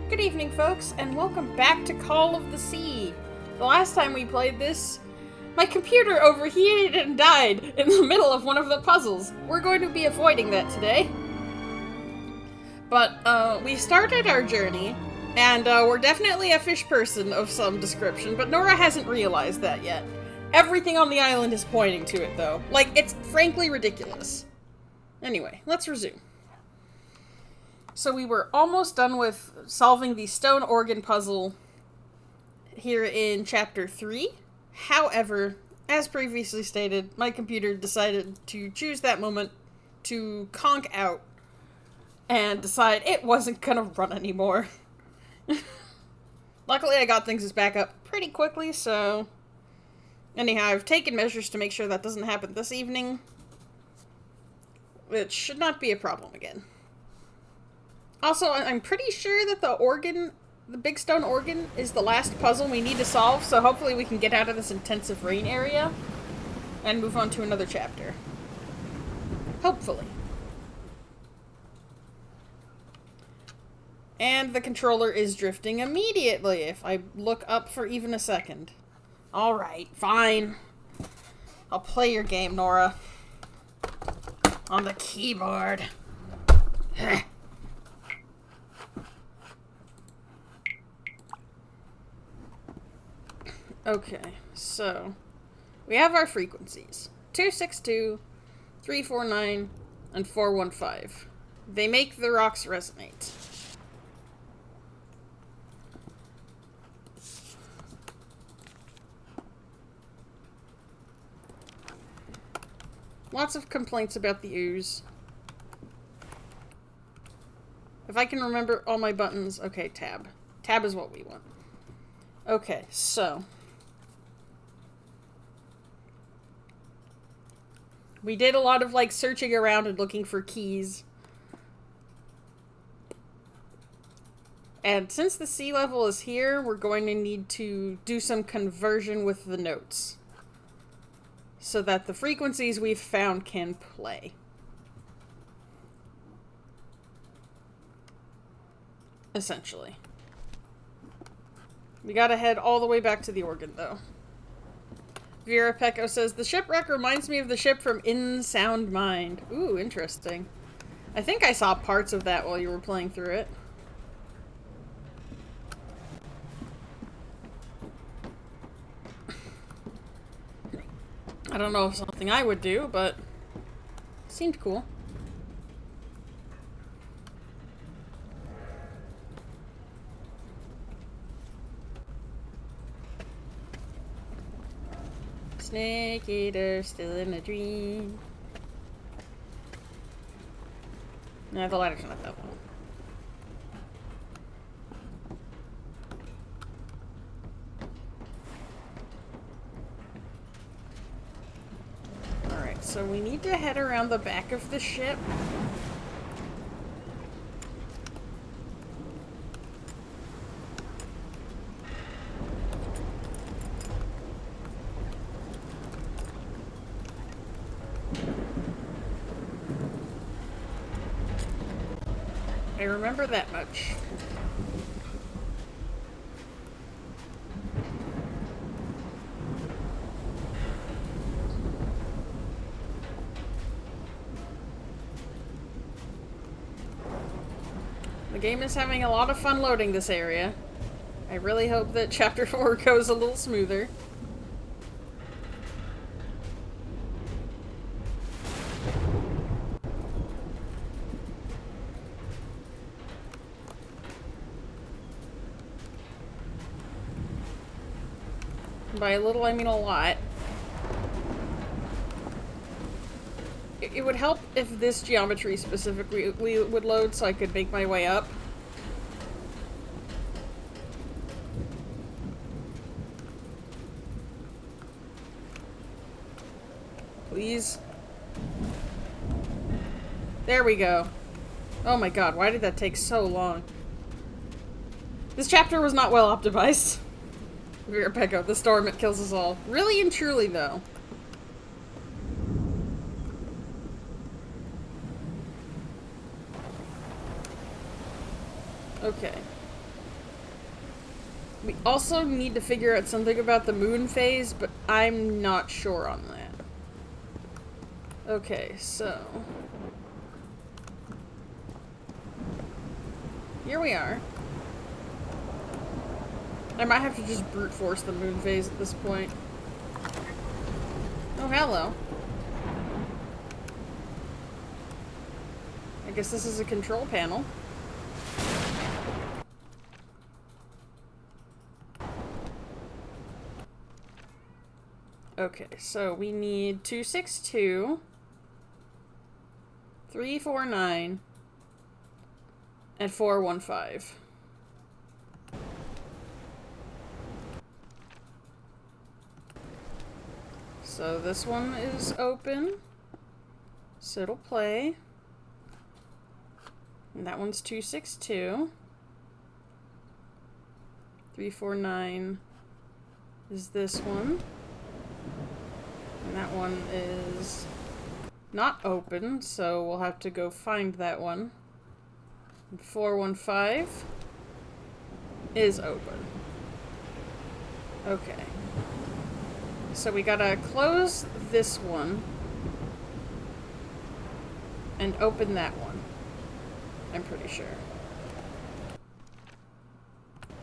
Good evening, folks, and welcome back to Call of the Sea. The last time we played this, my computer overheated and died in the middle of one of the puzzles. We're going to be avoiding that today. But, we started our journey, and we're definitely a fish person of some description, but Nora hasn't realized that yet. Everything on the island is pointing to it, though. Like, it's frankly ridiculous. Anyway, let's resume. So we were almost done with solving the stone organ puzzle here in Chapter 3. However, as previously stated, my computer decided to choose that moment to conk out and decide it wasn't gonna run anymore. Luckily, I got things back up pretty quickly, so... Anyhow, I've taken measures to make sure that doesn't happen this evening. It should not be a problem again. Also, I'm pretty sure that the big stone organ, is the last puzzle we need to solve, so hopefully we can get out of this intensive rain area and move on to another chapter. Hopefully. And the controller is drifting immediately if I look up for even a second. Alright, fine. I'll play your game, Nora. On the keyboard. Okay, so we have our frequencies. 262, 349, and 415. They make the rocks resonate. Lots of complaints about the ooze. If I can remember all my buttons... Okay, tab. Tab is what we want. Okay, so... we did a lot of, like, searching around and looking for keys. And since the sea level is here, we're going to need to do some conversion with the notes, so that the frequencies we've found can play. Essentially. We gotta head all the way back to the organ, though. Vera Pecco says, the shipwreck reminds me of the ship from In Sound Mind. Ooh, interesting. I think I saw parts of that while you were playing through it. I don't know if it's something I would do, but it seemed cool. Snake eater, still in a dream. No, the ladder's not that one. Alright, so we need to head around the back of the ship. I remember that much. The game is having a lot of fun loading this area. I really hope that Chapter 4 goes a little smoother. By a little, I mean a lot. It would help if this geometry specifically would load so I could make my way up. Please. There we go. Oh my god, why did that take so long? This chapter was not well optimized. Vera Pecco, the storm, it kills us all. Really and truly, though. Okay. We also need to figure out something about the moon phase, but I'm not sure on that. Okay, so... here we are. I might have to just brute force the moon phase at this point. Oh, hello. I guess this is a control panel. Okay, so we need 262, 349, and 415. So this one is open, so it'll play. And that one's 262. 349 is this one. And that one is not open, so we'll have to go find that one. And 415 is open. Okay. So we gotta close this one and open that one. I'm pretty sure.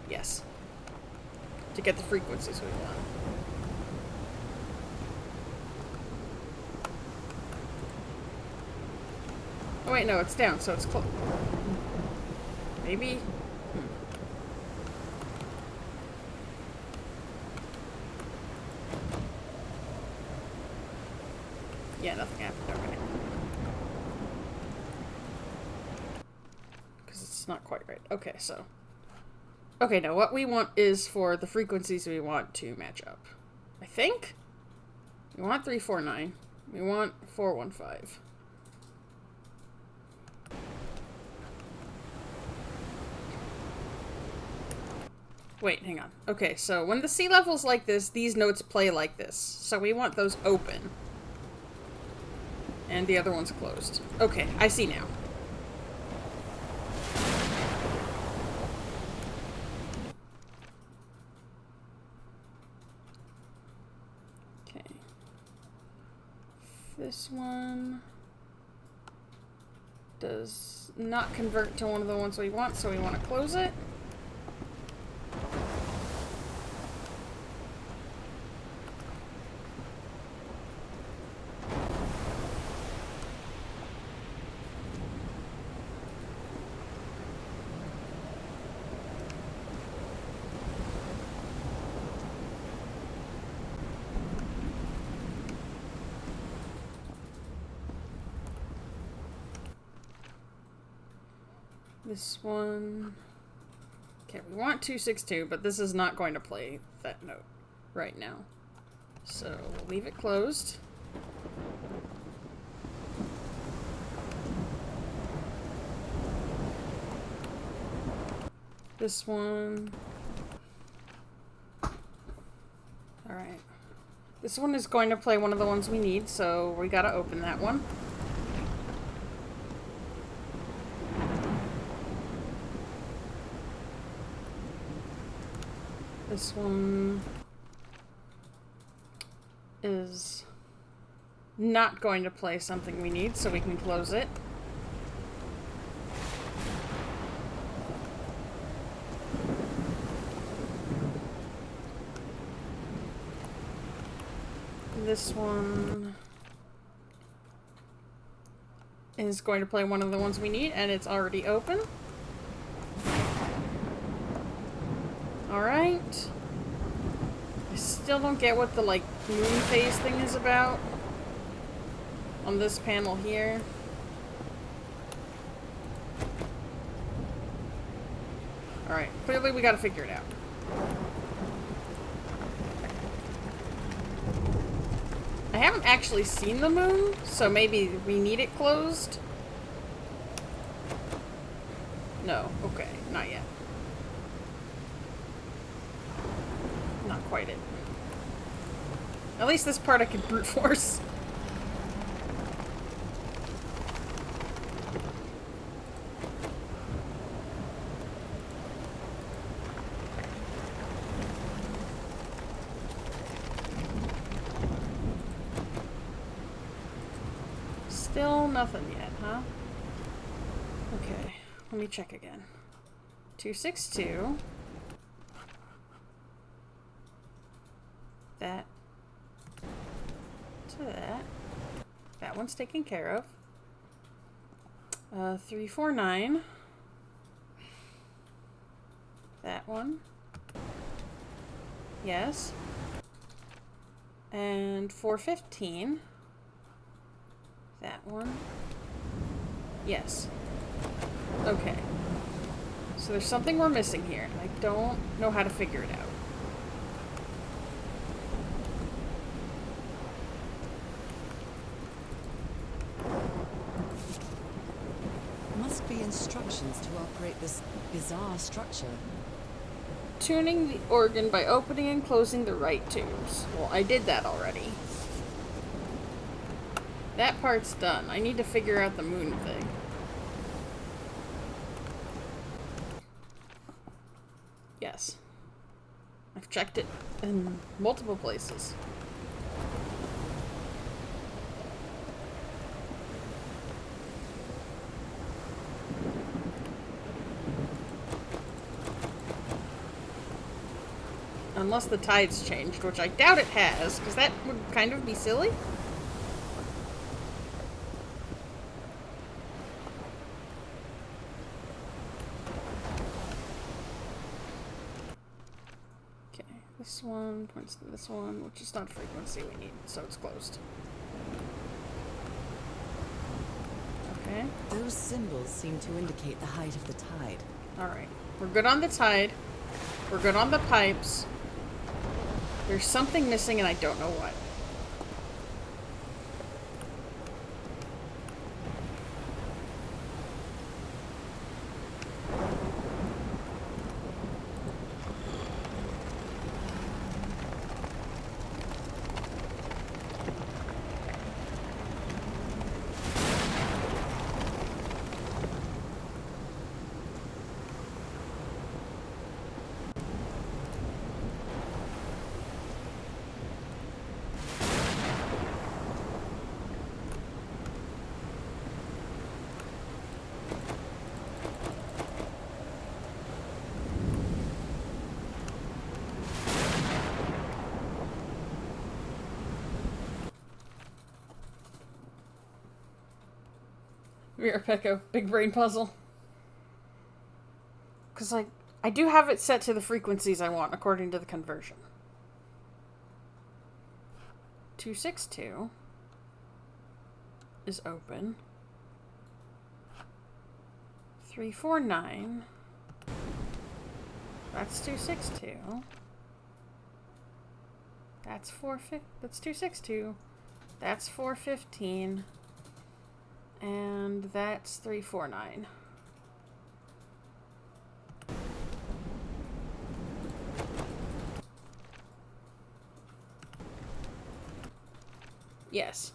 Yes. To get the frequencies we want. Oh wait, no, it's down, so it's close. Maybe? Yeah, nothing happened. Okay. Because it's not quite right. Okay, so... okay, now what we want is for the frequencies we want to match up. I think? We want 349. We want 415. Wait, hang on. Okay, so when the sea level's like this, these notes play like this. So we want those open. And the other one's closed. Okay, I see now. Okay. This one does not convert to one of the ones we want, so we want to close it. This one... okay, we want 262, but this is not going to play that note right now. So we'll leave it closed. This one... alright. This one is going to play one of the ones we need, so we gotta open that one. This one is not going to play something we need, so we can close it. This one is going to play one of the ones we need, and it's already open. Alright. I still don't get what the, like, moon phase thing is about on this panel here. Alright, clearly we gotta figure it out. I haven't actually seen the moon, so maybe we need it closed? No, okay, not yet. Not quite it. At least this part I can brute force. Still nothing yet, huh? Okay, let me check again. 262. That. To that. That one's taken care of. 349. That one. Yes. And 415. That one. Yes. Okay. So there's something we're missing here, and I don't know how to figure it out. Must be instructions to operate this bizarre structure. Tuning the organ by opening and closing the right tubes. Well, I did that already. That part's done. I need to figure out the moon thing. Yes. I've checked it in multiple places. Unless the tide's changed, which I doubt it has, because that would kind of be silly. Okay, this one points to this one, which is not a frequency we need, so it's closed. Okay. Those symbols seem to indicate the height of the tide. Alright. We're good on the tide. We're good on the pipes. There's something missing and I don't know what. Mira Pecco, big brain puzzle. Because I do have it set to the frequencies I want according to the conversion. 262 is open. 349. That's 262. That's 262. That's 415. And that's 349. Yes.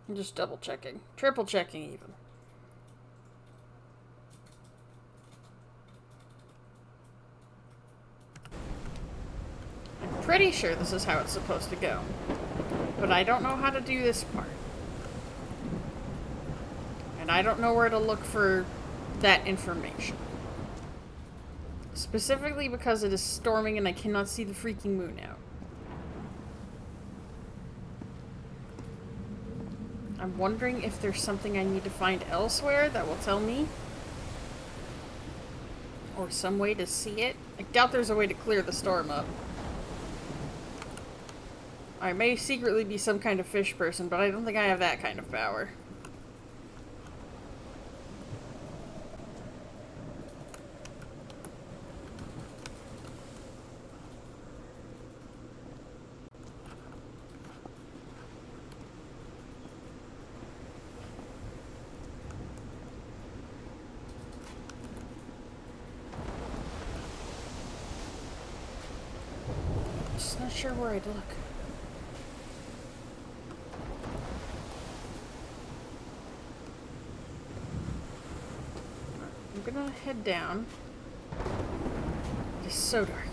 I'm just double checking. Triple checking even. I'm pretty sure this is how it's supposed to go. But I don't know how to do this part. And I don't know where to look for that information. Specifically because it is storming and I cannot see the freaking moon out. I'm wondering if there's something I need to find elsewhere that will tell me. Or some way to see it. I doubt there's a way to clear the storm up. I may secretly be some kind of fish person, but I don't think I have that kind of power. Just not sure where I'd look. I'm gonna head down. It is so dark.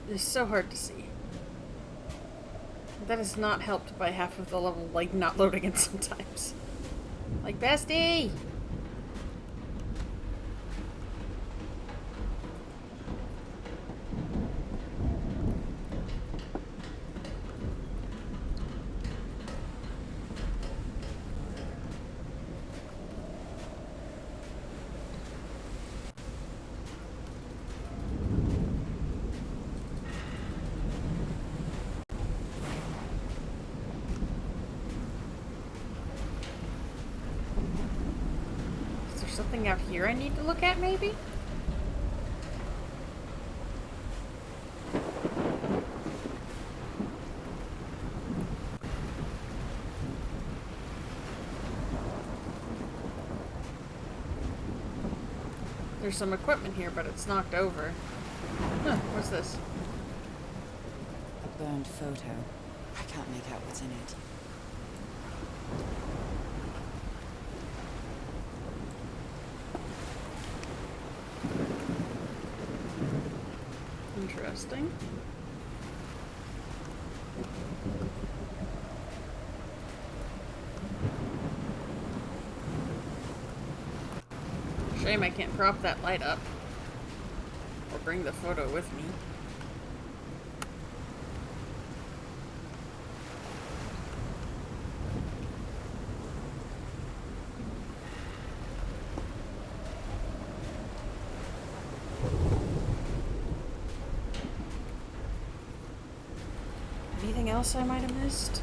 It is so hard to see. that is not helped by half of the level, like, not loading in sometimes. Like, bestie! Something out here I need to look at, maybe? There's some equipment here, but it's knocked over. Huh, what's this? A burned photo. I can't make out what's in it. Interesting. Shame I can't prop that light up. Or bring the photo with me. Anything else I might have missed?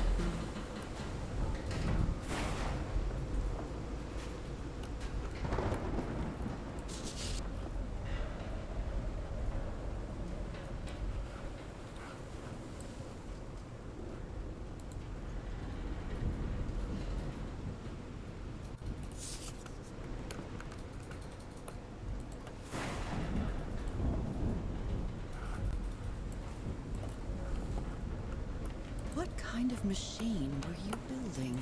What kind of machine were you building?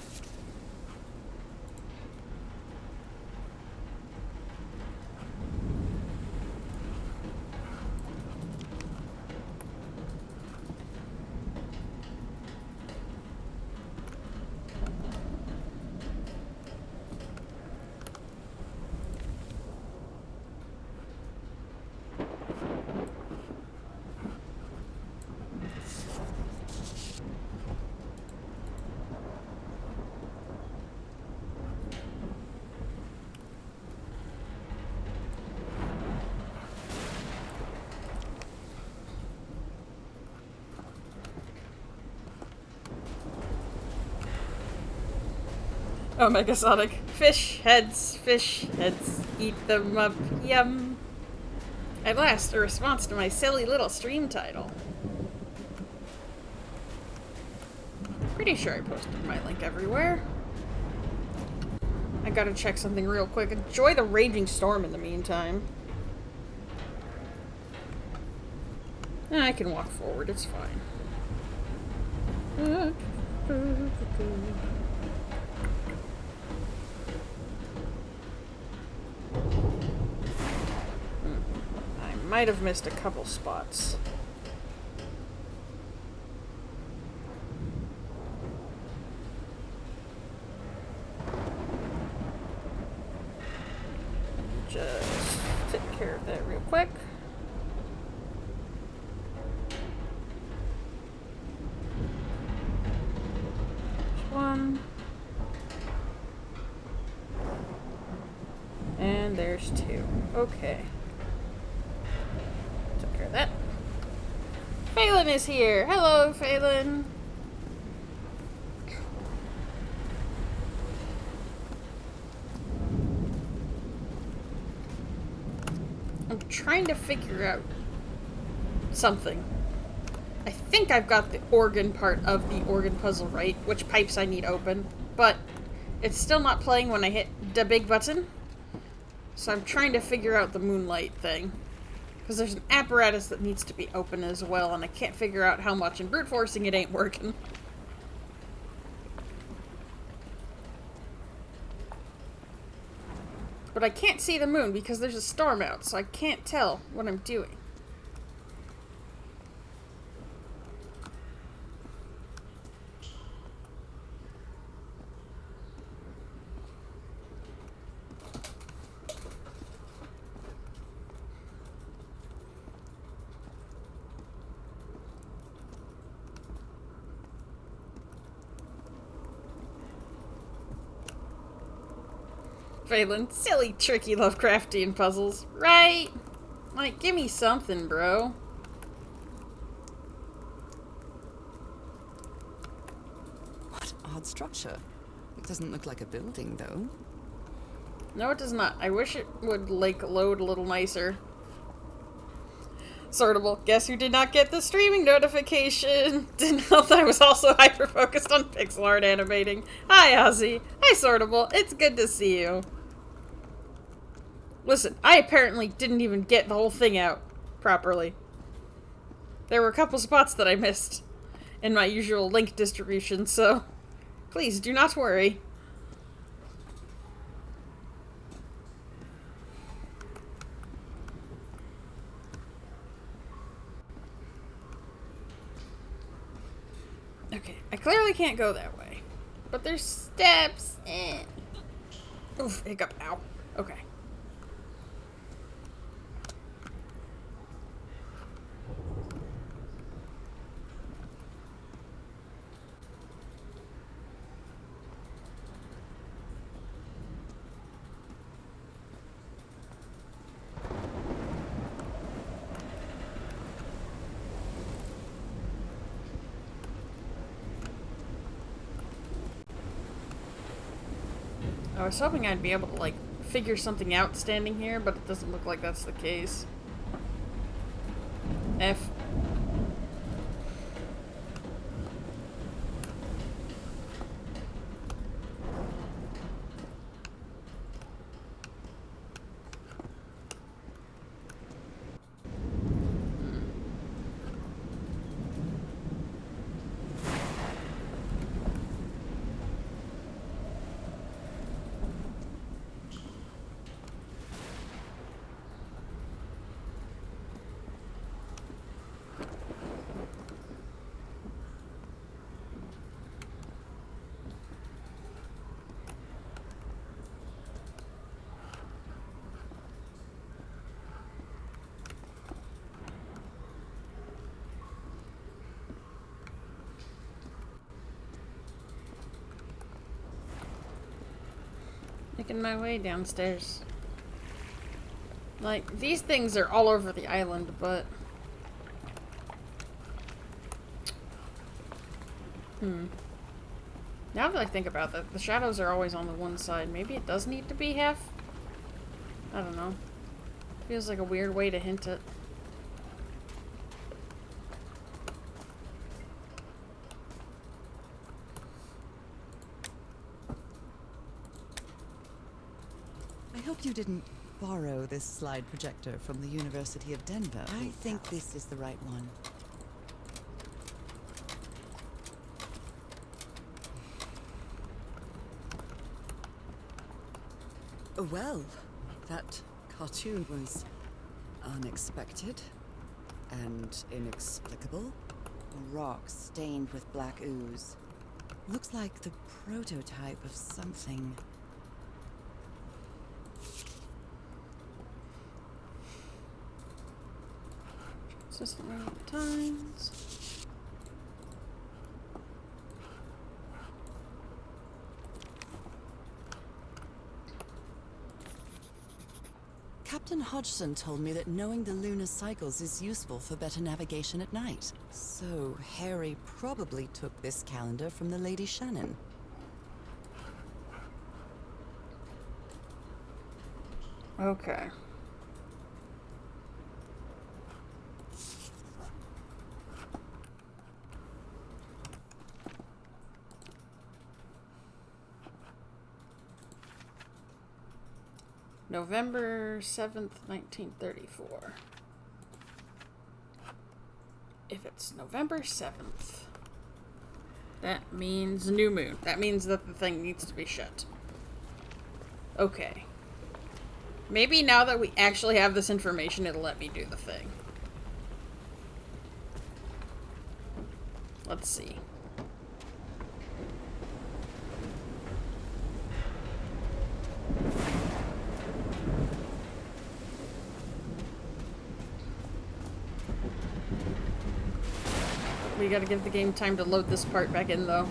Oh, Megasonic. Fish heads, eat them up, yum. At last, a response to my silly little stream title. Pretty sure I posted my link everywhere. I gotta check something real quick. Enjoy the raging storm in the meantime. I can walk forward, it's fine. I might have missed a couple spots. Just take care of that real quick. One. And there's two. Okay. Took care of that. Phelan is here. Hello, Phelan. I'm trying to figure out something. I think I've got the organ part of the organ puzzle right, which pipes I need open, but it's still not playing when I hit the big button. So I'm trying to figure out the moonlight thing. Because there's an apparatus that needs to be open as well, and I can't figure out how much, and brute forcing it ain't working. But I can't see the moon because there's a storm out, so I can't tell what I'm doing. Phelan, silly, tricky Lovecraftian puzzles, right? Like, give me something, bro. What odd structure. It doesn't look like a building, though. No, it does not. I wish it would, like, load a little nicer. Sortable, guess who did not get the streaming notification? Didn't know that I was also hyper-focused on pixel art animating. Hi, Ozzy. Hi, Sortable. It's good to see you. Listen, I apparently didn't even get the whole thing out properly. There were a couple spots that I missed in my usual link distribution, so please do not worry. Okay, I clearly can't go that way. But there's steps. Oof, hiccup. Ow. Okay. I was hoping I'd be able to, like, figure something out standing here, but it doesn't look like that's the case. F. Making my way downstairs. Like, these things are all over the island, but... Now that I think about that, the shadows are always on the one side. Maybe it does need to be half? I don't know. Feels like a weird way to hint it. I hope you didn't borrow this slide projector from the University of Denver. I think this is the right one. Well, that cartoon was unexpected and inexplicable. A rock stained with black ooze. Looks like the prototype of something. Consistent with times. Captain Hodgson told me that knowing the lunar cycles is useful for better navigation at night. So Harry probably took this calendar from the Lady Shannon. Okay. November 7th, 1934. If it's November 7th, that means new moon. That means that the thing needs to be shut. Okay. Maybe now that we actually have this information, it'll let me do the thing. Let's see. We gotta give the game time to load this part back in, though.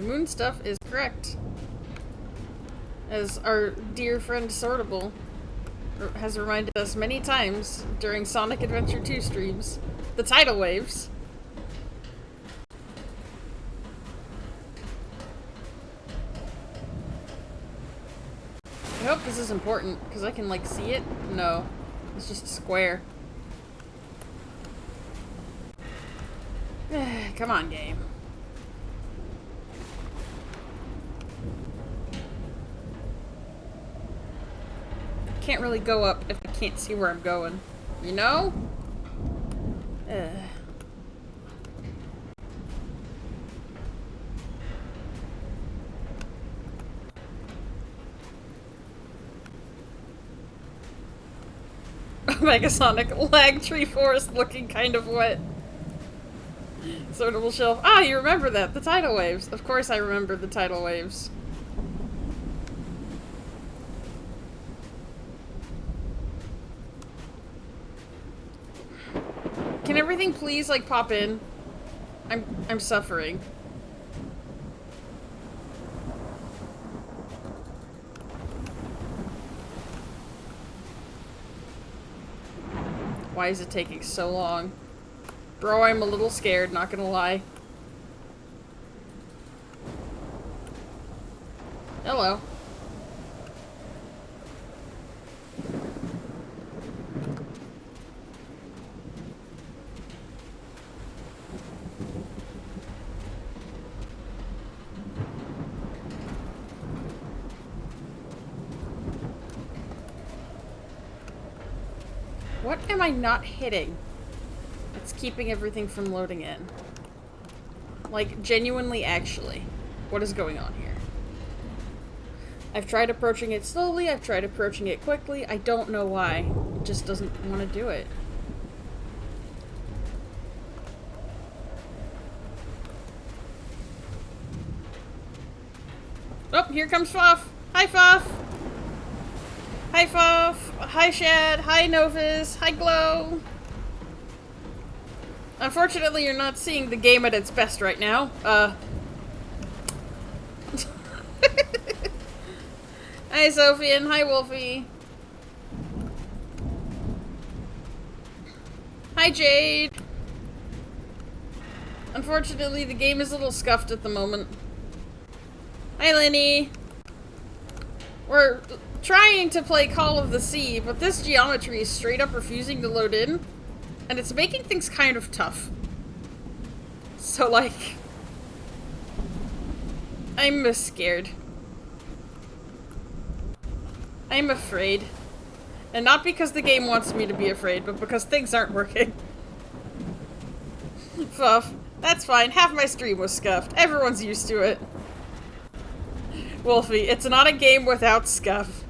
moon stuff is correct. As our dear friend Sortable has reminded us many times during Sonic Adventure 2 streams. The tidal waves. I hope this is important, because I can, like, see it. No. It's just a square. Come on, game. Can't really go up if I can't see where I'm going. You know? Megasonic lag tree forest looking kind of wet. Sortable shelf. Ah, you remember that. The tidal waves. Of course I remember the tidal waves. Can everything please, like, pop in? I'm suffering. Why is it taking so long? Bro, I'm a little scared, not gonna lie. Hello. What am I not hitting? It's keeping everything from loading in. Like, genuinely, actually. What is going on here? I've tried approaching it slowly, I've tried approaching it quickly. I don't know why. It just doesn't want to do it. Oh, here comes Foff. Hi, Foff. Hi, Foff. Hi, Shad. Hi, Novus. Hi, Glow. Unfortunately, you're not seeing the game at its best right now. Hi, Sophie, and hi, Wolfie. Hi, Jade. Unfortunately, the game is a little scuffed at the moment. Hi, Lenny. We're trying to play Call of the Sea, but this geometry is straight up refusing to load in, and it's making things kind of tough. So, like, I'm scared. I'm afraid. And not because the game wants me to be afraid, but because things aren't working. Fuff. That's fine. Half my stream was scuffed. Everyone's used to it. Wolfie, it's not a game without scuff.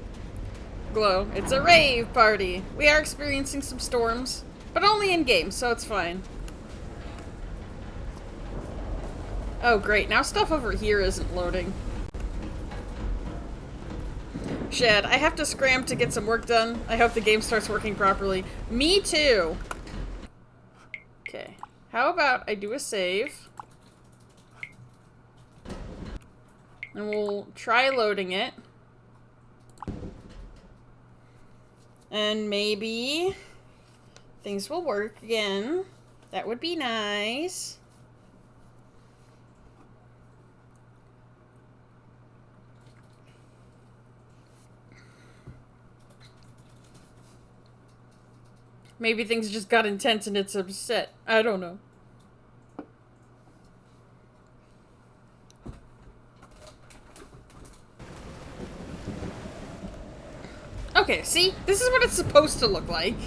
Glow, it's a rave party. We are experiencing some storms, but only in game, so it's fine. Oh great, now stuff over here isn't loading. Shad, I have to scram to get some work done. I hope the game starts working properly. Me too! Okay, how about I do a save? And we'll try loading it. And maybe things will work again. That would be nice. Maybe things just got intense and it's upset. I don't know. Okay, see? This is what it's supposed to look like.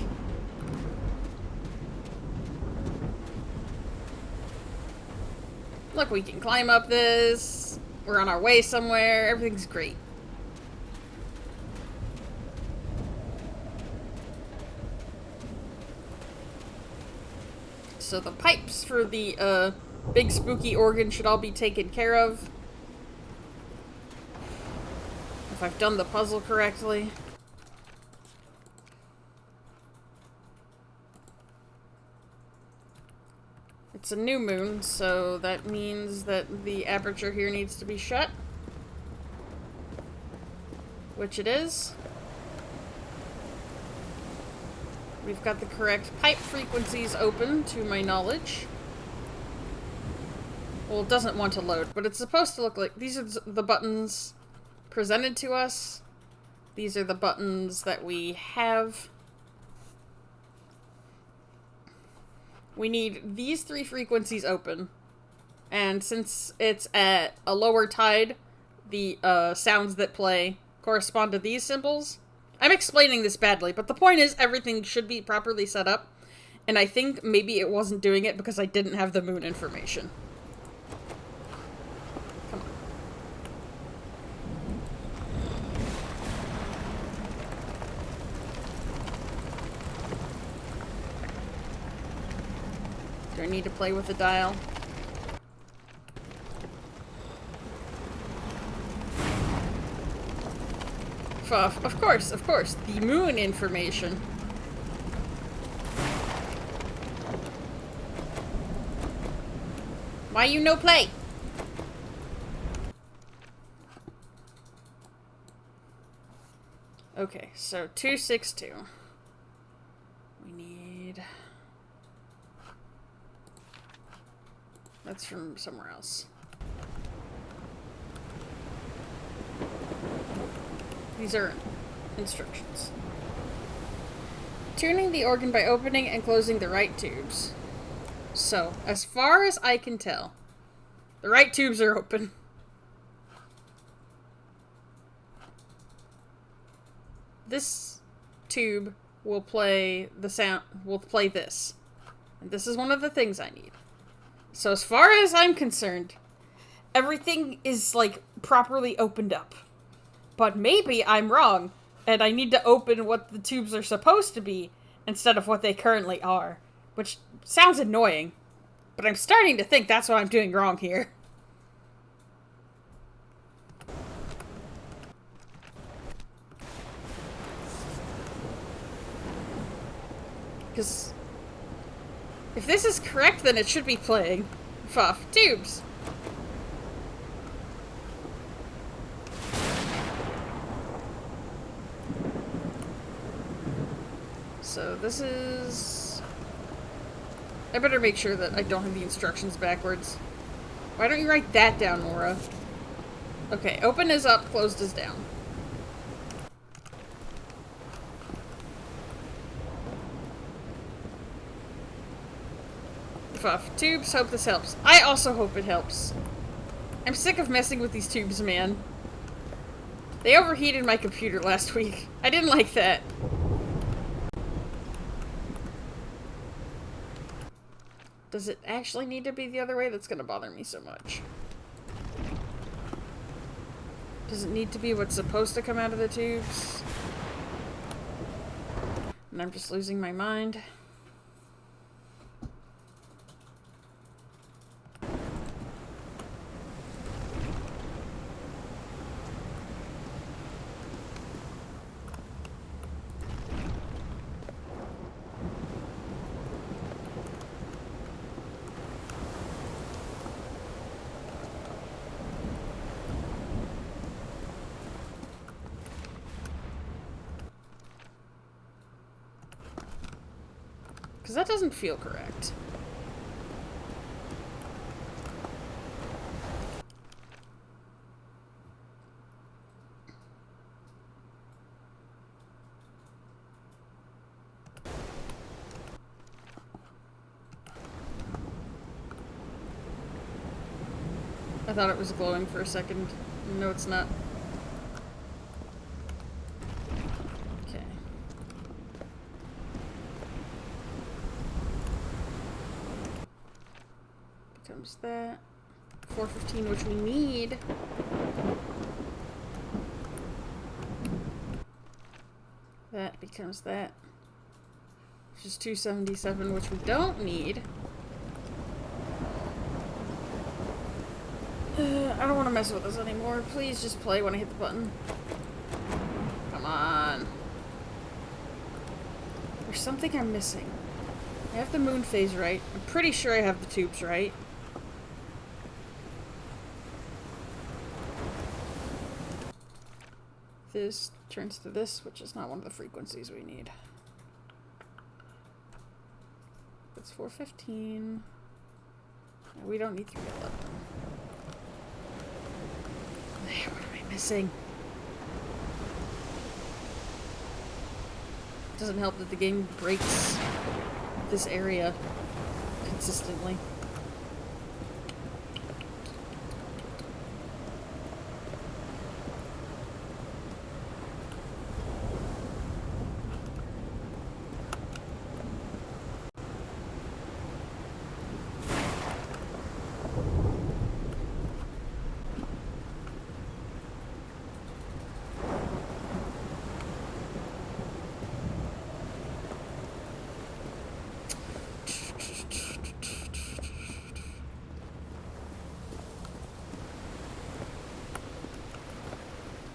Look, we can climb up this. We're on our way somewhere. Everything's great. So the pipes for the big spooky organ should all be taken care of. If I've done the puzzle correctly. It's a new moon, so that means that the aperture here needs to be shut. Which it is. We've got the correct pipe frequencies open, to my knowledge. Well, it doesn't want to load, but it's supposed to look like... These are the buttons presented to us. These are the buttons that we have. We need these 3 frequencies open. And since it's at a lower tide, the sounds that play correspond to these symbols. I'm explaining this badly, but the point is everything should be properly set up. And I think maybe it wasn't doing it because I didn't have the moon information. Come on. Do I need to play with the dial? Of course, the moon information. Why you no play? Okay, so 262. We need... That's from somewhere else. These are instructions. Tuning the organ by opening and closing the right tubes. So, as far as I can tell, the right tubes are open. This tube will play the sound, will play this. And this is one of the things I need. So as far as I'm concerned, everything is, like, properly opened up. But maybe I'm wrong, and I need to open what the tubes are supposed to be instead of what they currently are. Which sounds annoying, but I'm starting to think that's what I'm doing wrong here. Because if this is correct, then it should be playing tubes. So this is... I better make sure that I don't have the instructions backwards. Why don't you write that down, Nora? Okay, open is up, closed is down. Tubes, hope this helps. I also hope it helps. I'm sick of messing with these tubes, man. They overheated my computer last week. I didn't like that. Does it actually need to be the other way? That's gonna bother me so much. Does it need to be what's supposed to come out of the tubes? And I'm just losing my mind. Because that doesn't feel correct. I thought it was glowing for a second. No, it's not. Okay. Becomes that. 415, which we need. That becomes that. Which is 277, which we don't need. I don't want to mess with this anymore. Please just play when I hit the button. Come on. There's something I'm missing. I have the moon phase right. I'm pretty sure I have the tubes right. This turns to this, which is not one of the frequencies we need. It's 415. We don't need 311. What am I missing? It doesn't help that the game breaks this area consistently.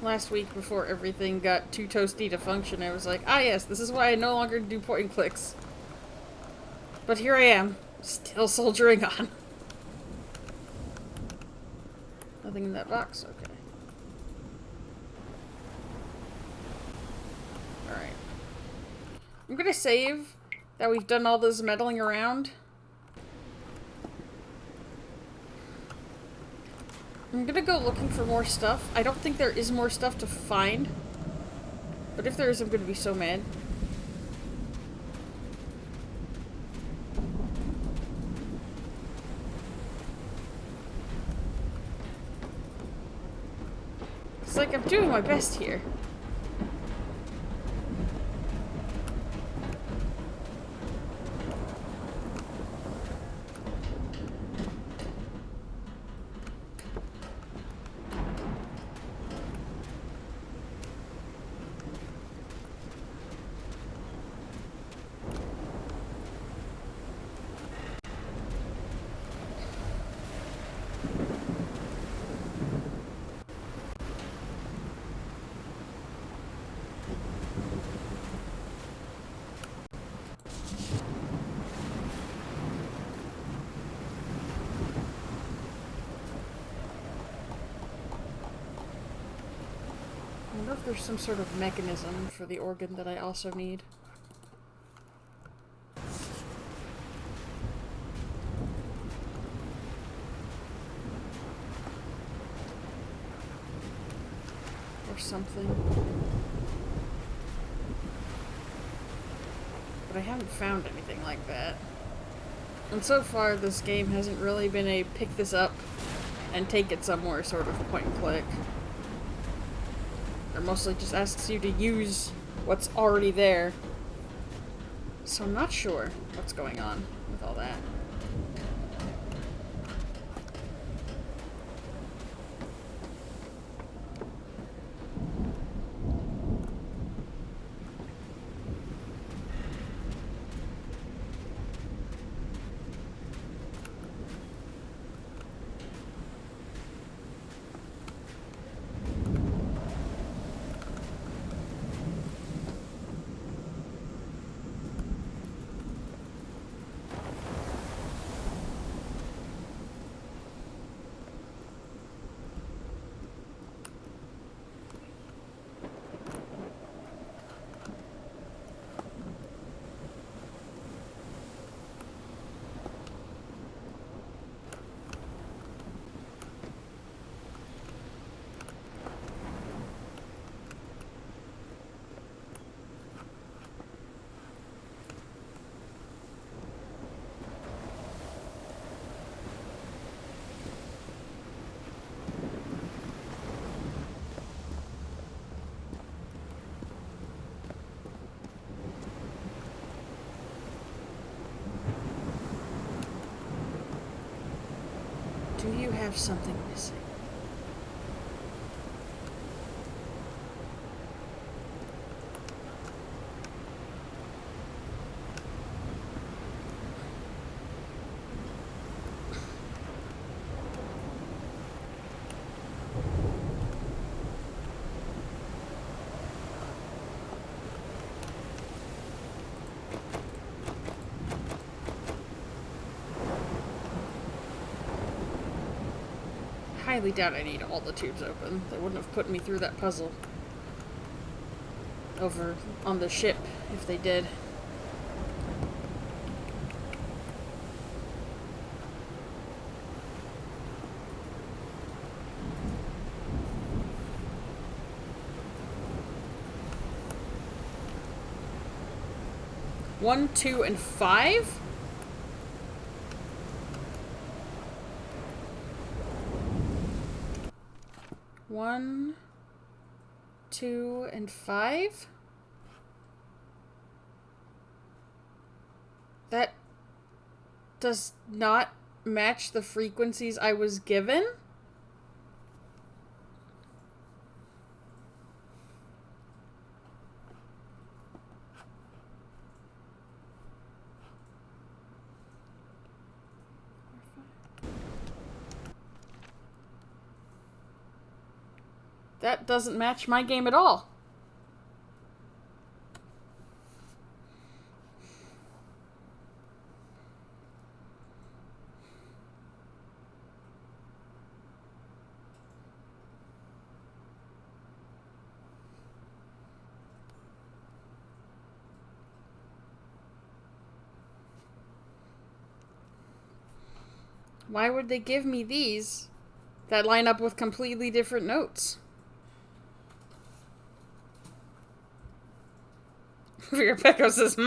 Last week, before everything got too toasty to function, I was like, ah yes, this is why I no longer do point and clicks. But here I am, still soldiering on. Nothing in that box? Okay. Alright. I'm gonna save that we've done all this meddling around. I'm gonna go looking for more stuff. I don't think there is more stuff to find. But if there is, I'm gonna be so mad. It's like I'm doing my best here. I wonder if there's some sort of mechanism for the organ that I also need. Or something. But I haven't found anything like that. And so far, this game hasn't really been a pick this up and take it somewhere sort of point and click. It mostly just asks you to use what's already there. So I'm not sure what's going on with all that. Do you have something missing? highly doubt I need all the tubes open. They wouldn't have put me through that puzzle over on the ship if they did. One, 2, and 5? One, 2, and 5? That does not match the frequencies I was given? That doesn't match my game at all. Why would they give me these that line up with completely different notes? Pecco says,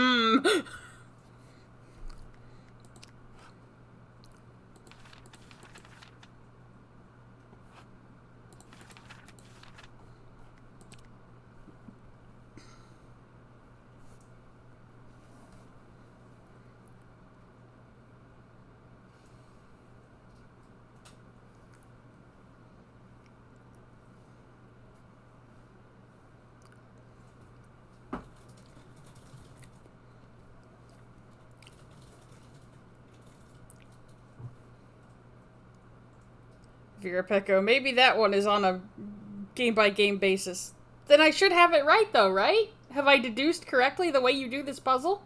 Pecco, maybe that one is on a game-by-game basis. Then I should have it right, though, right? Have I deduced correctly the way you do this puzzle?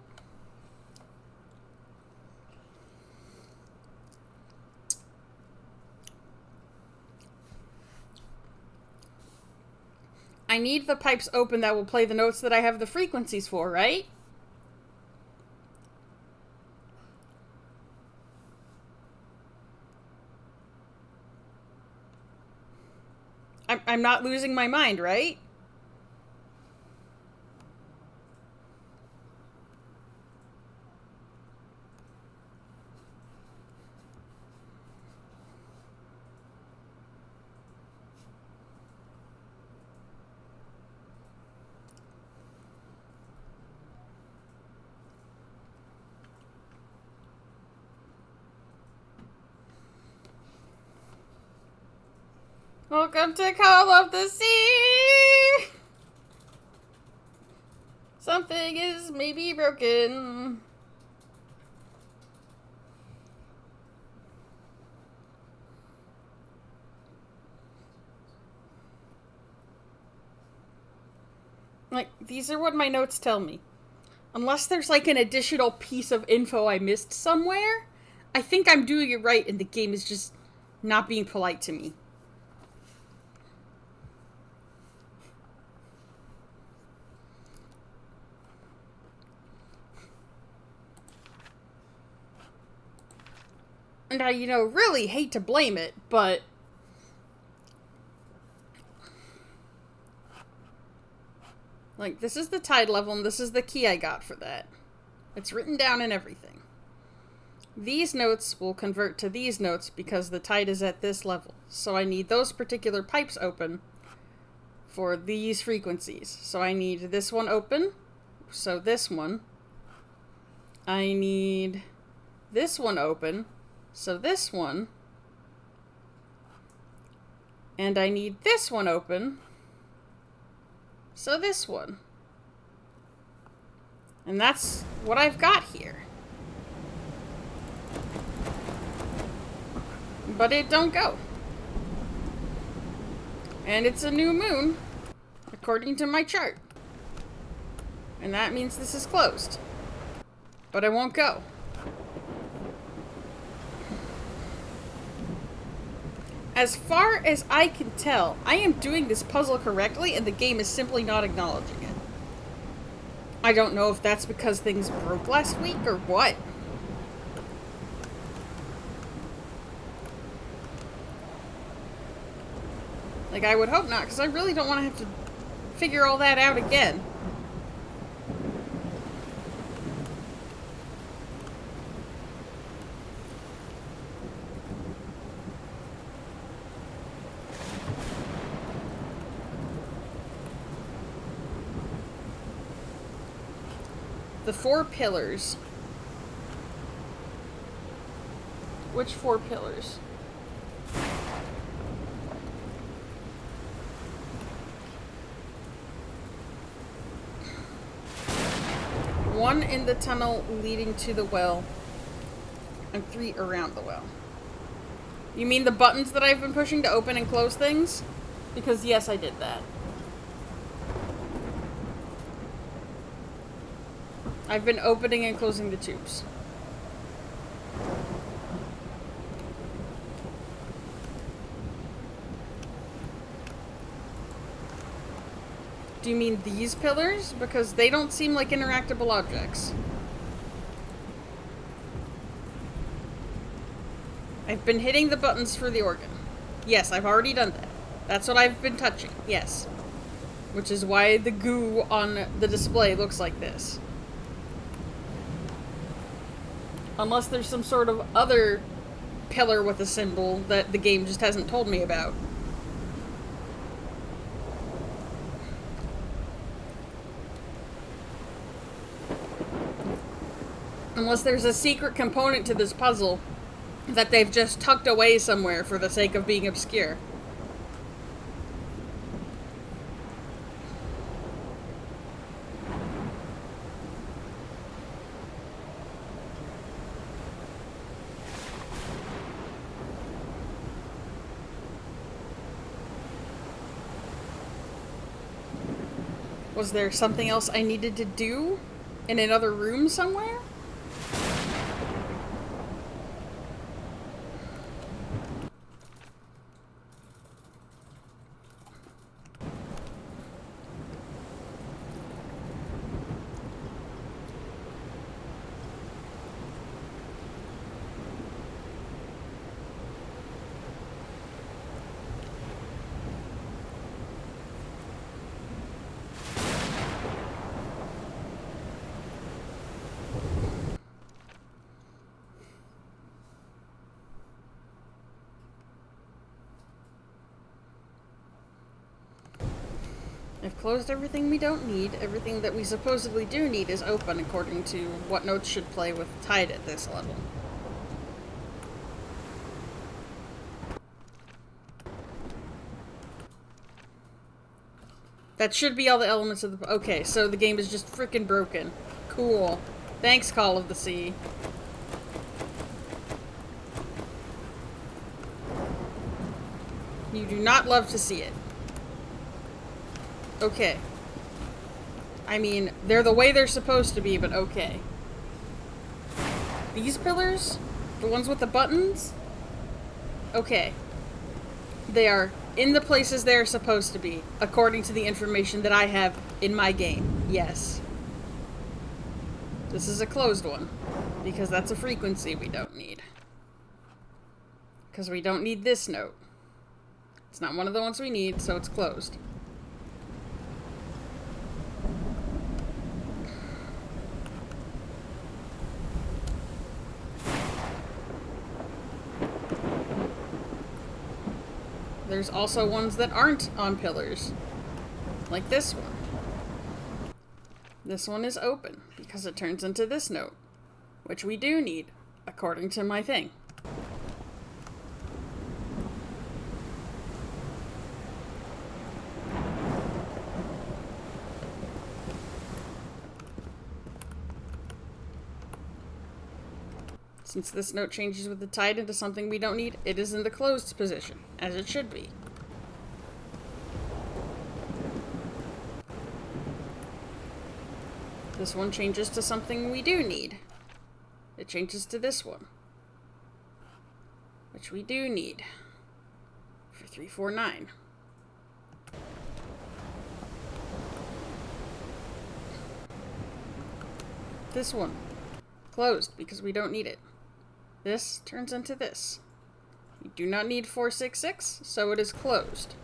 I need the pipes open that will play the notes that I have the frequencies for, right? I'm not losing my mind, right? Welcome to Call of the Sea! Something is maybe broken. Like, these are what my notes tell me. Unless there's like an additional piece of info I missed somewhere, I think I'm doing it right and the game is just not being polite to me. And I, really hate to blame it, but like, this is the tide level, and this is the key I got for that. It's written down and everything. These notes will convert to these notes because the tide is at this level. So I need those particular pipes open for these frequencies. So I need this one open, so this one. I need this one open, so this one. And I need this one open, so this one. And that's what I've got here. But it don't go. And it's a new moon, according to my chart. And that means this is closed. But I won't go. As far as I can tell, I am doing this puzzle correctly and the game is simply not acknowledging it. I don't know if that's because things broke last week or what. Like, I would hope not, because I really don't want to have to figure all that out again. The 4 pillars. Which 4 pillars? One in the tunnel leading to the well, and 3 around the well. You mean the buttons that I've been pushing to open and close things? Because yes, I did that. I've been opening and closing the tubes. Do you mean these pillars? Because they don't seem like interactable objects. I've been hitting the buttons for the organ. Yes, I've already done that. That's what I've been touching, yes. Which is why the goo on the display looks like this. Unless there's some sort of other pillar with a symbol that the game just hasn't told me about. Unless there's a secret component to this puzzle that they've just tucked away somewhere for the sake of being obscure. Was there something else I needed to do in another room somewhere? I've closed everything we don't need. Everything that we supposedly do need is open according to what notes should play with Tide at this level. That should be all the elements of the... Okay, so the game is just freaking broken. Cool. Thanks, Call of the Sea. You do not love to see it. Okay. I mean, they're the way they're supposed to be, but okay. These pillars? The ones with the buttons? Okay. They are in the places they're supposed to be, according to the information that I have in my game. Yes. This is a closed one, because that's a frequency we don't need. Because we don't need this note. It's not one of the ones we need, so it's closed. There's also ones that aren't on pillars. Like this one. This one is open, because it turns into this note. Which we do need, according to my thing. Since this note changes with the tide into something we don't need, it is in the closed position, as it should be. This one changes to something we do need. It changes to this one, which we do need. 349. This one. Closed, because we don't need it. This turns into this. We do not need 466, so it is closed.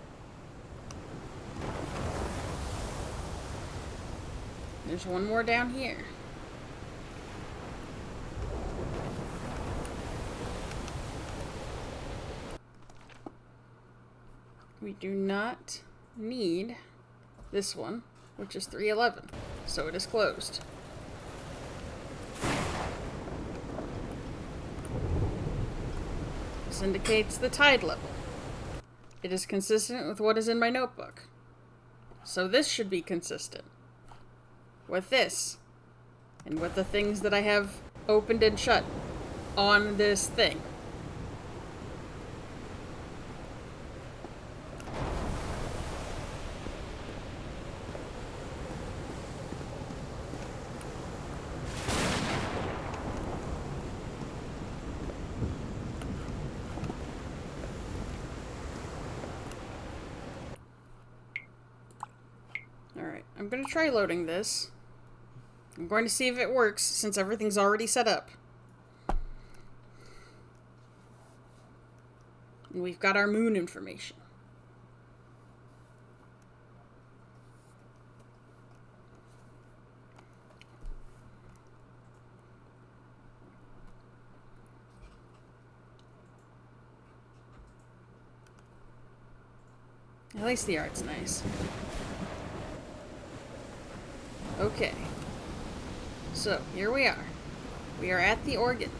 There's one more down here. We do not need this one, which is 311, so it is closed. This indicates the tide level. It is consistent with what is in my notebook. So this should be consistent with this, and with the things that I have opened and shut on this thing. Alright, I'm going to try loading this. I'm going to see if it works, since everything's already set up. And we've got our moon information. At least the art's nice. Okay. So, here we are. We are at the organ.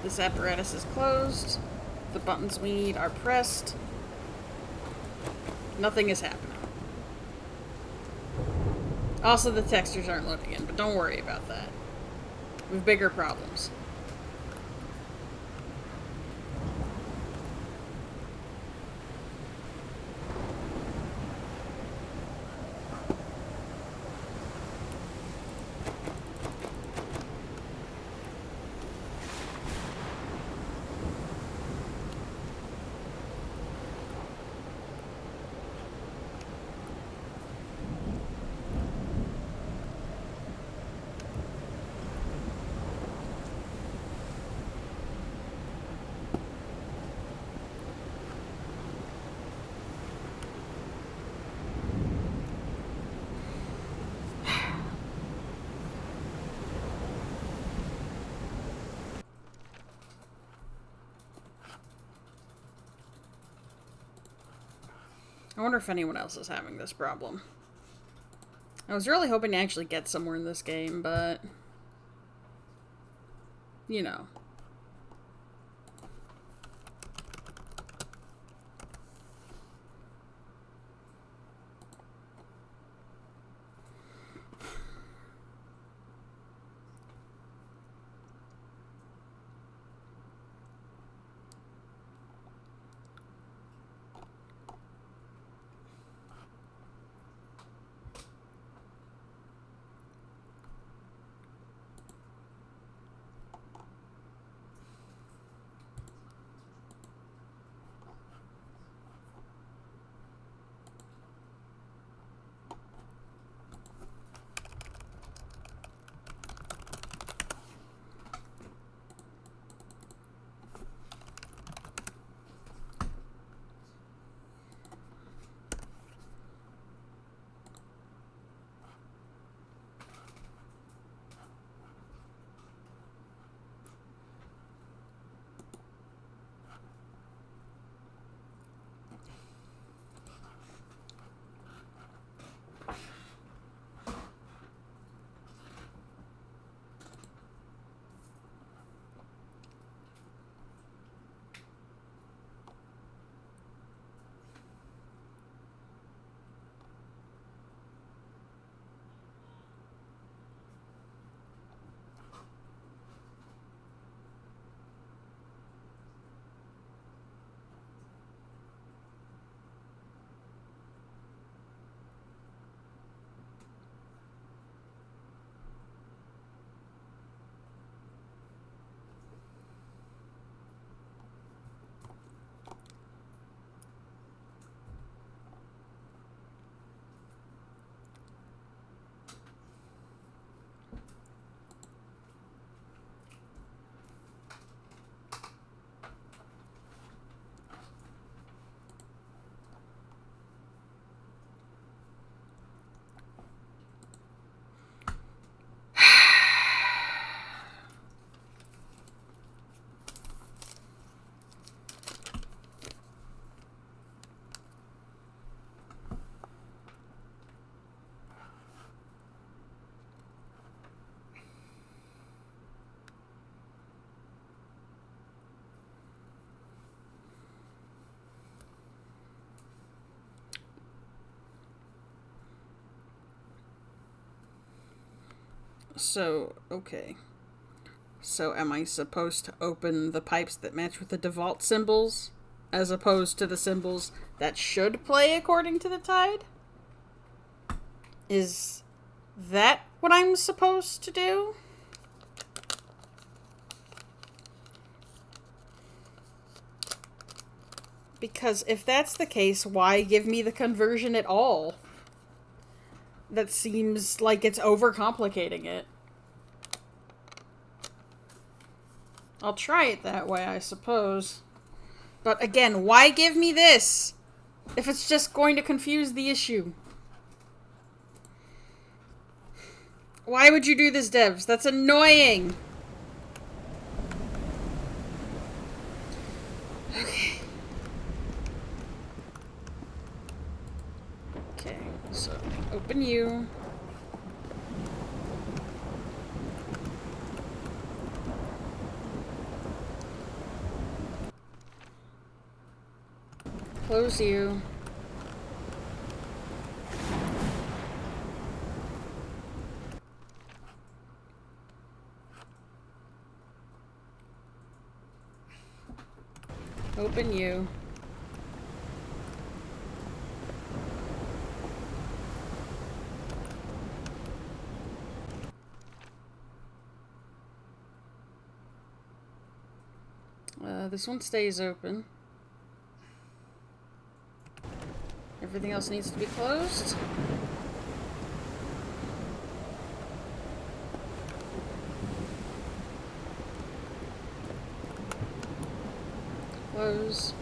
This apparatus is closed. The buttons we need are pressed. Nothing is happening. Also, the textures aren't loading in, but don't worry about that. We have bigger problems. I wonder if anyone else is having this problem. I was really hoping to actually get somewhere in this game, but... you know. So, okay. So am I supposed to open the pipes that match with the default symbols, as opposed to the symbols that should play according to the tide? Is that what I'm supposed to do? Because if that's the case, why give me the conversion at all? That seems like it's overcomplicating it. I'll try it that way, I suppose. But again, why give me this? If it's just going to confuse the issue. Why would you do this, devs? That's annoying. Okay. Okay, so open you. Close you. Open you. This one stays open. Everything else needs to be closed. Close.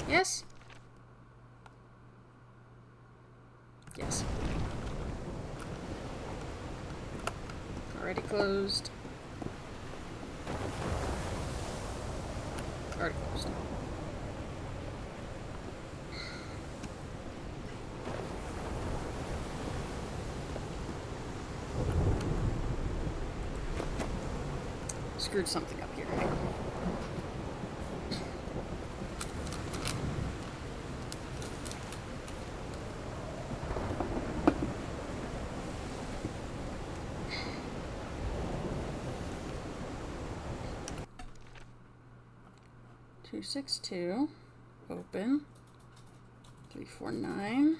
Yes? Yes. Already closed. Already closed. Screwed something up here. 262. Open. 349.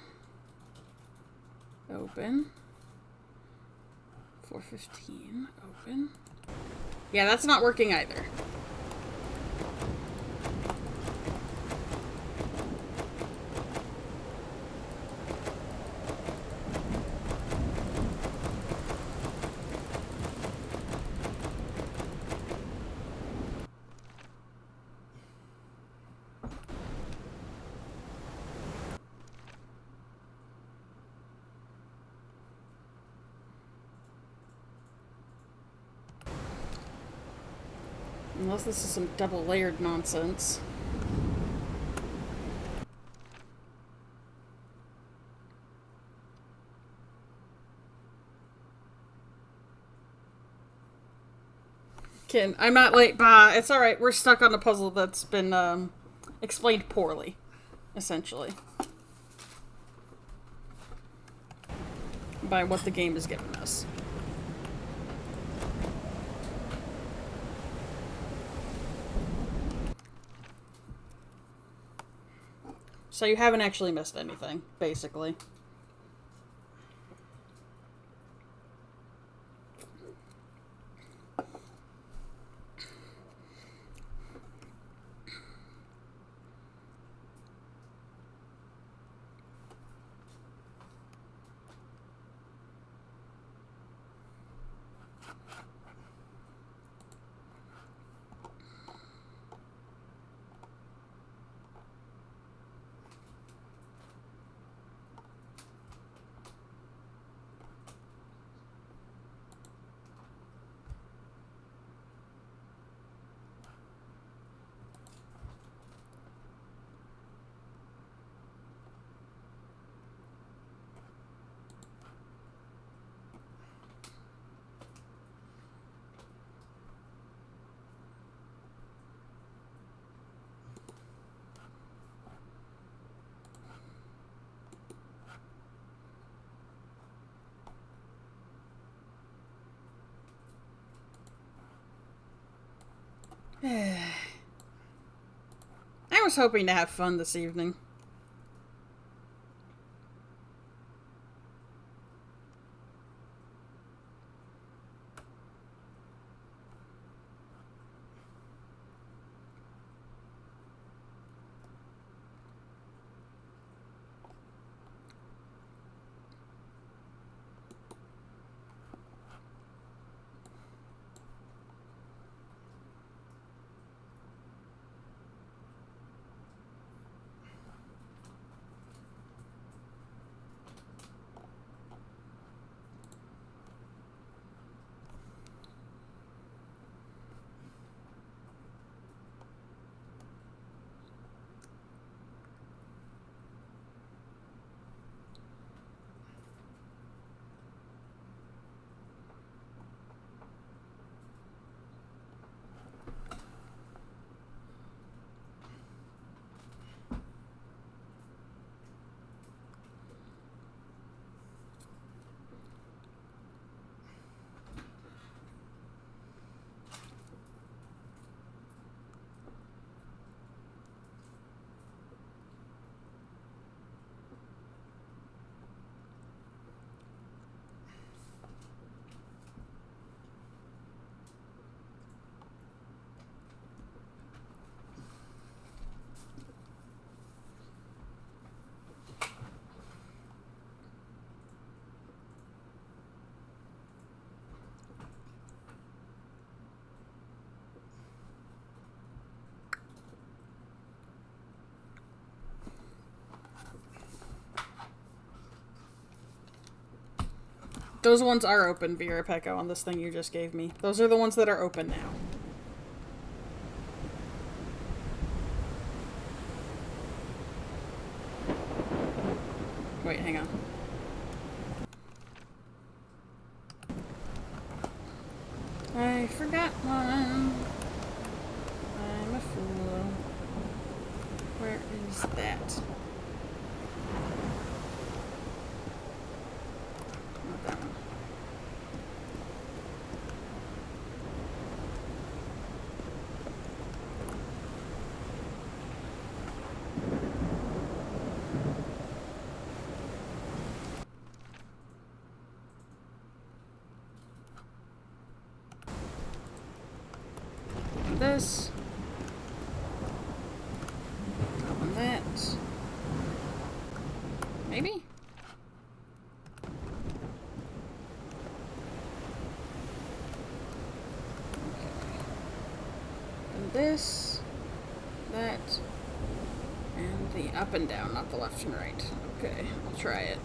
Open. 415. Open. Yeah, that's not working either. Unless this is some double-layered nonsense. I'm not late, bah, it's alright, we're stuck on a puzzle that's been, explained poorly, essentially. By what the game has given us. So you haven't actually missed anything, basically. I was hoping to have fun this evening. Those ones are open, Vera Pecco, on this thing you just gave me. Those are the ones that are open now. Wait, hang on. I forgot one. I'm a fool. Where is that? Not that one. This. And that. Maybe? And this. That. And the up and down, not the left and right. Okay, I'll try it.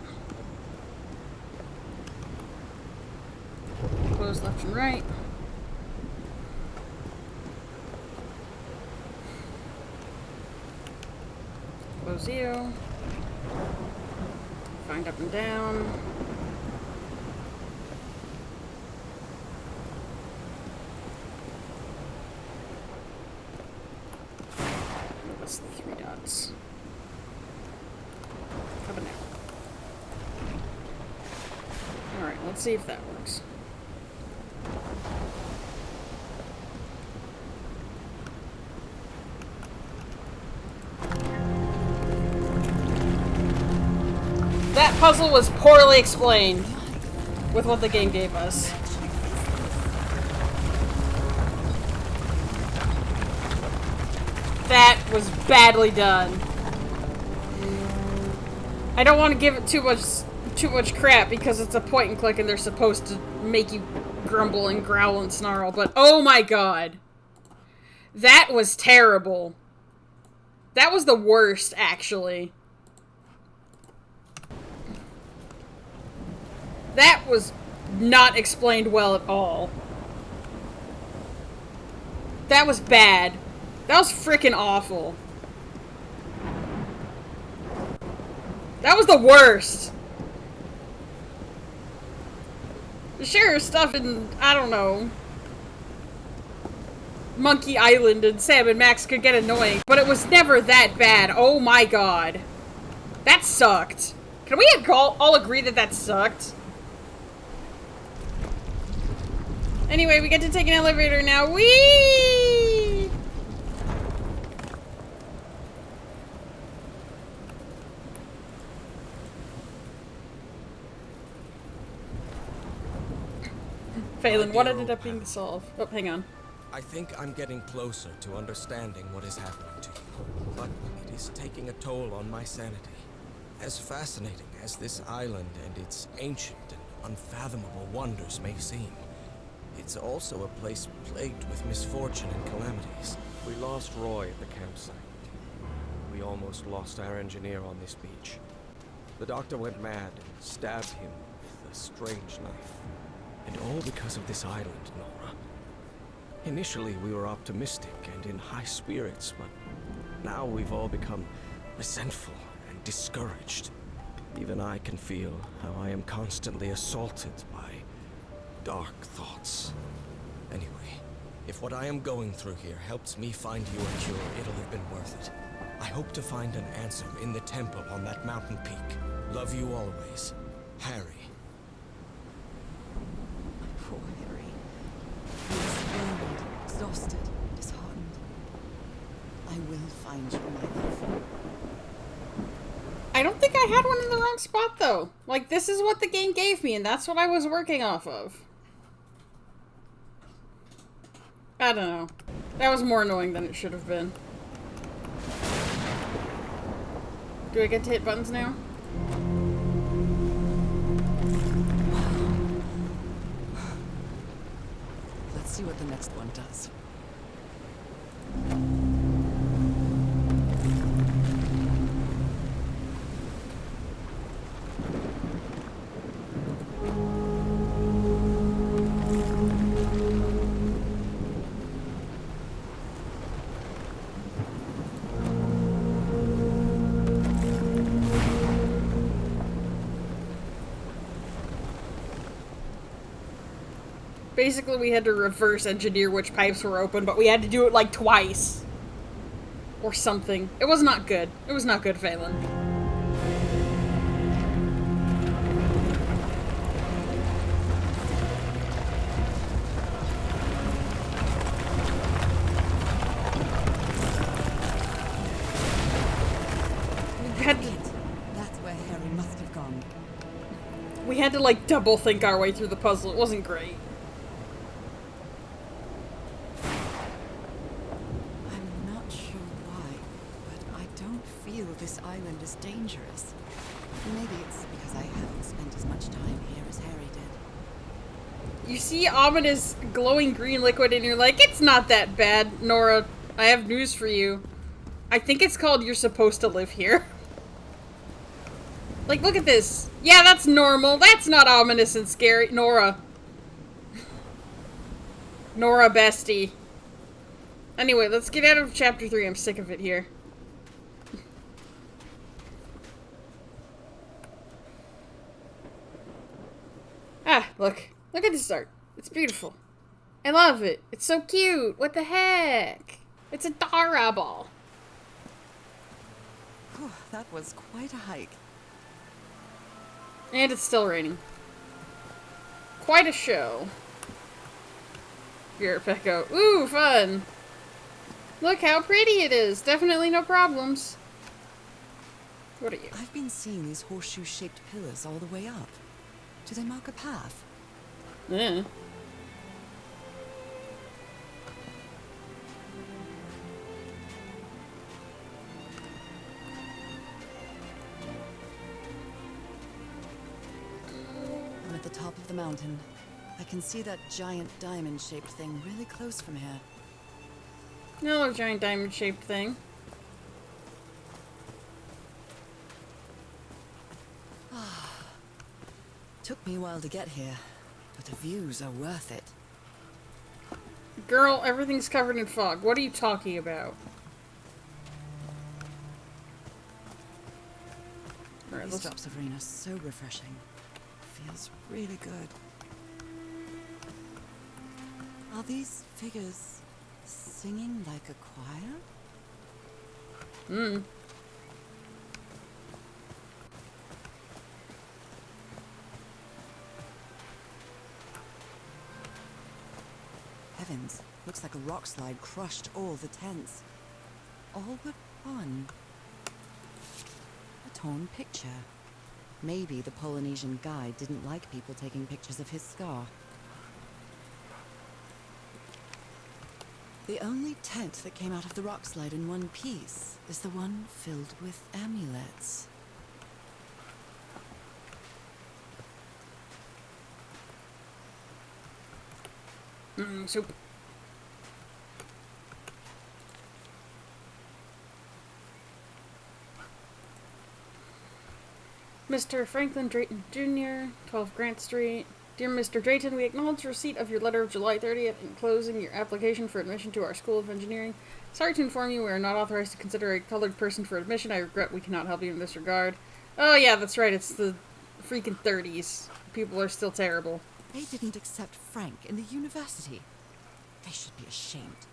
Close left and right. Close 0. Find up and down. That's the 3 dots. Up and down. Alright, let's see if that works. That puzzle was poorly explained with what the game gave us. That was badly done. I don't want to give it too much crap because it's a point and click and they're supposed to make you grumble and growl and snarl, but oh my god. That was terrible. That was the worst, actually. That was not explained well at all. That was bad. That was freaking awful. That was the worst. Sure, stuff in, I don't know, Monkey Island and Sam and Max could get annoying, but it was never that bad. Oh my god. That sucked. Can we all agree that that sucked? Anyway, we get to take an elevator now. Whee! Phelan, My what dear ended old up being pal, solved? Oh, hang on. I think I'm getting closer to understanding what is happening to you, but it is taking a toll on my sanity. As fascinating as this island and its ancient and unfathomable wonders may seem, it's also a place plagued with misfortune and calamities. We lost Roy at the campsite. We almost lost our engineer on this beach. The doctor went mad and stabbed him with a strange knife. And all because of this island, Nora. Initially, we were optimistic and in high spirits, but now we've all become resentful and discouraged. Even I can feel how I am constantly assaulted by dark thoughts. Anyway, if what I am going through here helps me find you a cure, it'll have been worth it. I hope to find an answer in the temple on that mountain peak. Love you always, Harry. Poor Harry. He is wounded, exhausted, disheartened. I will find you, my love. I don't think I had one in the wrong spot, though. Like, this is what the game gave me, and that's what I was working off of. I don't know. That was more annoying than it should have been. Do I get to hit buttons now? Let's see what the next one does. Basically, we had to reverse engineer which pipes were open, but we had to do it like twice. Or something. It was not good. It was not good, Phelan. That's where Harry must have gone. We had to like double think our way through the puzzle. It wasn't great. I'm not sure why, but I don't feel this island is dangerous. Maybe it's because I haven't spent as much time here as Harry did. You see ominous glowing green liquid and you're like, it's not that bad. Nora, I have news for you. I think it's called You're Supposed to Live Here. Like, look at this. Yeah, that's normal. That's not ominous and scary. Nora. Nora, bestie. Anyway, let's get out of chapter 3. I'm sick of it here. Ah, look. Look at this art. It's beautiful. I love it. It's so cute. What the heck? It's adorable. Whew, that was quite a hike. And it's still raining. Quite a show. Here, Pecco. Ooh, fun. Look how pretty it is. Definitely no problems. What are you? I've been seeing these horseshoe-shaped pillars all the way up. Do they mark a path? Yeah. I'm at the top of the mountain. I can see that giant diamond-shaped thing really close from here. Another giant diamond-shaped thing. Took me a while to get here, but the views are worth it. Girl, everything's covered in fog. What are you talking about? Alright, These let's... drops of rain are so refreshing. Feels really good. Are these figures singing like a choir? Hmm. Heavens, looks like a rock slide crushed all the tents. All but one. A torn picture. Maybe the Polynesian guide didn't like people taking pictures of his scar. The only tent that came out of the rock slide in one piece is the one filled with amulets. Soup. Mr. Franklin Drayton Jr., 12 Grant Street. Dear Mr. Drayton, we acknowledge receipt of your letter of July 30th enclosing your application for admission to our School of Engineering. Sorry to inform you we are not authorized to consider a colored person for admission. I regret we cannot help you in this regard. Oh yeah, that's right, it's the freaking 30s. People are still terrible. They didn't accept Frank in the university. They should be ashamed.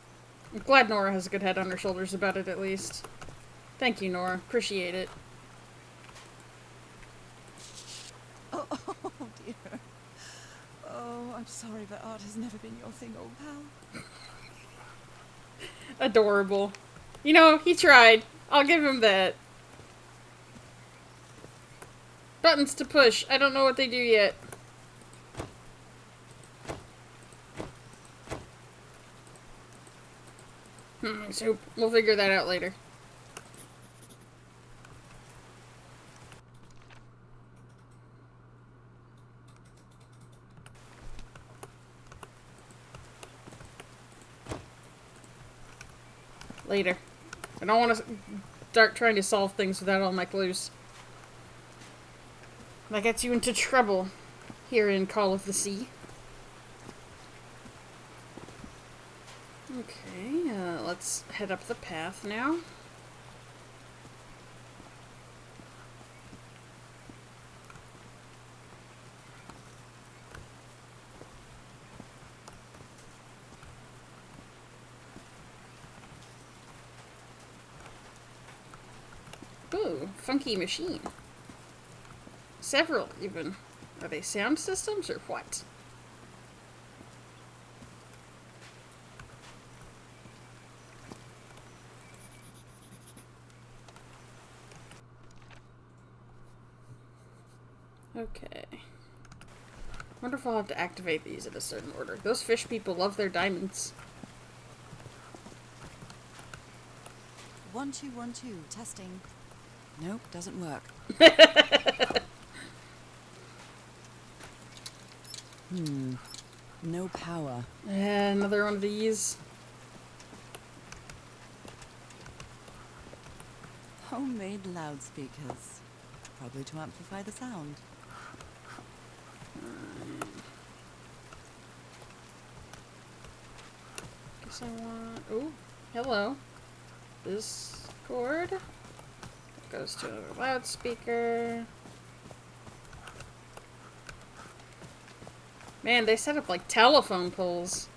I'm glad Nora has a good head on her shoulders about it, at least. Thank you, Nora. Appreciate it. Oh, dear. Oh, I'm sorry, but art has never been your thing, old pal. Adorable. You know, he tried. I'll give him that. Buttons to push. I don't know what they do yet. So we'll figure that out later. Later. I don't want to start trying to solve things without all my clues. That gets you into trouble here in Call of the Sea. Okay, let's head up the path now. Ooh, funky machine. Several, even. Are they sound systems or what? Okay. Wonder if I'll have to activate these in a certain order. Those fish people love their diamonds. 1 2 1 2 testing. Nope, doesn't work. No power. Another one of these. Homemade loudspeakers. Probably to amplify the sound. Guess I want... Oh, hello. This cord goes to a loudspeaker. Man, they set up like telephone poles.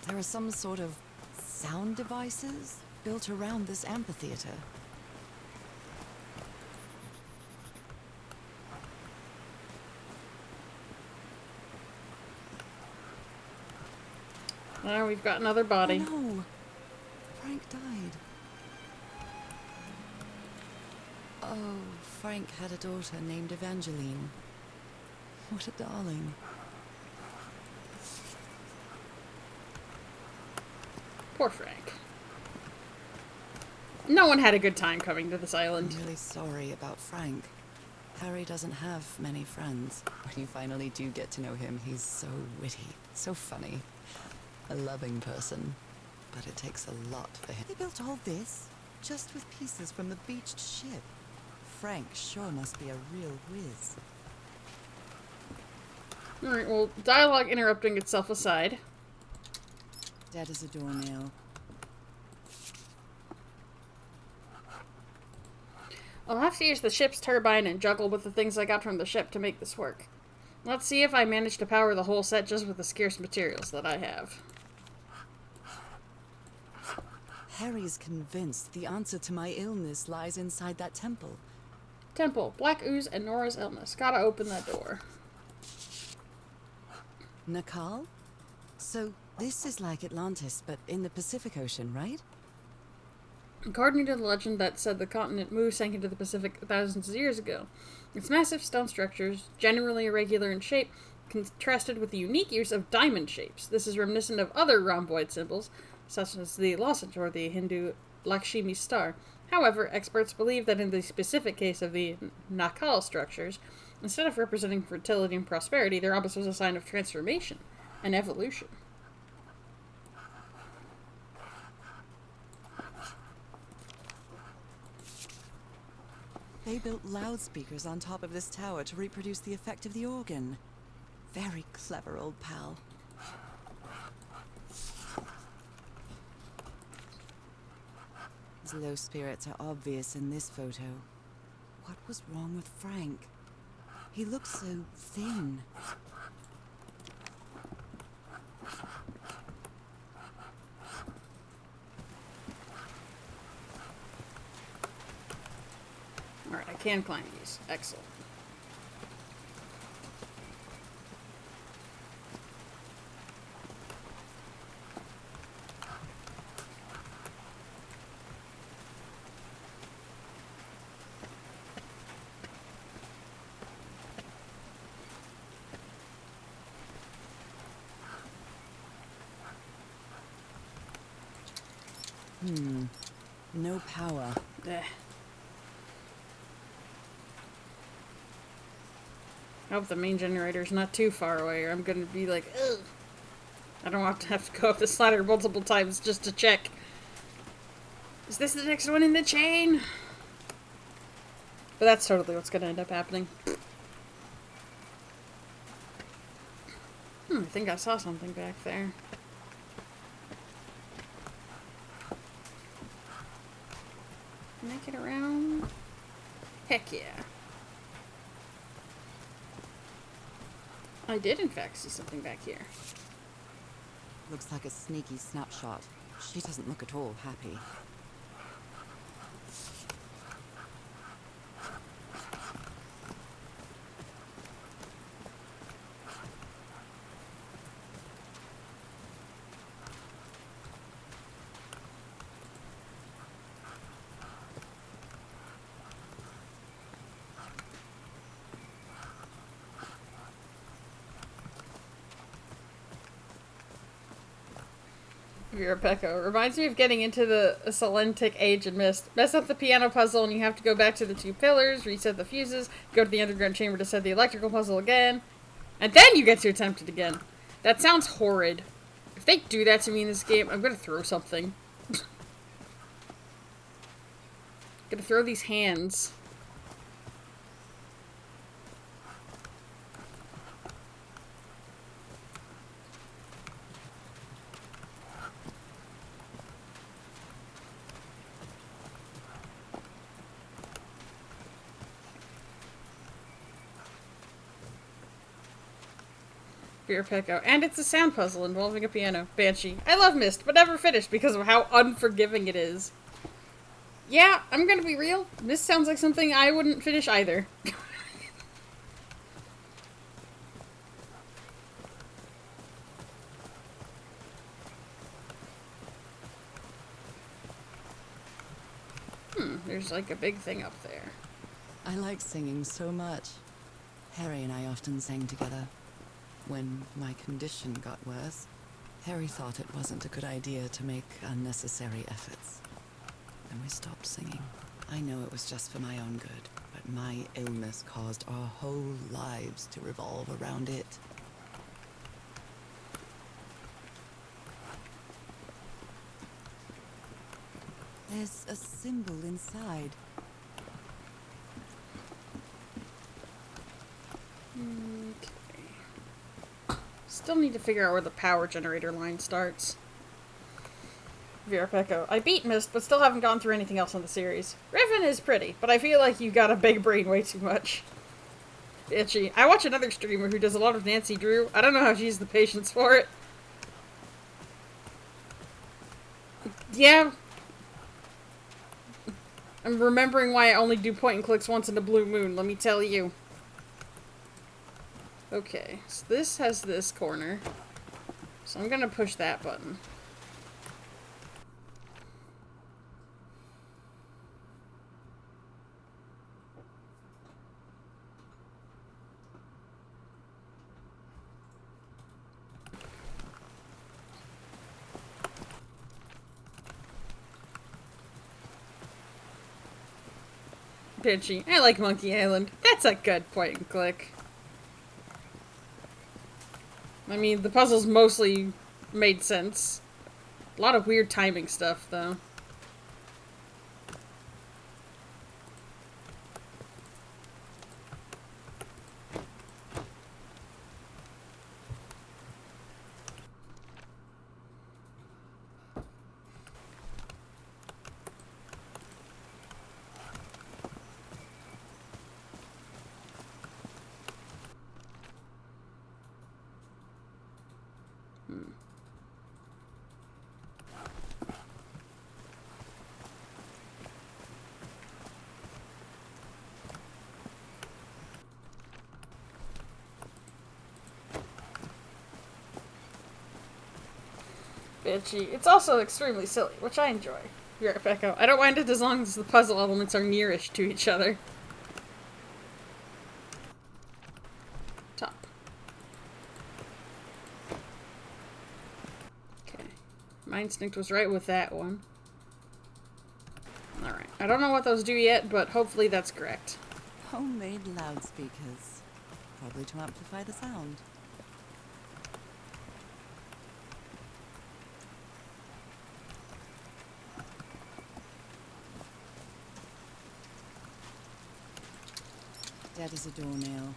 There are some sort of sound devices built around this amphitheater. Now we've got another body. Oh, no. Frank died. Oh, Frank had a daughter named Evangeline. What a darling. Poor Frank. No one had a good time coming to this island. I'm really sorry about Frank. Harry doesn't have many friends. When you finally do get to know him, he's so witty, so funny. A loving person. But it takes a lot for him. They built all this just with pieces from the beached ship. Frank sure must be a real whiz. Alright, well, dialogue interrupting itself aside. Dead as a doornail. I'll have to use the ship's turbine and juggle with the things I got from the ship to make this work. Let's see if I manage to power the whole set just with the scarce materials that I have. Harry's convinced the answer to my illness lies inside that temple. Temple, black ooze, and Nora's illness. Gotta open that door. Nakal? So this is like Atlantis, but in the Pacific Ocean, right? According to the legend that said the continent Mu sank into the Pacific thousands of years ago, its massive stone structures, generally irregular in shape, contrasted with the unique use of diamond shapes. This is reminiscent of other rhomboid symbols, such as the lozenge or the Hindu Lakshmi star. However, experts believe that in the specific case of the Nakal structures, instead of representing fertility and prosperity, their rhombus was a sign of transformation and evolution. They built loudspeakers on top of this tower to reproduce the effect of the organ. Very clever, old pal. His low spirits are obvious in this photo. What was wrong with Frank? He looked so thin. Alright, I can climb these. Excellent. No power. I hope the main generator's not too far away, or I'm gonna be like, ugh. I don't want to have to go up this ladder multiple times just to check. Is this the next one in the chain? But that's totally what's gonna end up happening. I think I saw something back there. Can I get around? Heck yeah. I did in fact see something back here. Looks like a sneaky snapshot. She doesn't look at all happy. Pecco. Reminds me of getting into the Salentic Age and Mist. Mess up the piano puzzle and you have to go back to the 2 pillars, reset the fuses, go to the underground chamber to set the electrical puzzle again, and then you get to attempt it again. That sounds horrid. If they do that to me in this game, I'm gonna throw something. Gonna throw these hands. Pecco. And it's a sound puzzle involving a piano. Banshee. I love Myst, but never finished because of how unforgiving it is. Yeah, I'm gonna be real. Myst sounds like something I wouldn't finish either. There's like a big thing up there. I like singing so much. Harry and I often sang together. When my condition got worse, Harry thought it wasn't a good idea to make unnecessary efforts. And we stopped singing. I know it was just for my own good, but my illness caused our whole lives to revolve around it. There's a symbol inside. Still need to figure out where the power generator line starts. Pecco. I beat Myst, but still haven't gone through anything else in the series. Riven is pretty, but I feel like you got a big brain way too much. Itchy. I watch another streamer who does a lot of Nancy Drew. I don't know how she has the patience for it. Yeah. I'm remembering why I only do point and clicks once in a blue moon, let me tell you. Okay, so this has this corner. So I'm gonna push that button. Bitchy. I like Monkey Island. That's a good point and click. I mean, the puzzles mostly made sense. A lot of weird timing stuff, though. Bitchy. It's also extremely silly, which I enjoy. You're right, Becco. I don't mind it as long as the puzzle elements are nearish to each other. Top. Okay. My instinct was right with that one. Alright. I don't know what those do yet, but hopefully that's correct. Homemade loudspeakers. Probably to amplify the sound. Dead as a doornail.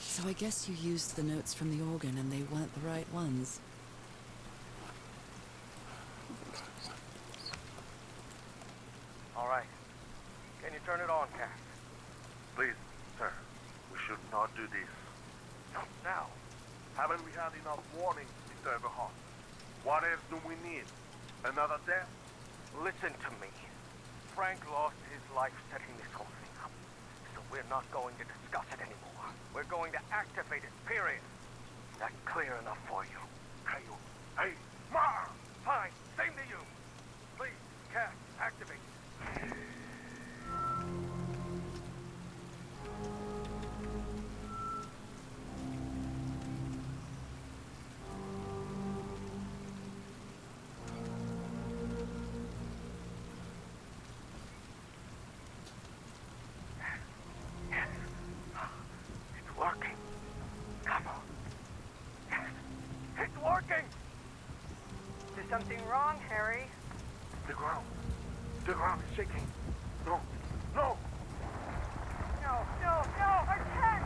So I guess you used the notes from the organ and they weren't the right ones. All right. Can you turn it on, Cass? Please, sir, we should not do this. Not now. Haven't we had enough warnings, Mr. Everhart? What else do we need? Another death? Listen to me. Frank lost his life setting this whole thing up. So we're not going to discuss it anymore. We're going to activate it, period. That clear enough for you? Hey, hey, Ma! Fine. Same to you. Please, Cass, activate. It's working. Come on. Yes, it's working. Is something wrong, Harry? The ground is shaking. No, no! No, no, no, I can't!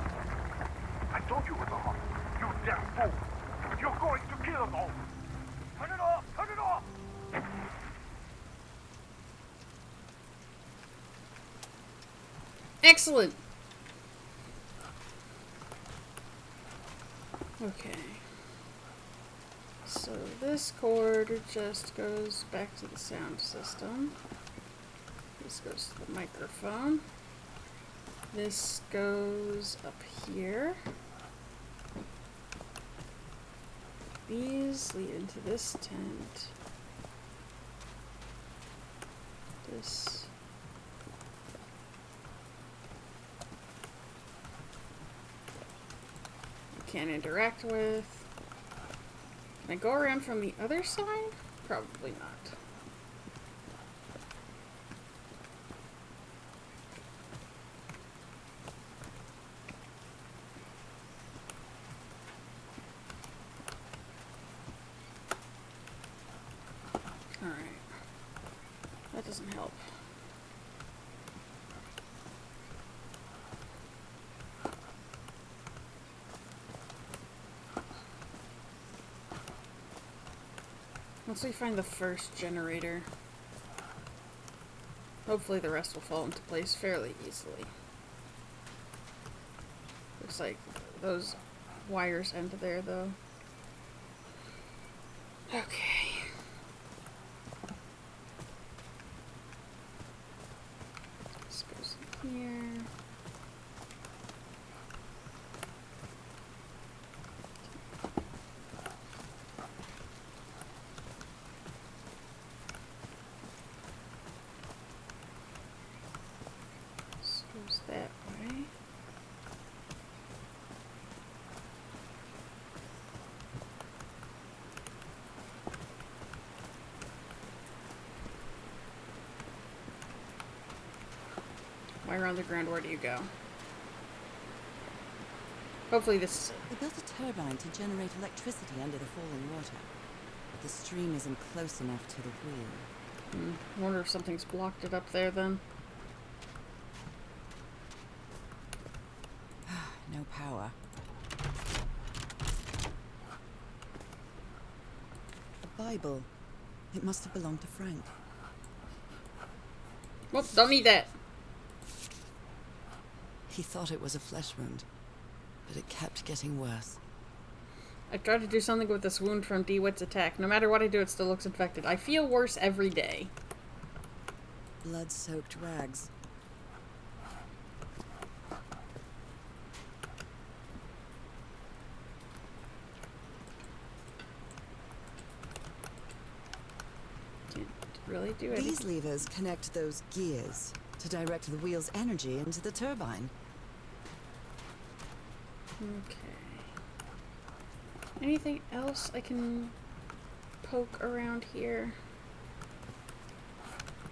I told you, Everhart. You damn fool! You're going to kill us all! Turn it off! Turn it off! Excellent! Okay. So this cord just goes back to the sound system. This goes to the microphone. This goes up here. These lead into this tent. This. You can't interact with. Can I go around from the other side? Probably not. Alright. That doesn't help. Once we find the first generator, hopefully the rest will fall into place fairly easily. Looks like those wires end there, though. Okay. This goes in here. This goes that way. Wire on the ground, where do you go? Hopefully this is it. They built a turbine to generate electricity under the falling water. But the stream isn't close enough to the wheel. I wonder if something's blocked it up there then. No power. A Bible. It must have belonged to Frank. Well, don't need that. He thought it was a flesh wound, but it kept getting worse. I tried to do something with this wound from DeWitt's attack. No matter what I do, it still looks infected. I feel worse every day. Blood-soaked rags. Can't really do it. These levers connect those gears to direct the wheel's energy into the turbine. Okay. Anything else I can poke around here?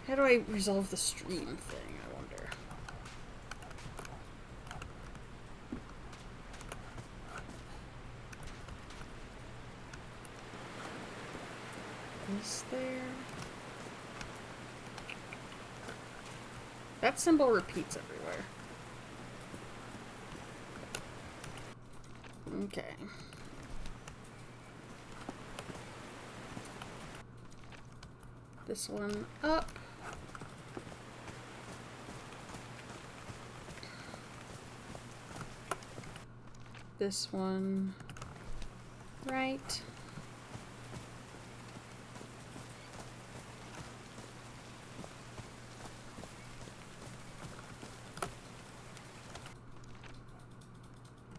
How do I resolve the stream thing, I wonder? Is there... That symbol repeats everywhere. Okay. This one up. This one right.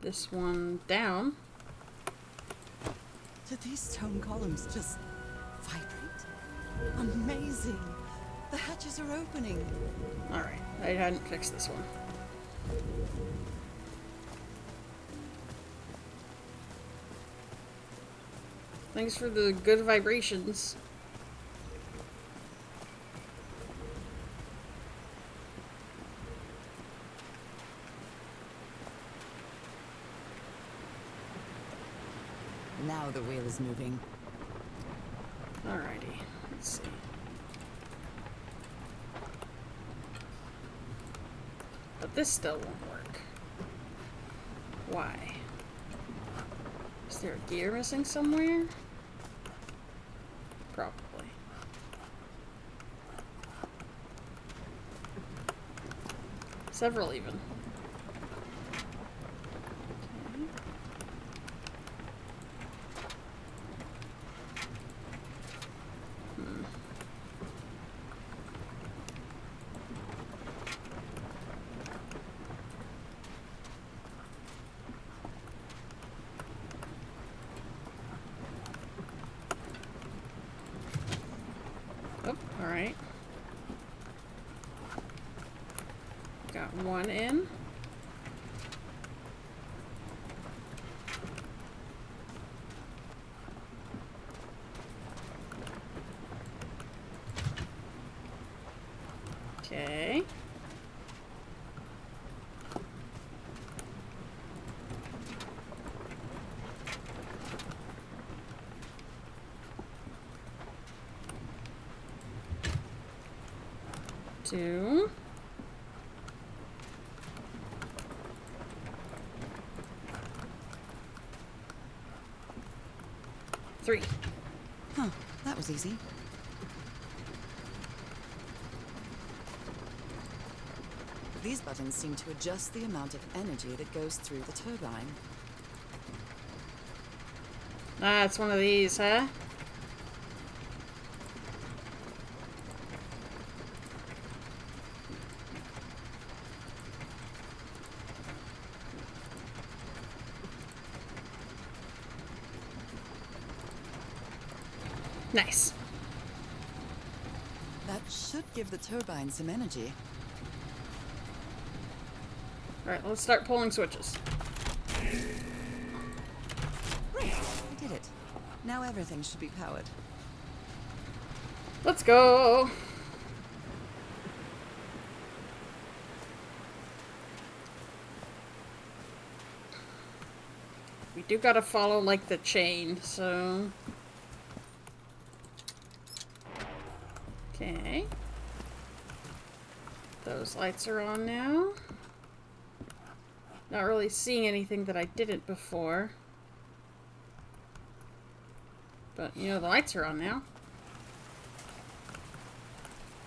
This one down. Did these stone columns just vibrate? Amazing! The hatches are opening. Alright, I hadn't fixed this one. Thanks for the good vibrations. Now the wheel is moving. Alrighty, let's see. But this still won't work. Why? Is there a gear missing somewhere? Probably. Several even. Okay. Oh, alright. Got one in. Okay. Two. Three. Huh, that was easy. These buttons seem to adjust the amount of energy that goes through the turbine. Ah, it's one of these, huh? Nice. That should give the turbine some energy. Alright, let's start pulling switches. Great, I did it. Now everything should be powered. Let's go! You do gotta follow, like, the chain, so... Okay. Those lights are on now. Not really seeing anything that I didn't before. But, you know, the lights are on now.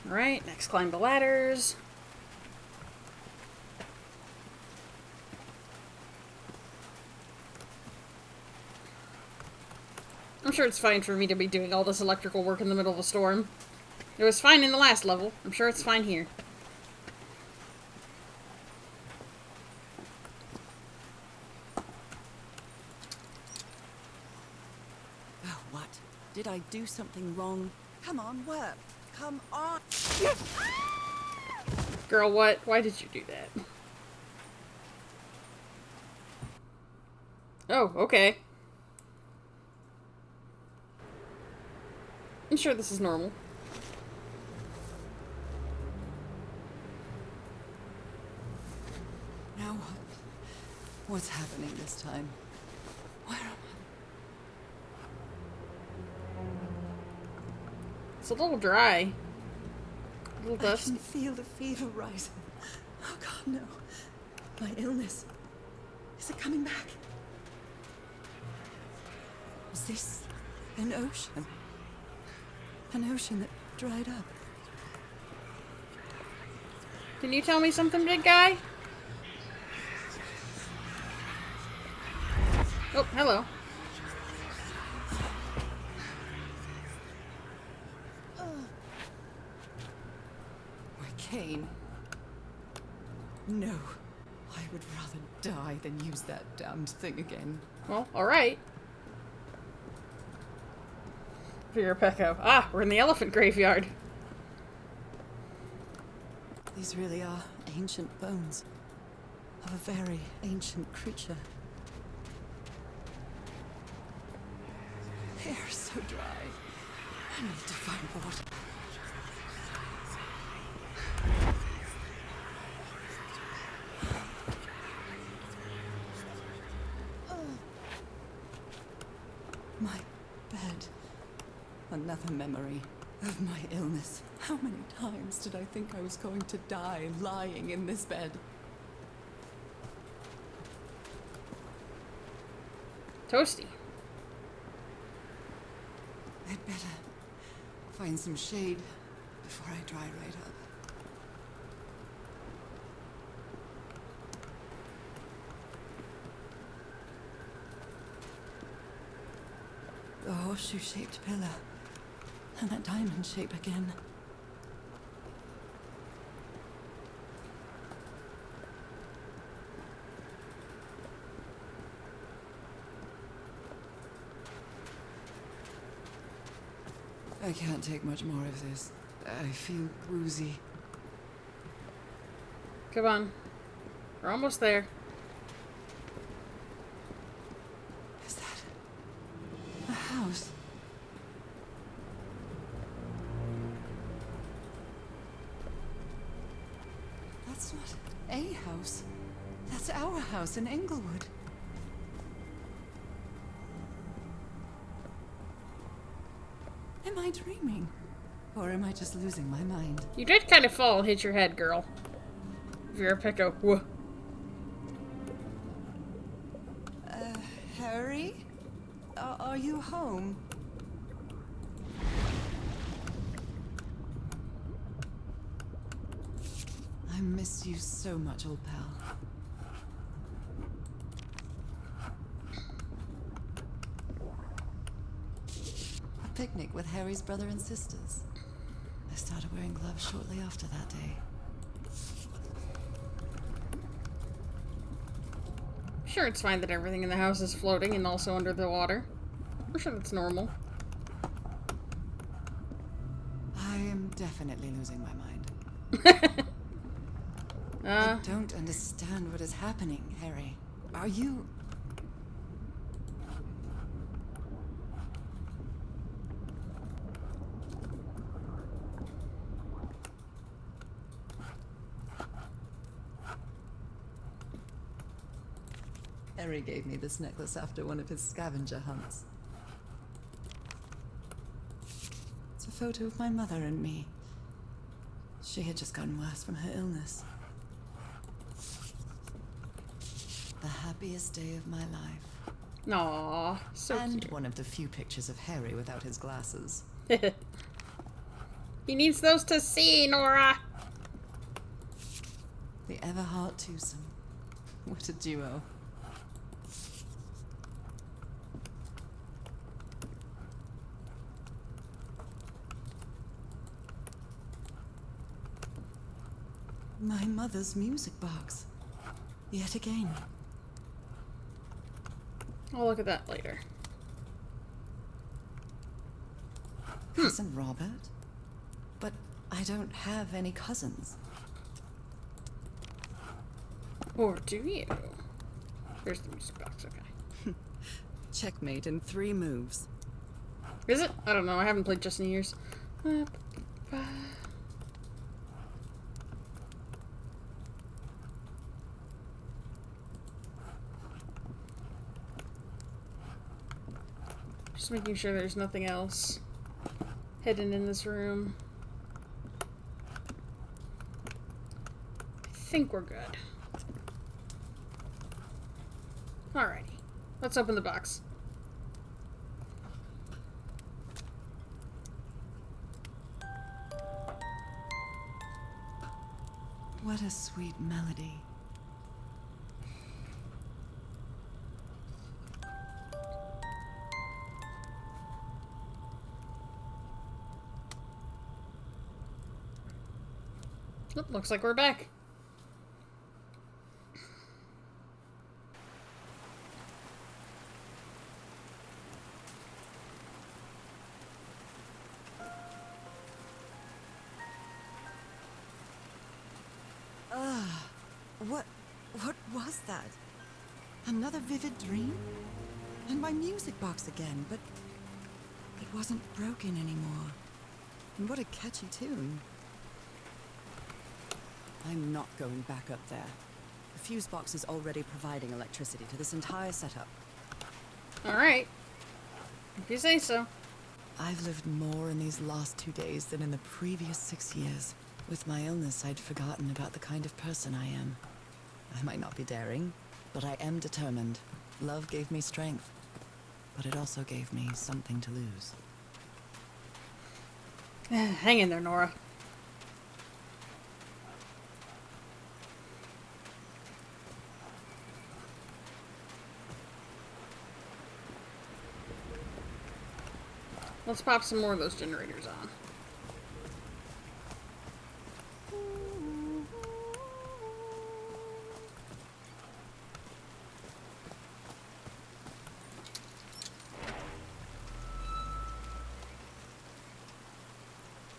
Alright, next climb the ladders. I'm sure it's fine for me to be doing all this electrical work in the middle of a storm. It was fine in the last level. I'm sure it's fine here. Oh, what? Did I do something wrong? Come on, work. Come on. Girl, what? Why did you do that? Oh, okay. I'm sure this is normal. Now what? What's happening this time? Where am It's a little dry. A little I? I dusty. can feel the fever rising. Oh God, no. My illness. Is it coming back? Is this an ocean? An ocean that dried up. Can you tell me something, big guy? Oh, hello. My cane. No. I would rather die than use that damned thing again. Well, alright. Pecco. Ah, we're in the elephant graveyard. These really are ancient bones of a very ancient creature. They're so dry. I need to find water. My bed. Another memory of my illness. How many times did I think I was going to die lying in this bed? Toasty. I'd better find some shade before I dry right up. The horseshoe-shaped pillar. And that diamond shape again. I can't take much more of this. I feel woozy. Come on. We're almost there. Is that a house? That's not a house. That's our house in Englewood. Am I dreaming? Or am I just losing my mind? You did kind of fall and hit your head, girl. Pecco. Whoa. Harry? Are you home? I miss you so much, old pal. A picnic with Harry's brother and sisters. I started wearing gloves shortly after that day. Sure, it's fine that everything in the house is floating and also under the water. I'm sure that's normal. I am definitely losing my mind. I don't understand what is happening, Harry. Are you... Harry gave me this necklace after one of his scavenger hunts. It's a photo of my mother and me. She had just gotten worse from her illness. The happiest day of my life. Aww, so And cute. one of the few pictures of Harry without his glasses. He needs those to see, Nora. The Everhart twosome. What a duo. My mother's music box. Yet again. I'll look at that later. Cousin Robert? But I don't have any cousins. Or do you? Here's the music box, okay. Checkmate in 3 moves. Is it? I don't know, I haven't played chess in years. Just making sure there's nothing else hidden in this room. I think we're good. Alrighty. Let's open the box. What a sweet melody. Oh, looks like we're back. What was that? Another vivid dream? And my music box again, but it wasn't broken anymore. And what a catchy tune. I'm not going back up there. The fuse box is already providing electricity to this entire setup. Alright. If you say so. I've lived more in these last 2 days than in the previous 6 years. With my illness, I'd forgotten about the kind of person I am. I might not be daring, but I am determined. Love gave me strength, but it also gave me something to lose. Hang in there, Nora. Let's pop some more of those generators on.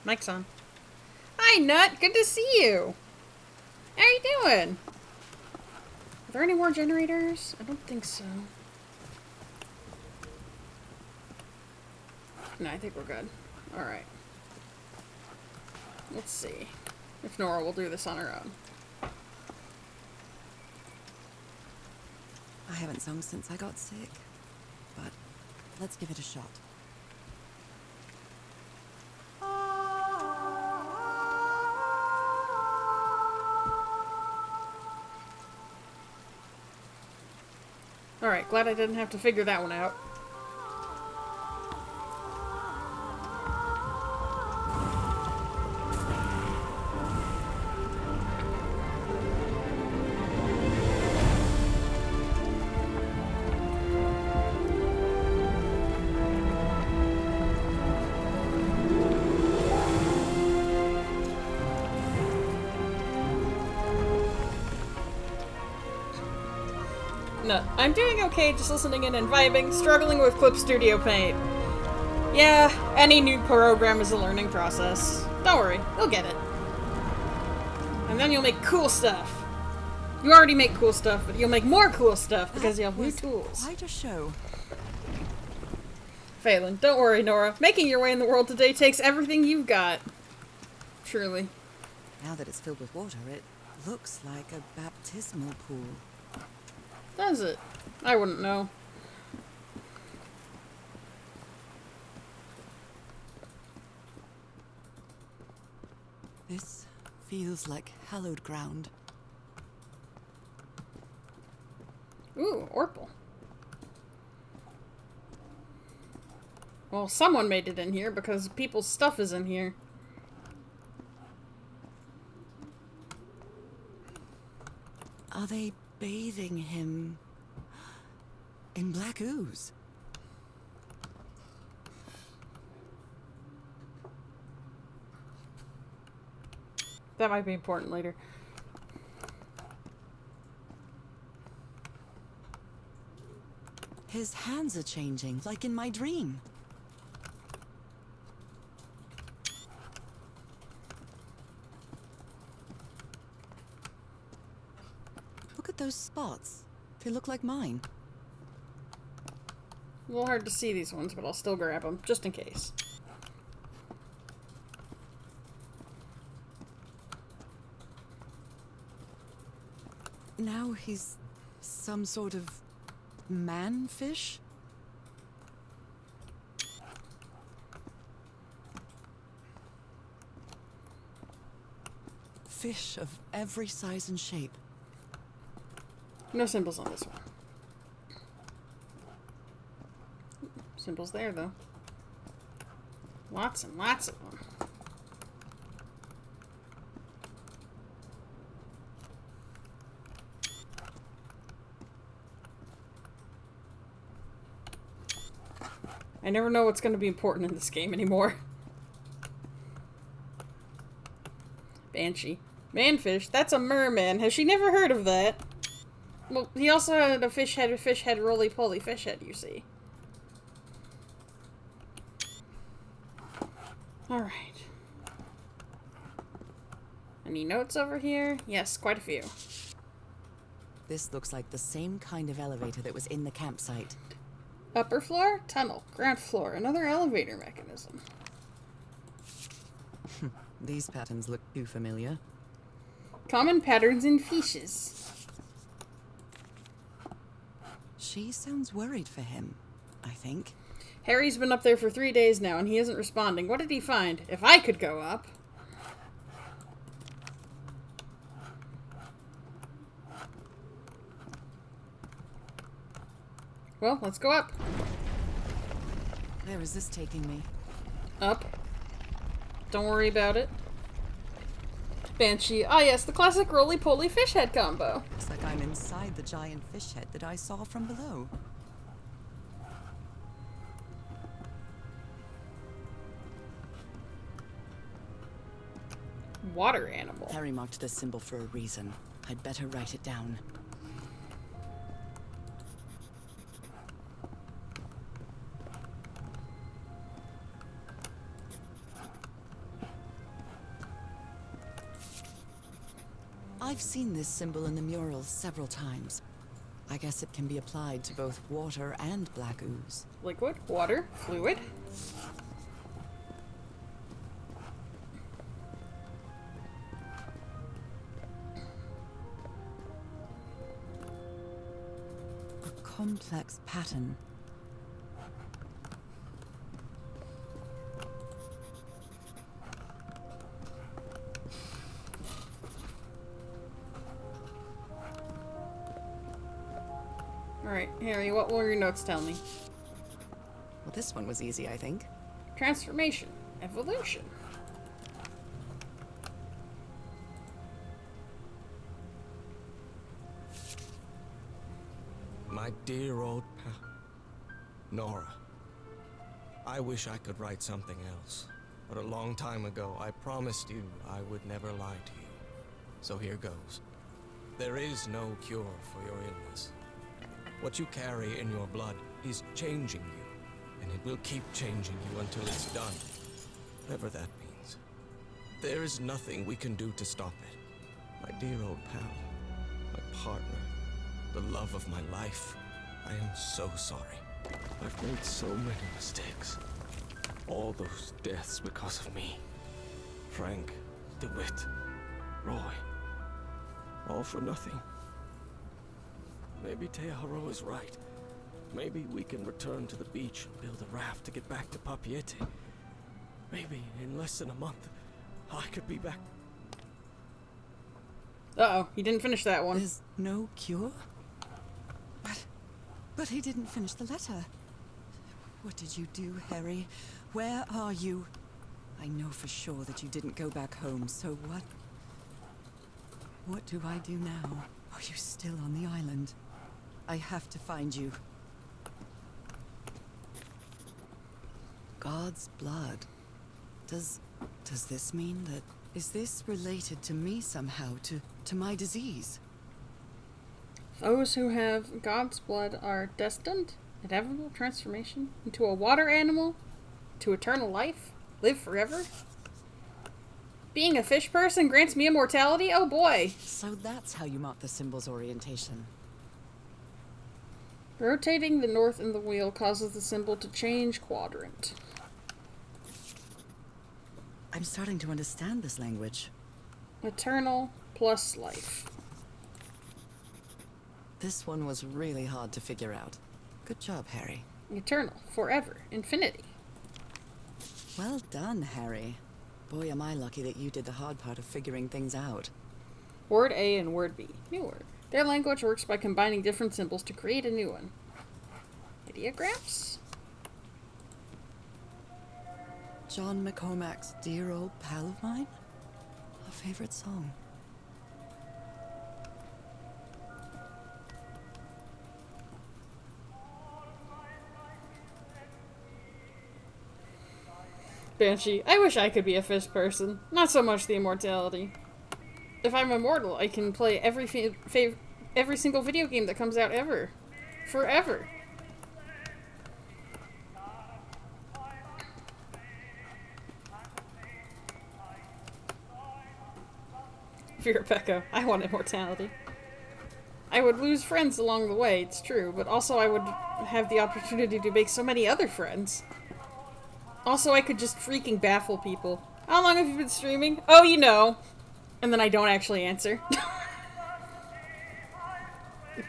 Mic's on. Hi, Nut. Good to see you. How you doing? Are there any more generators? I don't think so. No, I think we're good. Alright. Let's see if Nora will do this on her own. I haven't sung since I got sick, but let's give it a shot. Alright, glad I didn't have to figure that one out. No, I'm doing okay, just listening in and vibing, struggling with Clip Studio Paint. Yeah, any new program is a learning process. Don't worry, you'll get it. And then you'll make cool stuff. You already make cool stuff, but you'll make more cool stuff because you have new tools. Quite a show. Phelan, don't worry, Nora. Making your way in the world today takes everything you've got. Truly. Now that it's filled with water, it looks like a baptismal pool. Does it? I wouldn't know. This feels like hallowed ground. Ooh, Orpal. Well, someone made it in here because people's stuff is in here. Are they bathing him in black ooze? That might be important later. His hands are changing, like in my dream. Look at those spots. They look like mine. A little hard to see these ones, but I'll still grab them, just in case. Now he's some sort of man-fish? Fish of every size and shape. No symbols on this one. Symbols there, though. Lots and lots of them. I never know what's going to be important in this game anymore. Banshee. Manfish? That's a merman. Has she never heard of that? Well, he also had a fish head, roly-poly fish head, you see. Alright. Any notes over here? Yes, quite a few. This looks like the same kind of elevator that was in the campsite. Upper floor? Tunnel. Ground floor. Another elevator mechanism. These patterns look too familiar. Common patterns in fishes. She sounds worried for him, I think. Harry's been up there for 3 days now, and he isn't responding. What did he find? If I could go up... Well, let's go up. Where is this taking me? Up. Don't worry about it. Banshee. Ah, yes, the classic roly-poly fish head combo. Looks like I'm inside the giant fish head that I saw from below. Water animal. Harry marked this symbol for a reason. I'd better write it down. I've seen this symbol in the mural several times. I guess it can be applied to both water and black ooze. Liquid, water, fluid. A complex pattern. Alright, Harry, what will your notes tell me? Well, this one was easy, I think. Transformation. Evolution. My dear old pal, Nora. I wish I could write something else, but a long time ago I promised you I would never lie to you. So here goes. There is no cure for your illness. What you carry in your blood is changing you, and it will keep changing you until it's done, whatever that means. There is nothing we can do to stop it. My dear old pal, my partner, the love of my life, I am so sorry. I've made so many mistakes. All those deaths because of me. Frank, DeWitt, Roy. All for nothing. Maybe Teahara is right. Maybe we can return to the beach and build a raft to get back to Papiete. Maybe in less than a month, I could be back. Uh-oh, he didn't finish that one. There's no cure? But he didn't finish the letter. What did you do, Harry? Where are you? I know for sure that you didn't go back home, so what? What do I do now? Are you still on the island? I have to find you. God's blood. Does this mean that... Is this related to me somehow, to my disease? Those who have God's blood are destined, inevitable transformation, into a water animal, to eternal life, live forever. Being a fish person grants me immortality? Oh boy. So that's how you mark the symbol's orientation. Rotating the north in the wheel causes the symbol to change quadrant. I'm starting to understand this language. Eternal plus life. This one was really hard to figure out. Good job, Harry. Eternal, forever, infinity. Well done, Harry. Boy, am I lucky that you did the hard part of figuring things out. Word A and word B. New word. Their language works by combining different symbols to create a new one. Ideographs? John McCormack's Dear Old Pal of Mine? A favorite song. Banshee, I wish I could be a fish person. Not so much the immortality. If I'm immortal, I can play every single video game that comes out ever. Forever. Fear Pekka, I want immortality. I would lose friends along the way, it's true, but also I would have the opportunity to make so many other friends. Also, I could just freaking baffle people. How long have you been streaming? Oh, you know. And then I don't actually answer.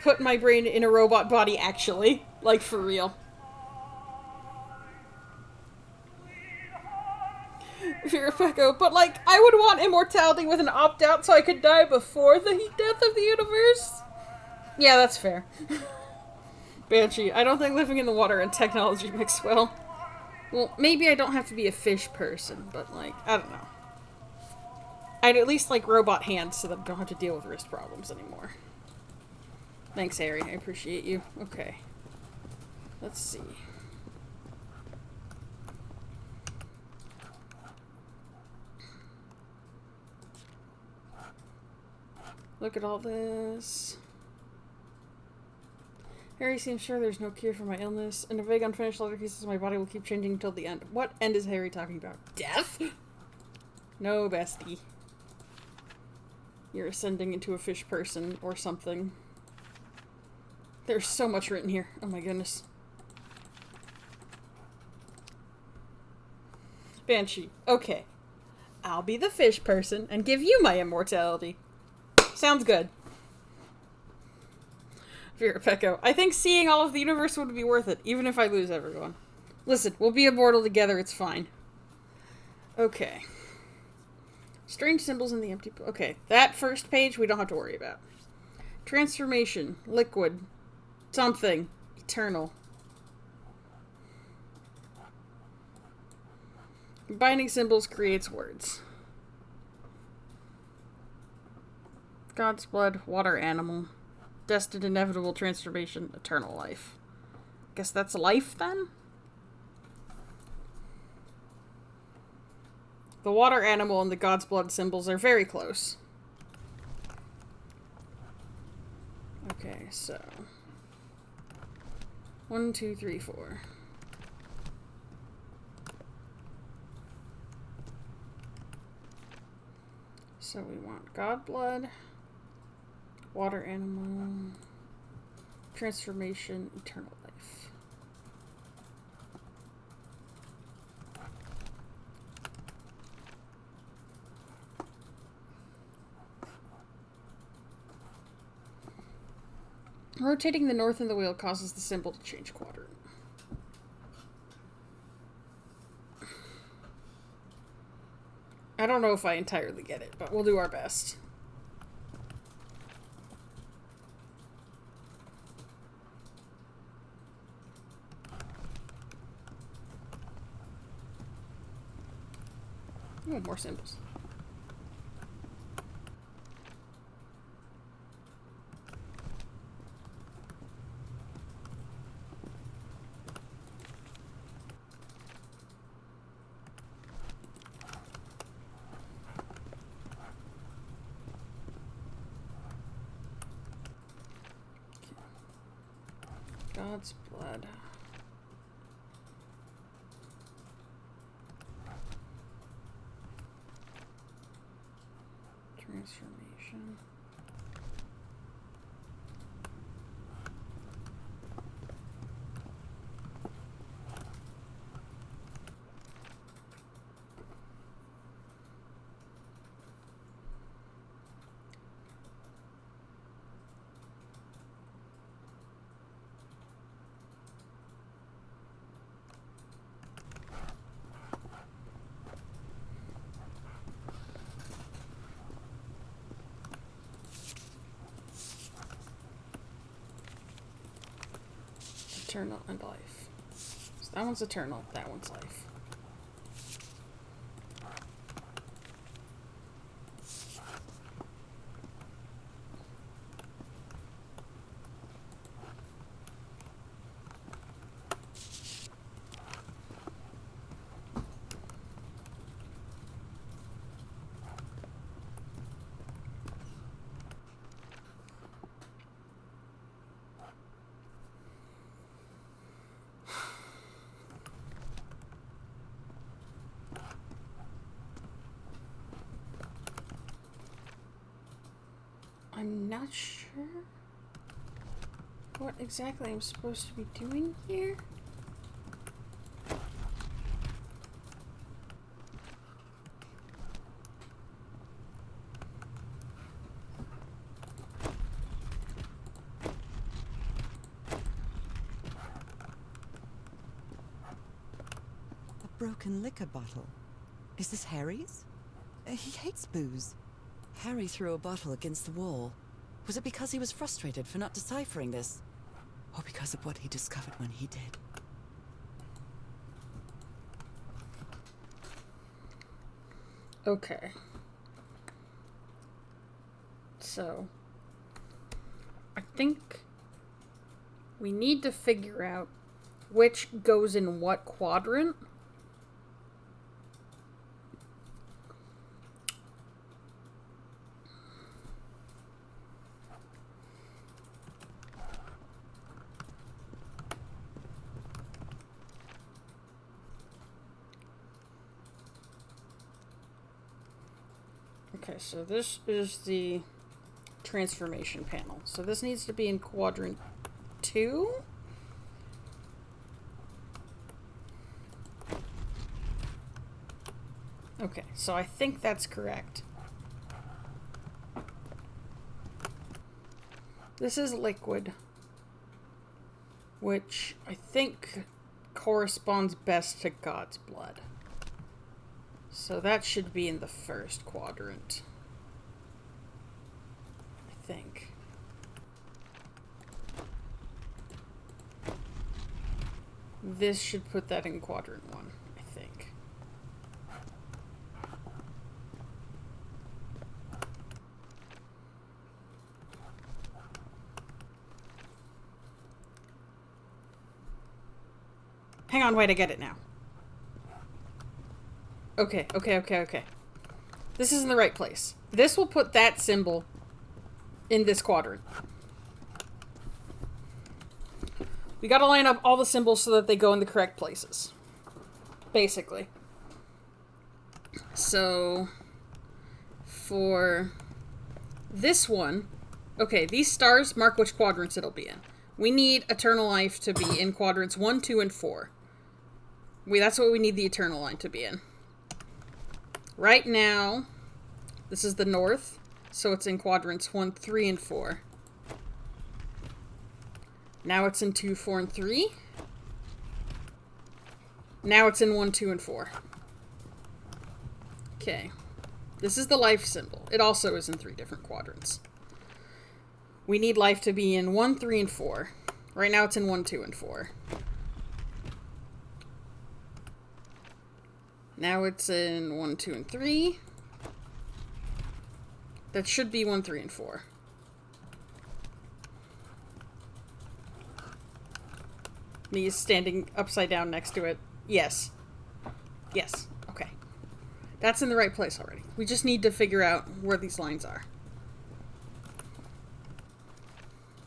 Put my brain in a robot body, actually. Like, for real. Virapeko, but like, I would want immortality with an opt-out so I could die before the death of the universe. Yeah, that's fair. Banshee, I don't think living in the water and technology mix well. Well, maybe I don't have to be a fish person, but like, I don't know. I'd at least like robot hands so that I don't have to deal with wrist problems anymore. Thanks, Harry. I appreciate you. Okay. Let's see. Look at all this. Harry seems sure there's no cure for my illness, and a vague unfinished letter he says my body will keep changing until the end. What end is Harry talking about? Death? No, bestie. You're ascending into a fish person or something. There's so much written here. Oh my goodness. Banshee. Okay. I'll be the fish person and give you my immortality. Sounds good. Virapeko. I think seeing all of the universe would be worth it, even if I lose everyone. Listen, we'll be immortal together, it's fine. Okay. Strange symbols in the empty... Okay, that first page we don't have to worry about. Transformation. Liquid. Something. Eternal. Combining symbols creates words. God's blood, water animal. Destined inevitable transformation, eternal life. Guess that's life then? The water animal and the God's blood symbols are very close. Okay, so 1, 2, 3, 4. So we want God blood, water animal, transformation, eternal life. Rotating the north in the wheel causes the symbol to change quadrant. I don't know if I entirely get it, but we'll do our best. Oh, more symbols. God's blood. Transformation. Eternal and life. So that one's eternal, that one's life. I'm not sure what exactly I'm supposed to be doing here. A broken liquor bottle. Is this Harry's? He hates booze. Harry threw a bottle against the wall. Was it because he was frustrated for not deciphering this? Or because of what he discovered when he did? Okay. So, I think we need to figure out which goes in what quadrant. Okay, so this is the transformation panel. So this needs to be in quadrant 2. Okay, so I think that's correct. This is liquid, which I think corresponds best to God's blood. So that should be in the first quadrant, I think. This should put that in quadrant 1, I think. Hang on, wait, I get it now. Okay. This is in the right place. This will put that symbol in this quadrant. We gotta line up all the symbols so that they go in the correct places. Basically. So, for this one, okay, these stars mark which quadrants it'll be in. We need Eternal Life to be in quadrants 1, 2, and 4. That's what we need the Eternal Line to be in. Right now, this is the north, so it's in quadrants 1, 3, and 4. Now it's in 2, 4, and 3. Now it's in 1, 2, and 4. Okay. This is the life symbol. It also is in 3 different quadrants. We need life to be in 1, 3, and 4. Right now it's in 1, 2, and 4. Now it's in 1, 2, and 3. That should be 1, 3, and 4. Me is standing upside down next to it. Yes. Yes. Okay. That's in the right place already. We just need to figure out where these lines are.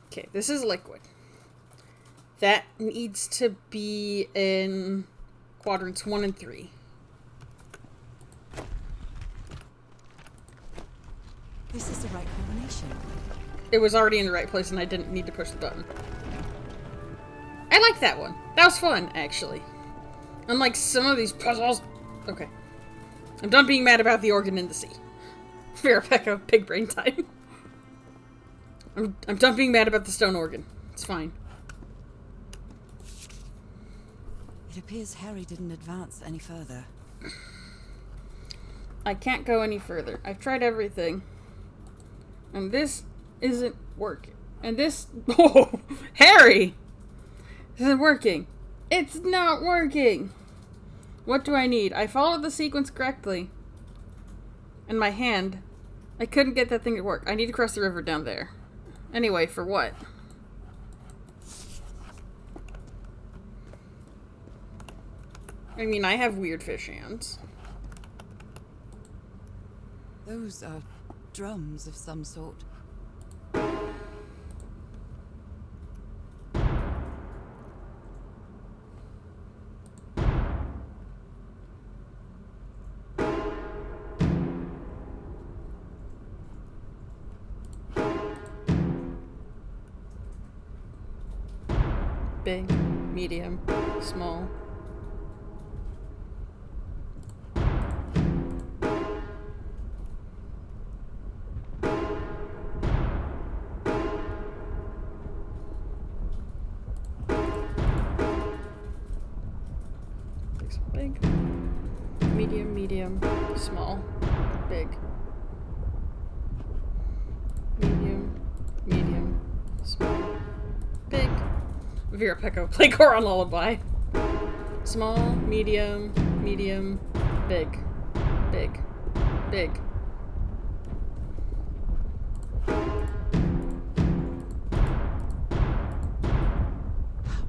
Okay, this is liquid. That needs to be in quadrants 1 and 3. This is the right combination. It was already in the right place and I didn't need to push the button. I like that one. That was fun, actually. Unlike some of these puzzles. Okay. I'm done being mad about the organ in the sea. Vera Pecco, pig brain time. I'm done being mad about the stone organ. It's fine. It appears Harry didn't advance any further. I can't go any further. I've tried everything. And this isn't working. And this... Oh! Harry! This isn't working. It's not working! What do I need? I followed the sequence correctly. And my hand... I couldn't get that thing to work. I need to cross the river down there. Anyway, for what? I mean, I have weird fish hands. Those are drums of some sort. Big, medium, small. Big, medium, medium, small, big. Medium, medium, small, big. Vera Pecco, play Coron Lullaby. Small, medium, medium, big, big, big.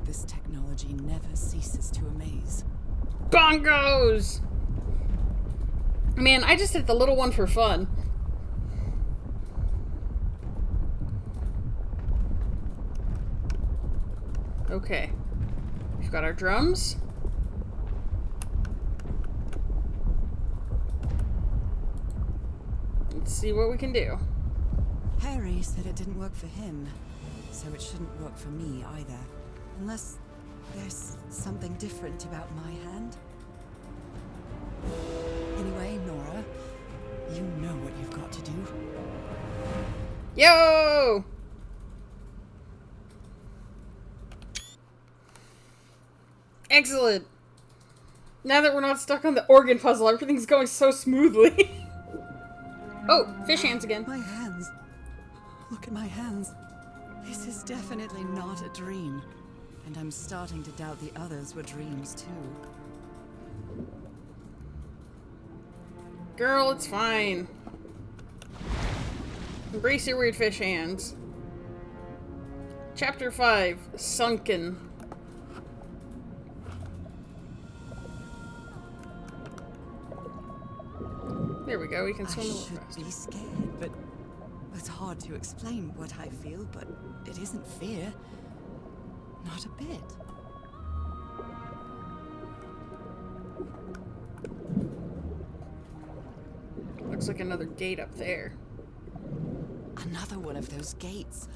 This technology never ceases to amaze. Bongos! Man, I just hit the little one for fun. Okay. We've got our drums. Let's see what we can do. Harry said it didn't work for him, so it shouldn't work for me either. Unless there's something different about my hand. Anyway, Nora, you know what you've got to do. Yo! Excellent! Now that we're not stuck on the organ puzzle, everything's going so smoothly. Oh, fish hands again. My hands. Look at my hands. This is definitely not a dream. And I'm starting to doubt the others were dreams too. Girl, it's fine. Embrace your weird fish hands. Chapter 5, Sunken. There we go, we can swim a little I should faster. be scared, but it's hard to explain what I feel, but it isn't fear. Not a bit. Looks like another gate up there. Another one of those gates,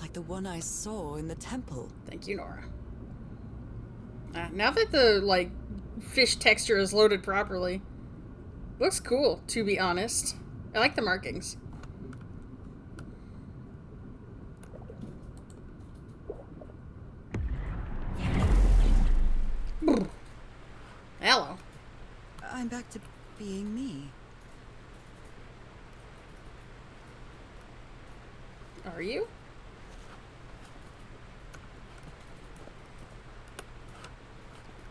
like the one I saw in the temple. Thank you, Nora. Now that the, like, fish texture is loaded properly, looks cool, to be honest. I like the back to being me. Are you?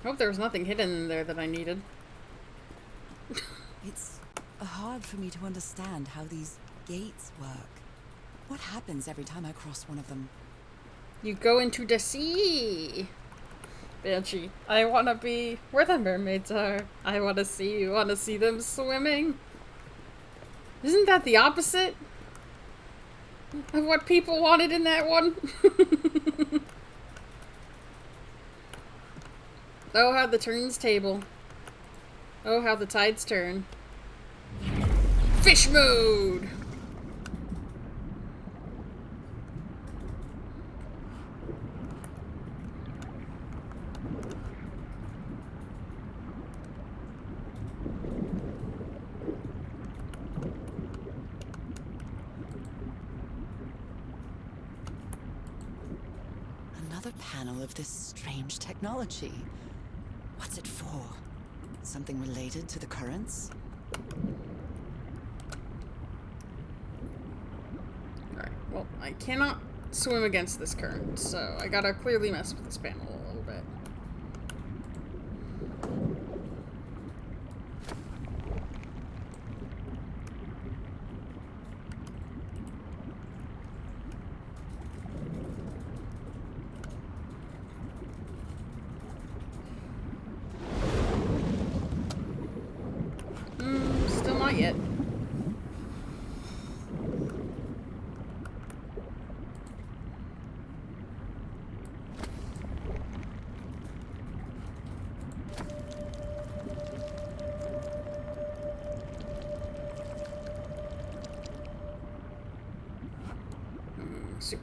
Hope there was nothing hidden in there that I needed. It's hard for me to understand how these gates work. What happens every time I cross one of them? You go into the sea. Banshee, I wanna be where the mermaids are. I wanna see them swimming. Isn't that the opposite of what people wanted in that one? Oh, how the turns table. Oh, how the tides turn. Fish mode! Another panel of this strange technology. What's it for? Something related to the currents? Alright, well, I cannot swim against this current, so I gotta clearly mess with this panel a little bit. Still not yet. Soup.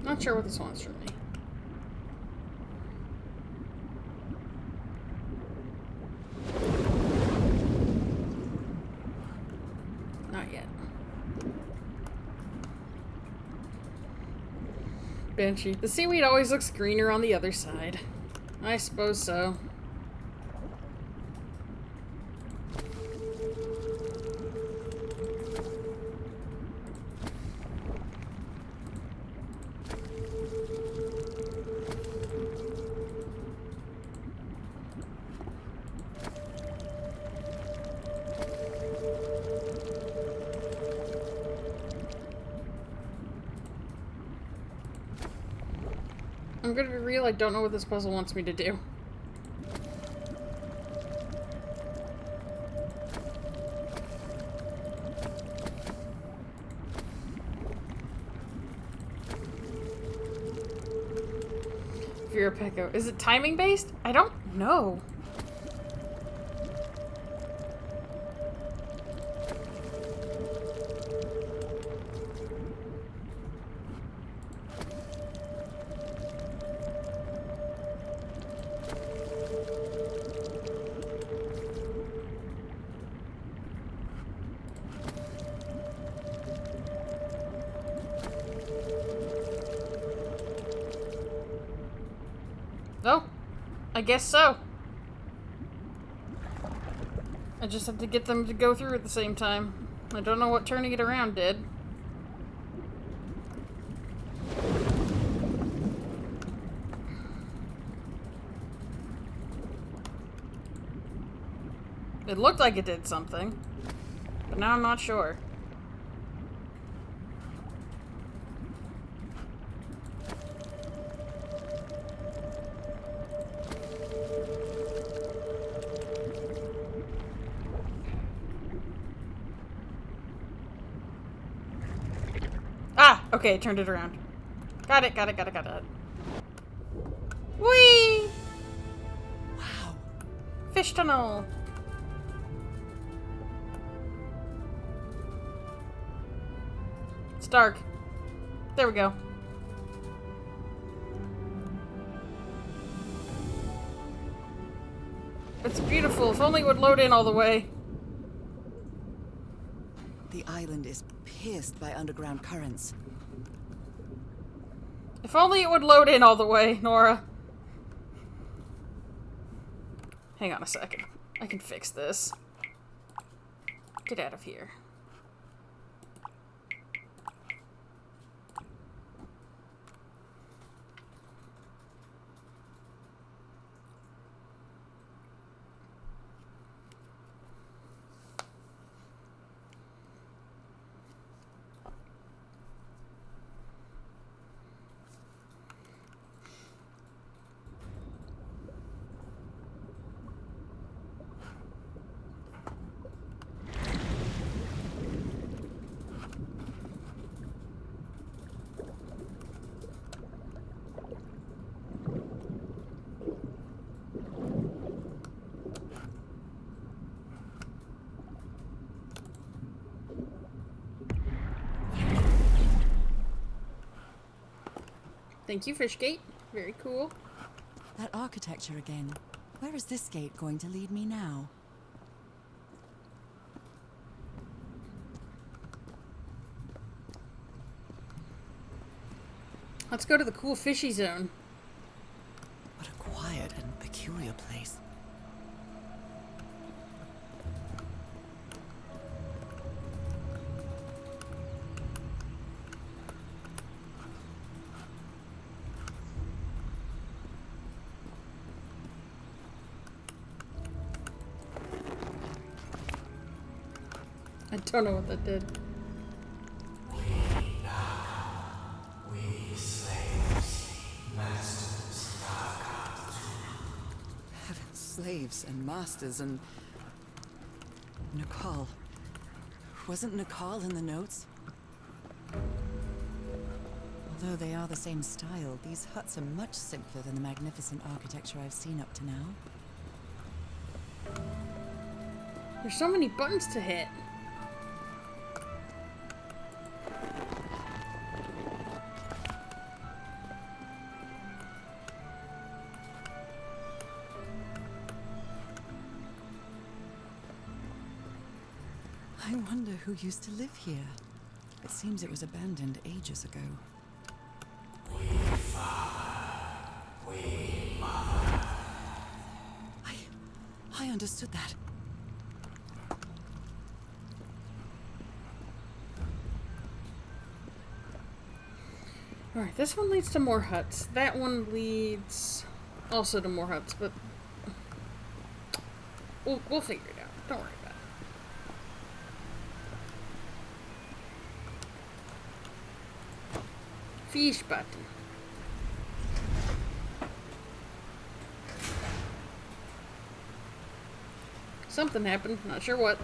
Not sure what this wants from me. Not yet. Banshee. The seaweed always looks greener on the other side. I suppose so. I'm gonna be real, I don't know what this puzzle wants me to do. Vera Pecco. Is it timing based? I don't know. Oh, I guess so. I just have to get them to go through at the same time. I don't know what turning it around did. It looked like it did something, but now I'm not sure. Okay, turned it around. Got it, got it, got it, got it. Whee! Wow. Fish tunnel. It's dark. There we go. It's beautiful. If only it would load in all the way. The island is pierced by underground currents. If only it would load in all the way, Nora. Hang on a second. I can fix this. Get out of here. Thank you, Fishgate. Very cool. That architecture again. Where is this gate going to lead me now? Let's go to the cool fishy zone. What a quiet and peculiar place. I don't know what that did. Slaves and masters and... Nicole. Wasn't Nicole in the notes? Although they are the same style, these huts are much simpler than the magnificent architecture I've seen up to now. There's so many buttons to hit. I wonder who used to live here. It seems it was abandoned ages ago. I understood that. Alright, this one leads to more huts. That one leads also to more huts, but we'll figure it out. Don't worry about it. Fish button. Something happened, not sure what.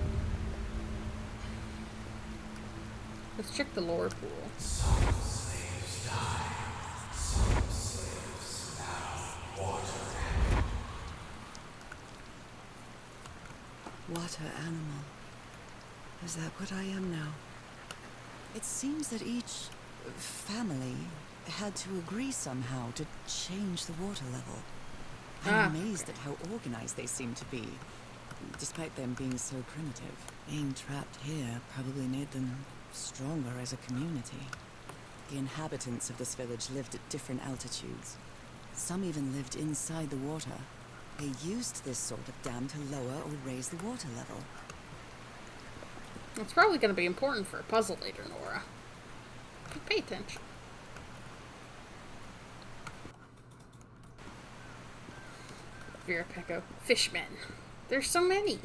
Let's check the lore pool. Some slaves die. Some slaves now water animal. Water animal. Is that what I am now? It seems that each family had to agree somehow to change the water level. I'm amazed at how organized they seem to be, despite them being so primitive. Being trapped here probably made them stronger as a community. The inhabitants of this village lived at different altitudes. Some even lived inside the water. They used this sort of dam to lower or raise the water level. It's probably going to be important for a puzzle later, Nora. Pay attention. Vera Pecco. Fishmen. There's so many.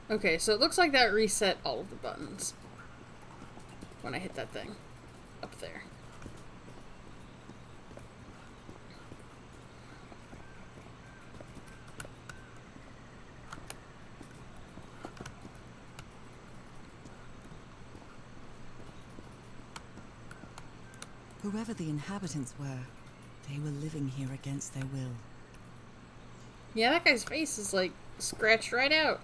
Okay, so it looks like that reset all of the buttons when I hit that thing up there. Whoever the inhabitants were, they were living here against their will. Yeah, that guy's face is like scratched right out.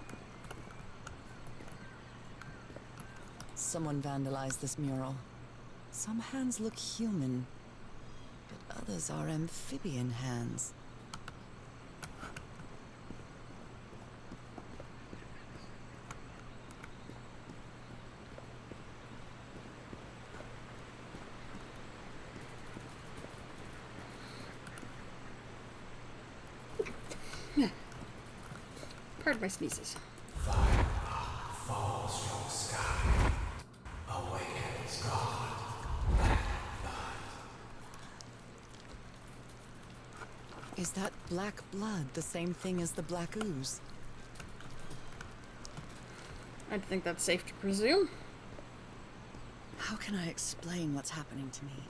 Someone vandalized this mural. Some hands look human, but others are amphibian hands. Pardon my sneezes. Fire falls from the sky. Awakens God. Black blood. Is that black blood the same thing as the black ooze? I think that's safe to presume. How can I explain what's happening to me?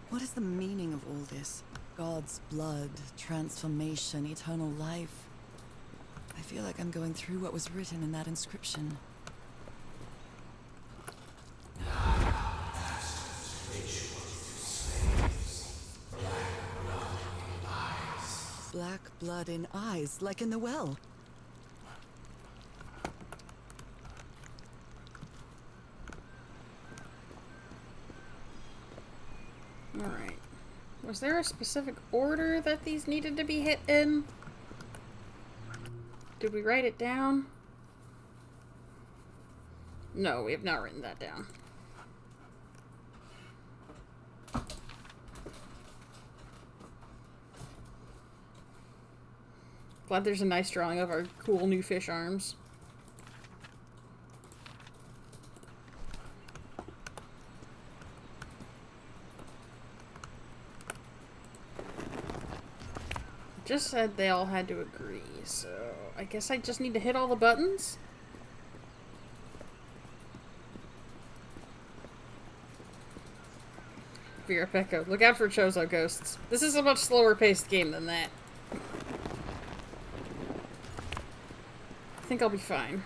What is the meaning of all this? God's blood, transformation, eternal life. I feel like I'm going through what was written in that inscription. Black blood in eyes, like in the well. Alright. Was there a specific order that these needed to be hit in? Did we write it down? No, we have not written that down. Glad there's a nice drawing of our cool new fish arms. Just said they all had to agree, so I guess I just need to hit all the buttons? Vera Pecco, look out for Chozo ghosts. This is a much slower paced game than that. I think I'll be fine.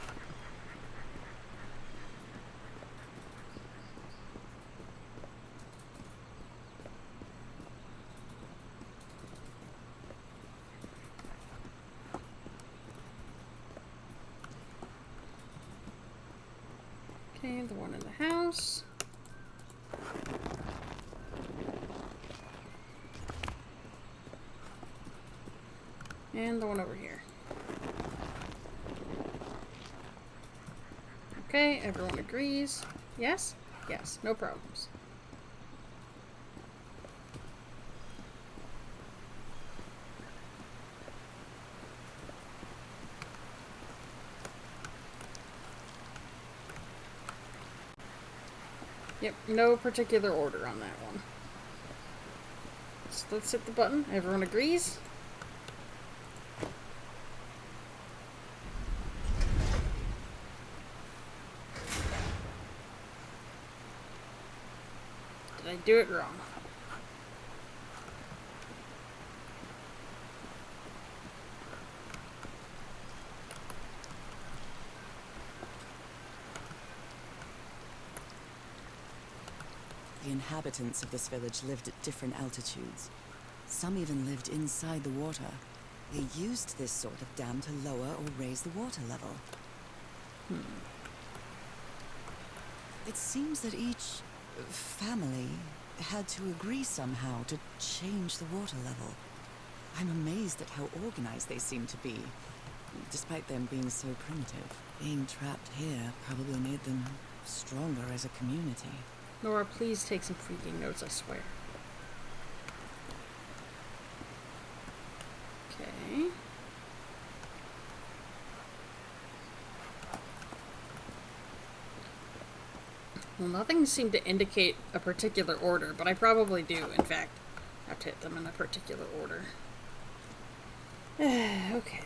Okay, the one in the house. And the one over here. Okay, everyone agrees. Yes? Yes, no problems. Yep, no particular order on that one. So let's hit the button. Everyone agrees? Did I do it wrong? The inhabitants of this village lived at different altitudes. Some even lived inside the water. They used this sort of dam to lower or raise the water level. It seems that each family had to agree somehow to change the water level. I'm amazed at how organized they seem to be, despite them being so primitive. Being trapped here probably made them stronger as a community. Nora, please take some freaking notes, I swear. Okay. Well, nothing seemed to indicate a particular order, but I probably do, in fact, have to hit them in a particular order. Okay.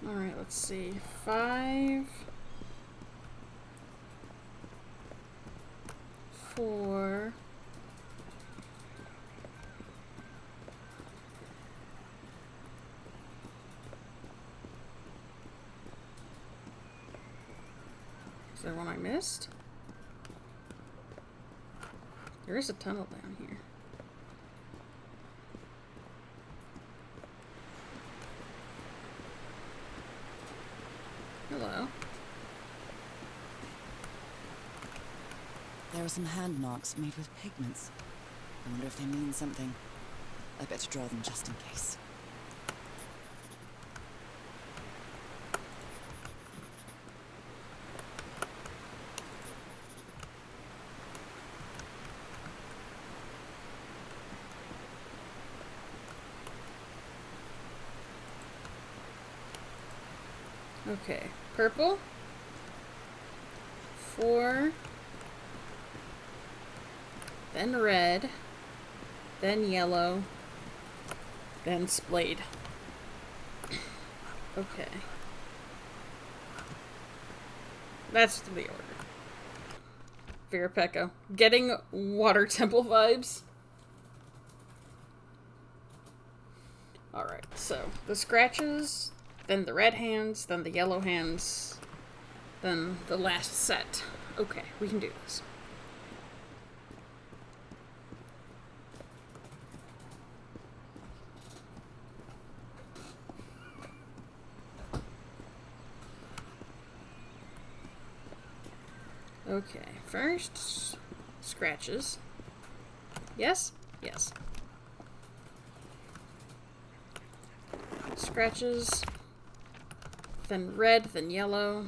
Alright, let's see. 5, 4, Is there one I missed? There is a tunnel down here. Hello. There are some hand marks made with pigments. I wonder if they mean something. I better draw them just in case. Okay, purple. 4. Then red. Then yellow. Then splayed. Okay. That's the order. Virapecco. Getting water temple vibes. Alright, so the scratches, then the red hands, then the yellow hands, then the last set. Okay, we can do this. Okay, first, scratches. Yes? Yes. Scratches, then red, then yellow.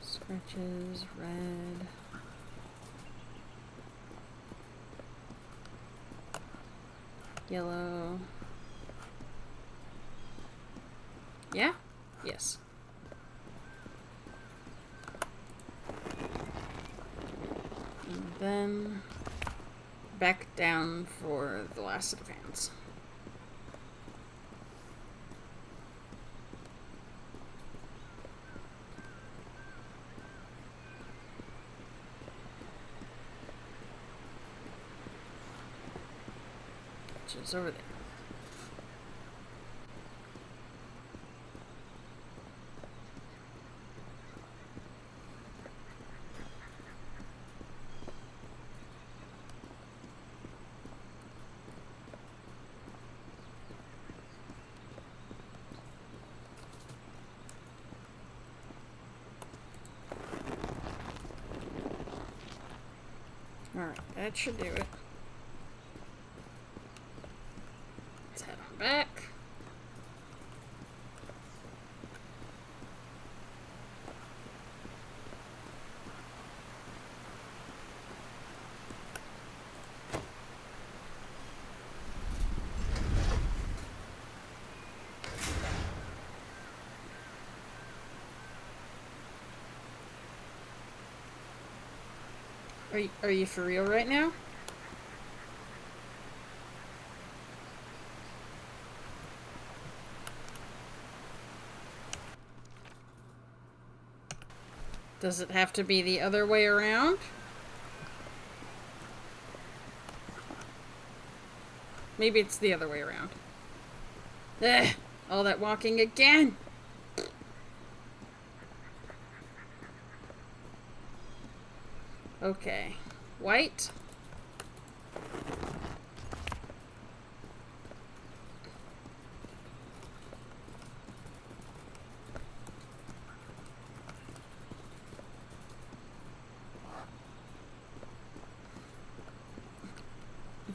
Scratches, red. Yellow. Yeah? Yes. And then back down for the last set of hands. Which is over there. Alright, that should do it. Let's head on back. Are you for real right now? Does it have to be the other way around? Maybe it's the other way around. Ugh, all that walking again! Okay. White.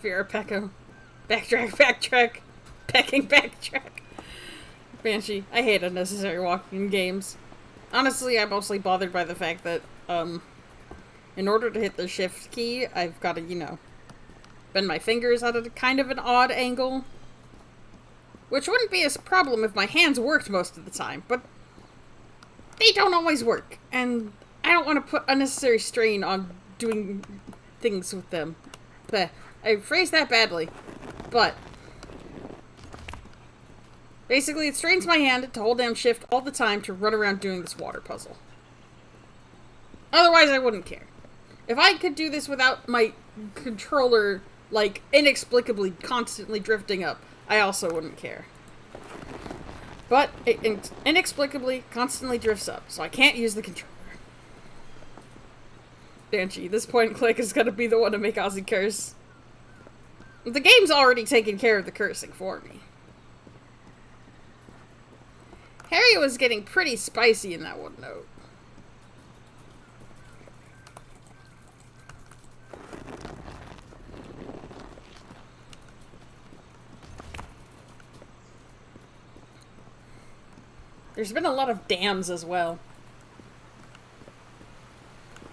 Virapecco. Backtrack. Pecking backtrack. Banshee. I hate unnecessary walking games. Honestly, I'm mostly bothered by the fact that, in order to hit the shift key, I've got to, bend my fingers at a kind of an odd angle. Which wouldn't be a problem if my hands worked most of the time, but they don't always work. And I don't want to put unnecessary strain on doing things with them. I phrased that badly. But basically, it strains my hand to hold down shift all the time to run around doing this water puzzle. Otherwise, I wouldn't care. If I could do this without my controller, like, inexplicably constantly drifting up, I also wouldn't care. But it inexplicably constantly drifts up, so I can't use the controller. Banshee, this point and click is gonna be the one to make Ozzy curse. The game's already taken care of the cursing for me. Harry was getting pretty spicy in that one note. There's been a lot of dams as well.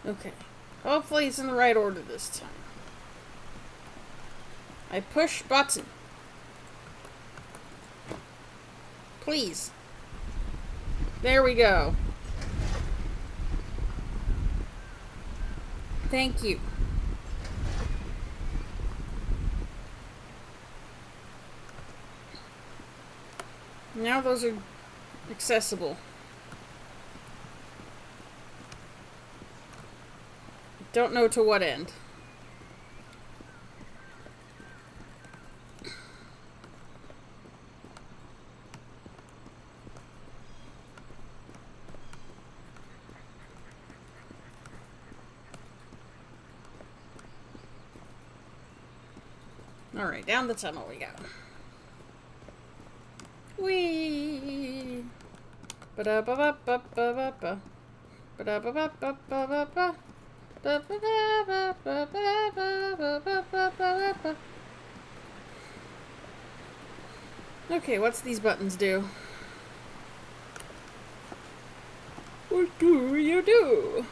Okay. Hopefully it's in the right order this time. I push button. Please. There we go. Thank you. Now those are accessible. Don't know to what end. Alright, down the tunnel we go. Whee! Ba-da-ba-ba-ba-ba-ba-ba. Ba-da-ba-ba-ba-ba-ba-ba. Ba-ba-ba-ba-ba-ba-ba-ba-ba-ba. Okay, what's these buttons do? What do you do?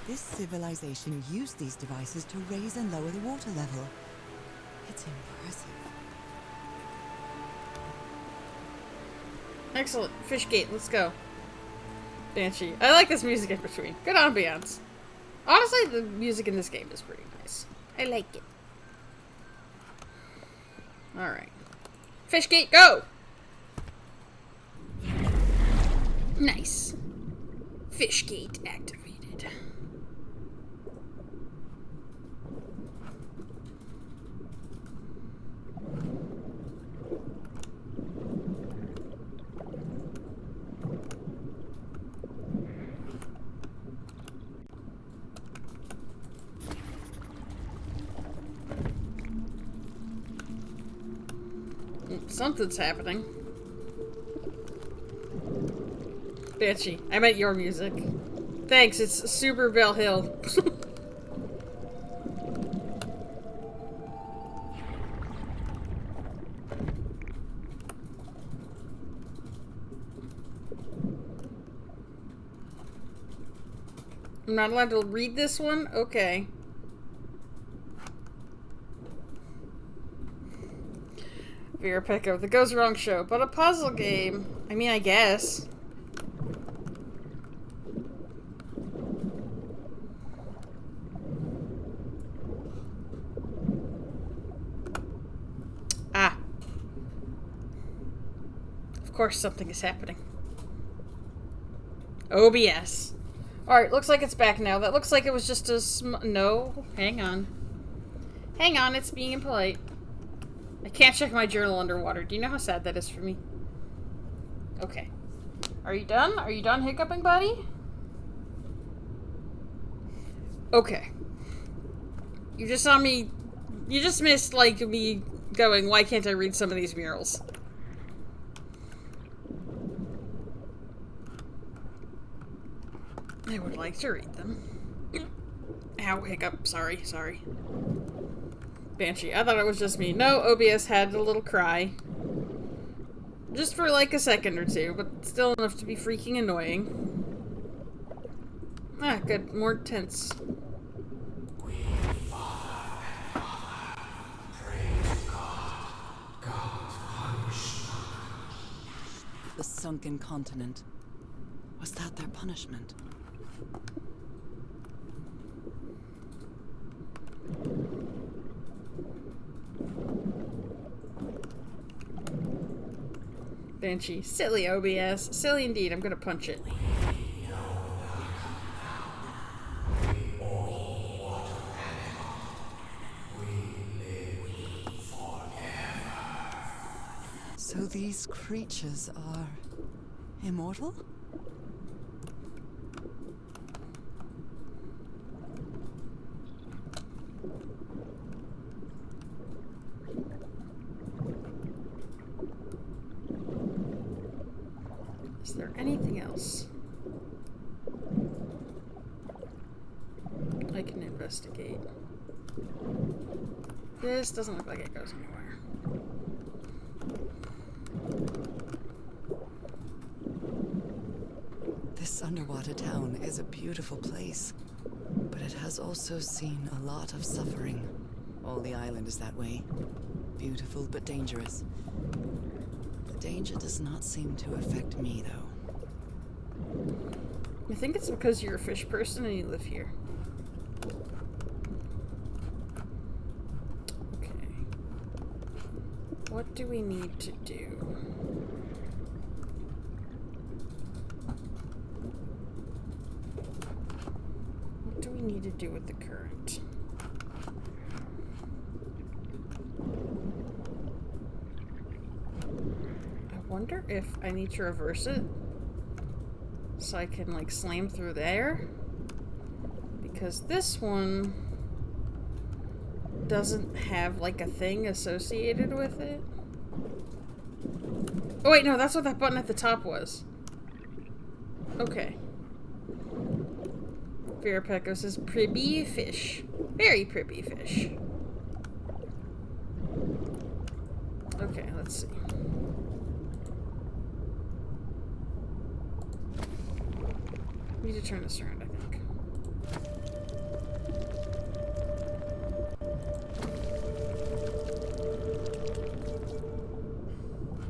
This civilization used these devices to raise and lower the water level. It's impressive. Excellent. Fish gate, let's go. Banshee. I like this music in between. Good ambiance. Honestly, the music in this game is pretty nice. I like it. Alright. Fish gate, go! Nice. Fish gate activated. Something's happening. Banshee, I meant your music. Thanks, it's Super Bell Hill. I'm not allowed to read this one? Okay. Vera Pecco, the Goes Wrong show, but a puzzle game. I mean, I guess. Ah. Of course something is happening. OBS. Alright, looks like it's back now. That looks like it was just a no, hang on. Hang on, it's being impolite. I can't check my journal underwater. Do you know how sad that is for me? Okay. Are you done? Are you done hiccuping, buddy? Okay. You just saw me... You just missed, like, me going, why can't I read some of these murals? I would like to read them. Ow, hiccup. Sorry, sorry. Banshee. I thought it was just me. No, OBS had a little cry. Just for like a second or two, but still enough to be freaking annoying. Ah, good. More tents. We fought and fought. Praise God. God punished them. The sunken continent. Was that their punishment? Banshee. Silly OBS. Silly indeed. I'm gonna punch it. So these creatures are immortal? Is there anything else I can investigate? This doesn't look like it goes anywhere. This underwater town is a beautiful place, but it has also seen a lot of suffering. All the island is that way. Beautiful but dangerous. The danger does not seem to affect me, though. I think it's because you're a fish person and you live here. Okay. What do we need to do? What do we need to do with the current? I wonder if I need to reverse it so I can like slam through there, because this one doesn't have like a thing associated with it. Oh wait, no, that's what that button at the top was. Okay. Vera Pecco says, pretty fish. Very pretty fish. Okay, let's see. Need to turn this around, I think.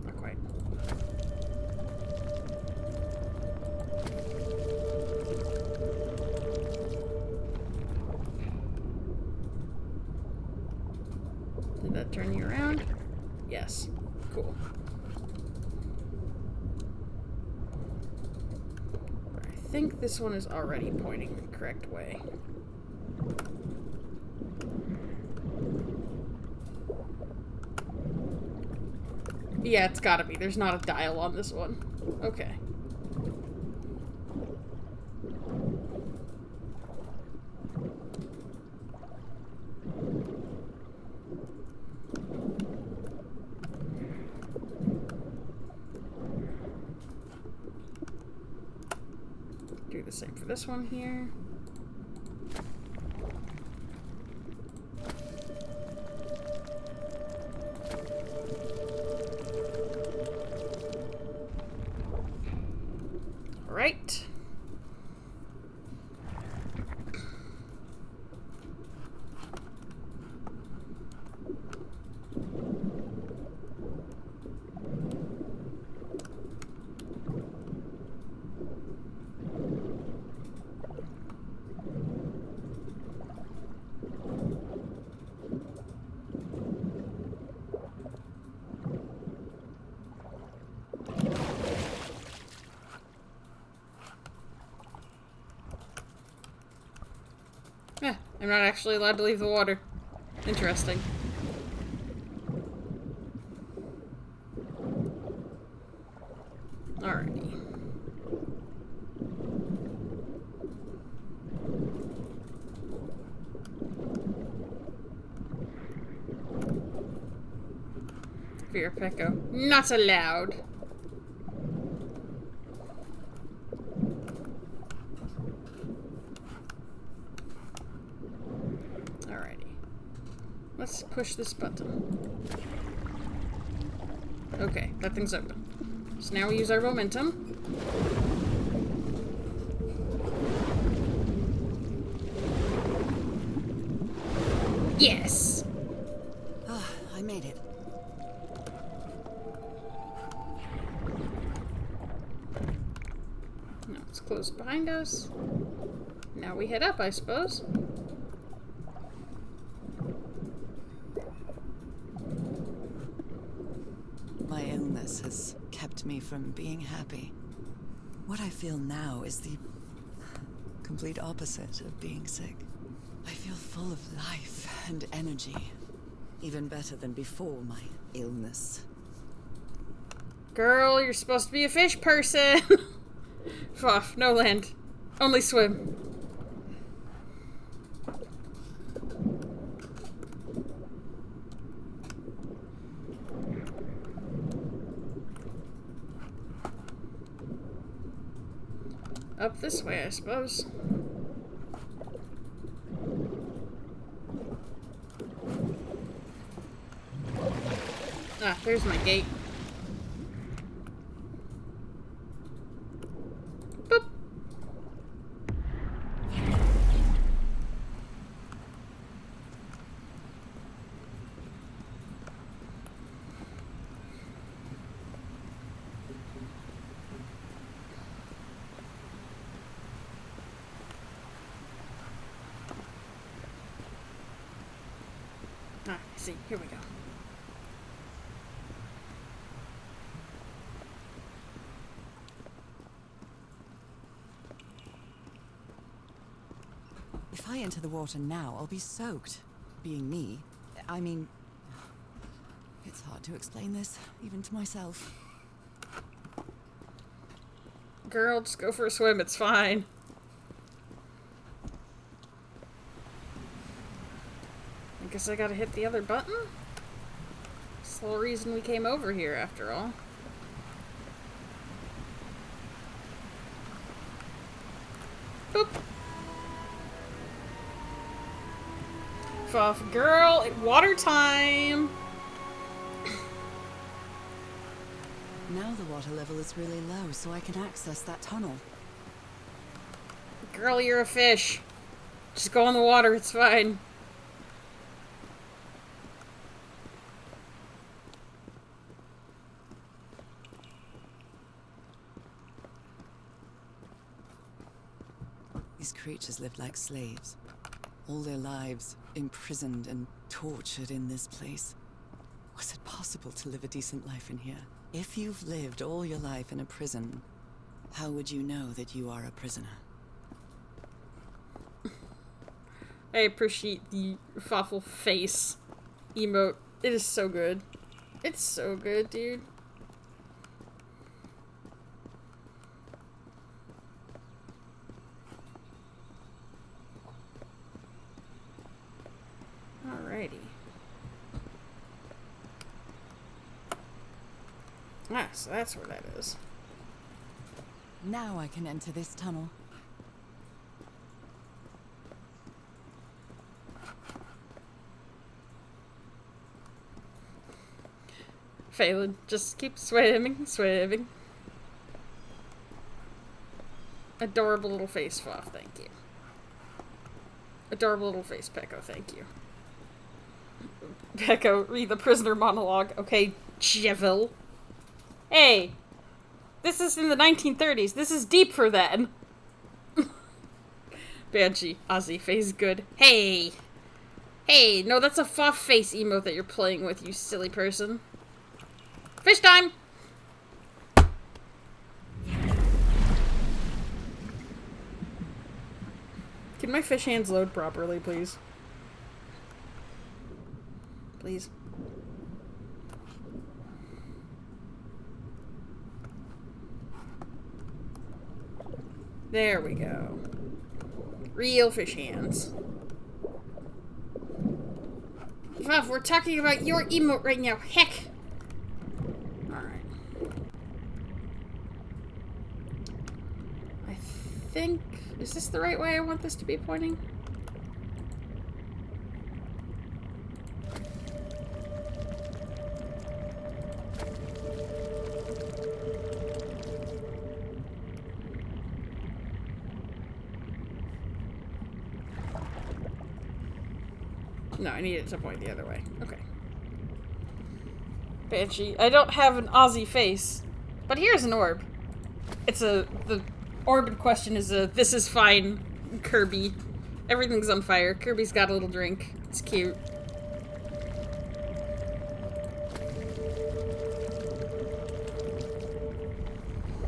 Not quite. Did that turn you around? Yes. Cool. I think this one is already pointing the correct way. Yeah, it's gotta be. There's not a dial on this one. Okay. Do the same for this one here. All right. Yeah, I'm not actually allowed to leave the water. Interesting. Alrighty. Vera Pecco, not allowed. Let's push this button. Okay, that thing's open. So now we use our momentum. Yes! Ah, I made it. Now it's closed behind us. Now we head up, I suppose. My illness has kept me from being happy. What I feel now is the complete opposite of being sick. I feel full of life and energy. Even better than before my illness. Girl, you're supposed to be a fish person. Fuff, no land. Only swim. Up this way, I suppose. Ah, there's my gate. Boop. Ah, I see. Here we go. If I enter the water now, I'll be soaked. Being me, I mean... It's hard to explain this, even to myself. Girl, just go for a swim. It's fine. I guess I gotta hit the other button? It's the whole reason we came over here, after all. Boop. Fuff, girl, water time! Now the water level is really low, so I can access that tunnel. Girl, you're a fish. Just go in the water, it's fine. These creatures lived like slaves. All their lives imprisoned and tortured in this place. Was it possible to live a decent life in here? If you've lived all your life in a prison, how would you know that you are a prisoner? I appreciate the Fuffle face emote. It is so good. It's so good, dude. Alrighty. Ah, so that's where that is. Now I can enter this tunnel. Phelan, just keep swimming, swimming. Adorable little face, Fuff, thank you. Adorable little face, Pecco, thank you. Pecco, read the prisoner monologue. Okay, Jevil. Hey! This is in the 1930s. This is deep for then. Banshee, Ozzy, face good. Hey! Hey, no, that's a Fuff face emote that you're playing with, you silly person. Fish time! Can my fish hands load properly, please? Please. There we go. Real fish hands. Fuff, we're talking about your emote right now. Heck! Alright. I think... Is this the right way I want this to be pointing? No, I need it to point the other way. Okay. Banshee. I don't have an Aussie face, but here's an orb. It's the orb in question is a this is fine Kirby. Everything's on fire. Kirby's got a little drink. It's cute.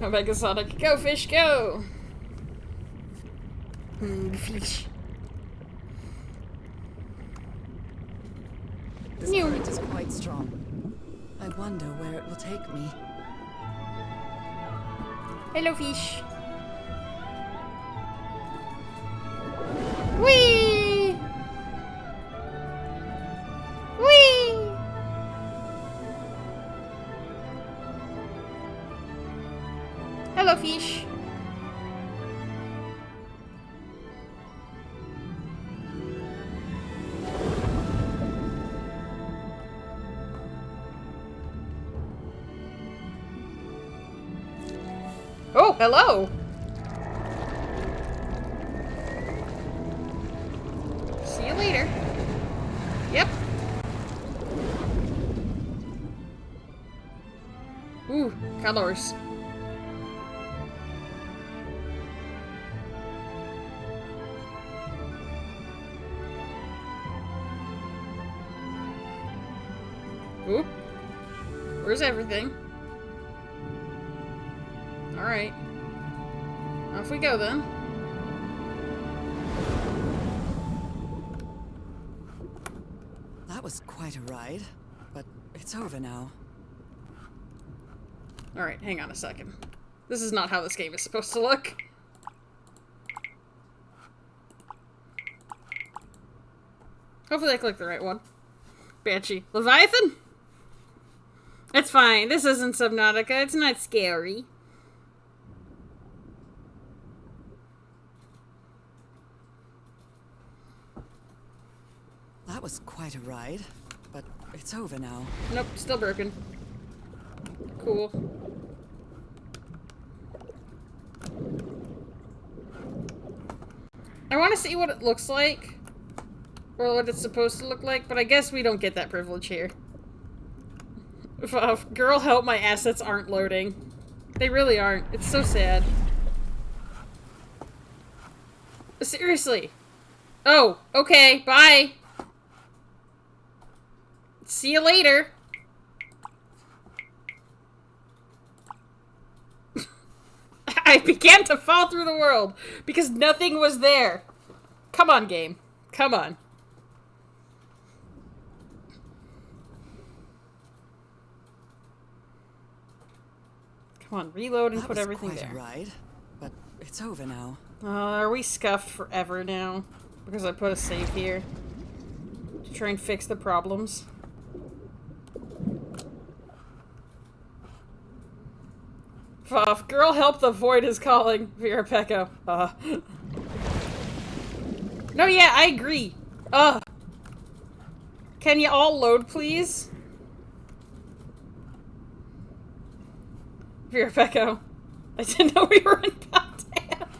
Omega Sonic, go fish, go! Fish. This current is quite strong. I wonder where it will take me. Hello, fish. Whee! Whee! Hello, fish. Oh, hello! See you later. Yep. Ooh, colors. Ooh. Where's everything? Alright. Off we go then. That was quite a ride, but it's over now. Alright, hang on a second. This is not how this game is supposed to look. Hopefully I clicked the right one. Banshee. Leviathan? It's fine. This isn't Subnautica. It's not scary. That was quite a ride, but it's over now. Nope, still broken. Cool. I want to see what it looks like. Or what it's supposed to look like, but I guess we don't get that privilege here. Girl, help, my assets aren't loading. They really aren't. It's so sad. Seriously. Oh, okay, bye. See you later. I began to fall through the world because nothing was there. Come on, game. Come on. Come on, reload and put everything there. That was quite a ride, but it's over now. Are we scuffed forever now? Because I put a save here to try and fix the problems. Fuff, girl, help, the void is calling. Vera Pecco. No, yeah, I agree. Can you all load, please? Vera Pecco. I didn't know we were in Goddamn.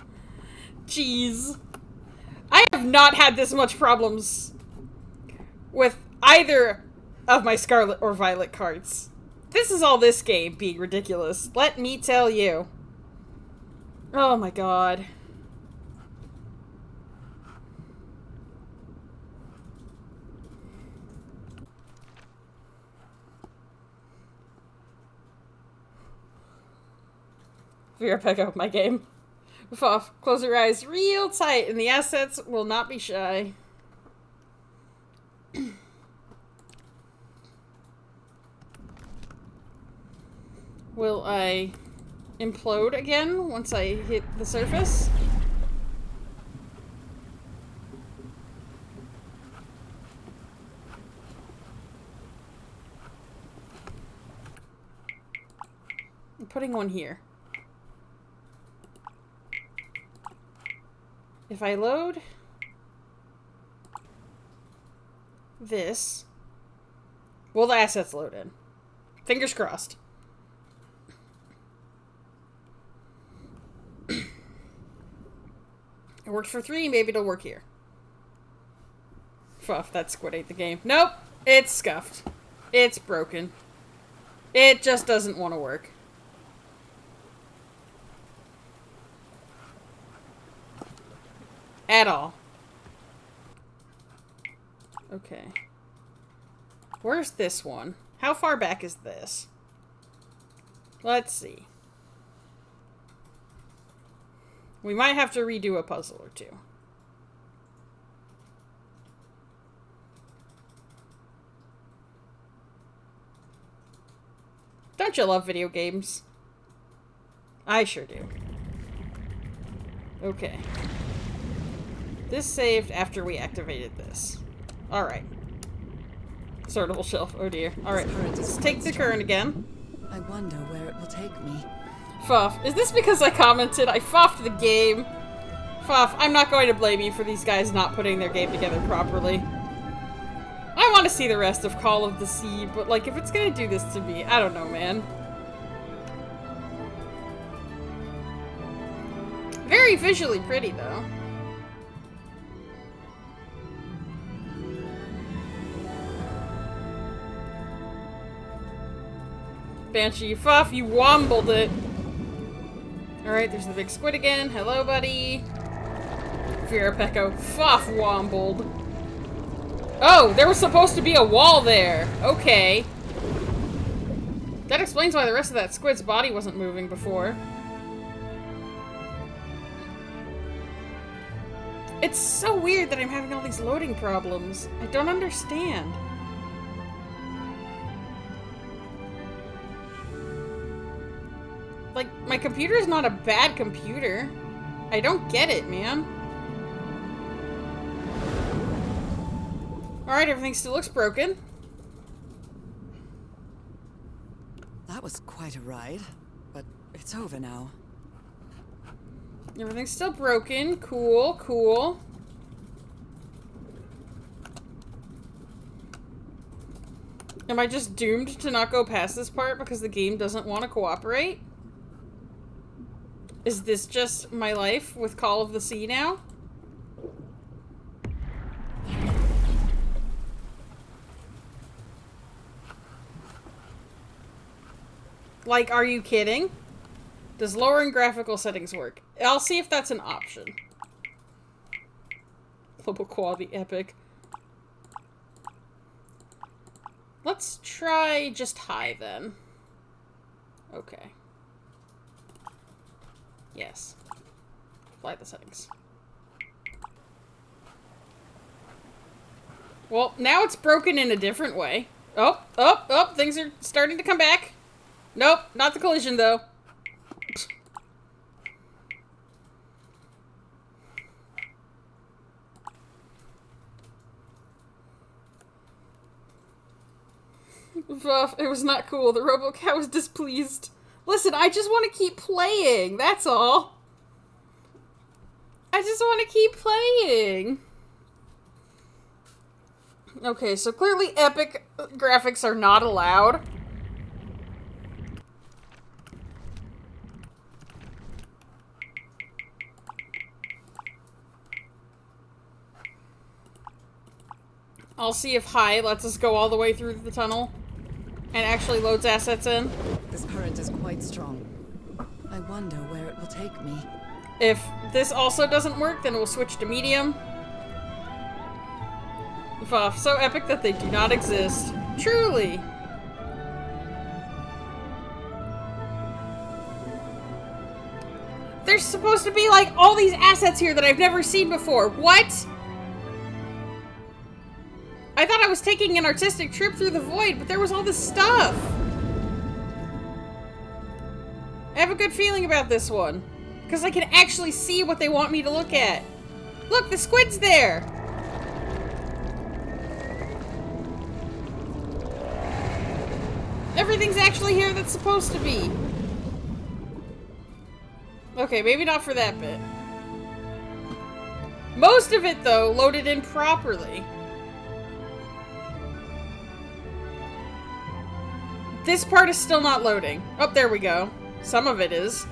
Jeez. I have not had this much problems with either of my Scarlet or Violet cards. This is all this game being ridiculous. Let me tell you. Oh my god. Vera Pecco, my game. Fuff, close your eyes real tight and the assets will not be shy. Will I implode again once I hit the surface? I'm putting one here. If I load this, will the assets load in? Fingers crossed. It worked for 3, maybe it'll work here. Fuff, that squid ate the game. Nope, it's scuffed. It's broken. It just doesn't want to work. At all. Okay. Where's this one? How far back is this? Let's see. We might have to redo a puzzle or two. Don't you love video games? I sure do. Okay. This saved after we activated this. Alright. Sortable shelf. Oh dear. Alright. Let's take the current again. I wonder where it will take me. Fuff. Is this because I commented? I fuffed the game. Fuff, I'm not going to blame you for these guys not putting their game together properly. I want to see the rest of Call of the Sea, but like, if it's gonna do this to me, I don't know, man. Very visually pretty, though. Banshee, Fuff, you wombled it. Alright, there's the big squid again. Hello, buddy. Vera Pecco, Fuff wombled. Oh, there was supposed to be a wall there. Okay. That explains why the rest of that squid's body wasn't moving before. It's so weird that I'm having all these loading problems. I don't understand. Like, my computer is not a bad computer. I don't get it, man. Alright, everything still looks broken. That was quite a ride, but it's over now. Everything's still broken. Cool, cool. Am I just doomed to not go past this part because the game doesn't want to cooperate? Is this just my life with Call of the Sea now? Like, are you kidding? Does lowering graphical settings work? I'll see if that's an option. Global quality epic. Let's try just high then. Okay. Yes. Apply the settings. Well, now it's broken in a different way. Oh, oh, oh, things are starting to come back. Nope, not the collision though. It was not cool. The RoboCat was displeased. Listen, I just want to keep playing. That's all. I just want to keep playing. Okay, so clearly epic graphics are not allowed. I'll see if high lets us go all the way through the tunnel and actually loads assets in. This current is quite strong. I wonder where it will take me. If this also doesn't work, then we'll switch to medium. Fuff, so epic that they do not exist. Truly. There's supposed to be like all these assets here that I've never seen before. What? I thought I was taking an artistic trip through the void, but there was all this stuff. I have a good feeling about this one. Because I can actually see what they want me to look at. Look, the squid's there! Everything's actually here that's supposed to be. Okay, maybe not for that bit. Most of it, though, loaded in properly. This part is still not loading. Oh, there we go. Some of it is.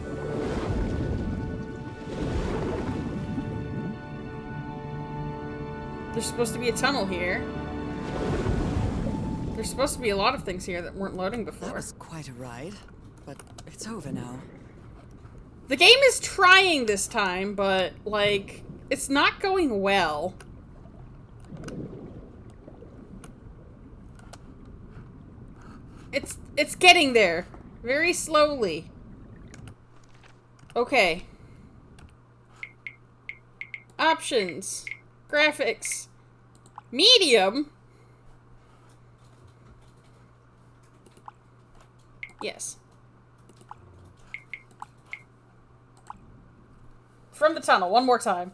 There's supposed to be a tunnel here. There's supposed to be a lot of things here that weren't loading before. That was quite a ride, but it's over now. The game is trying this time, but, like, it's not going well. It's getting there. Very slowly. Okay. Options. Graphics. Medium? Yes. From the tunnel, one more time.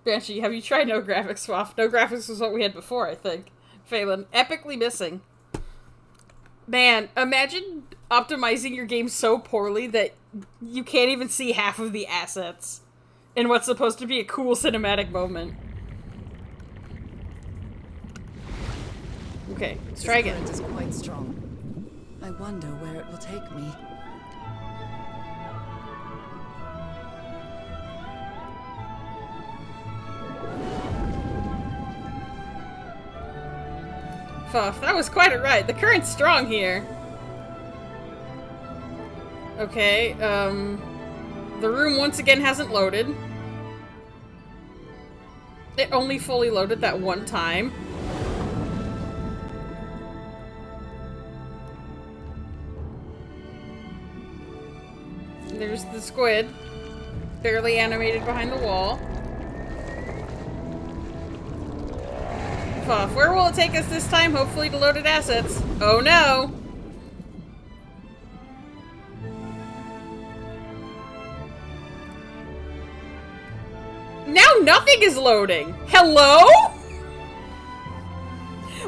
Banshee, have you tried no graphics swap? No graphics was what we had before, I think. Phelan, epically missing. Man, imagine optimizing your game so poorly that you can't even see half of the assets in what's supposed to be a cool cinematic moment. Okay, let's try again. This current is quite strong. I wonder where it will take me. Fuff, that was quite a ride. The current's strong here. Okay, the room once again hasn't loaded. It only fully loaded that one time. There's the squid, barely animated behind the wall. Fuff, where will it take us this time? Hopefully to loaded assets. Oh no! Now nothing is loading! Hello?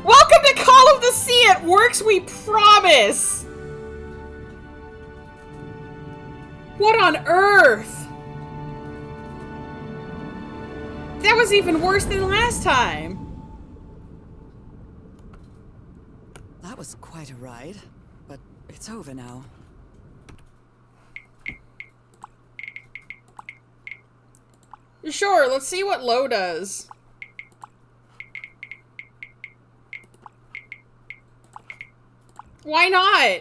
Welcome to Call of the Sea! It works, we promise! What on earth? That was even worse than last time. That was quite a ride, but it's over now. Sure, let's see what low does. Why not?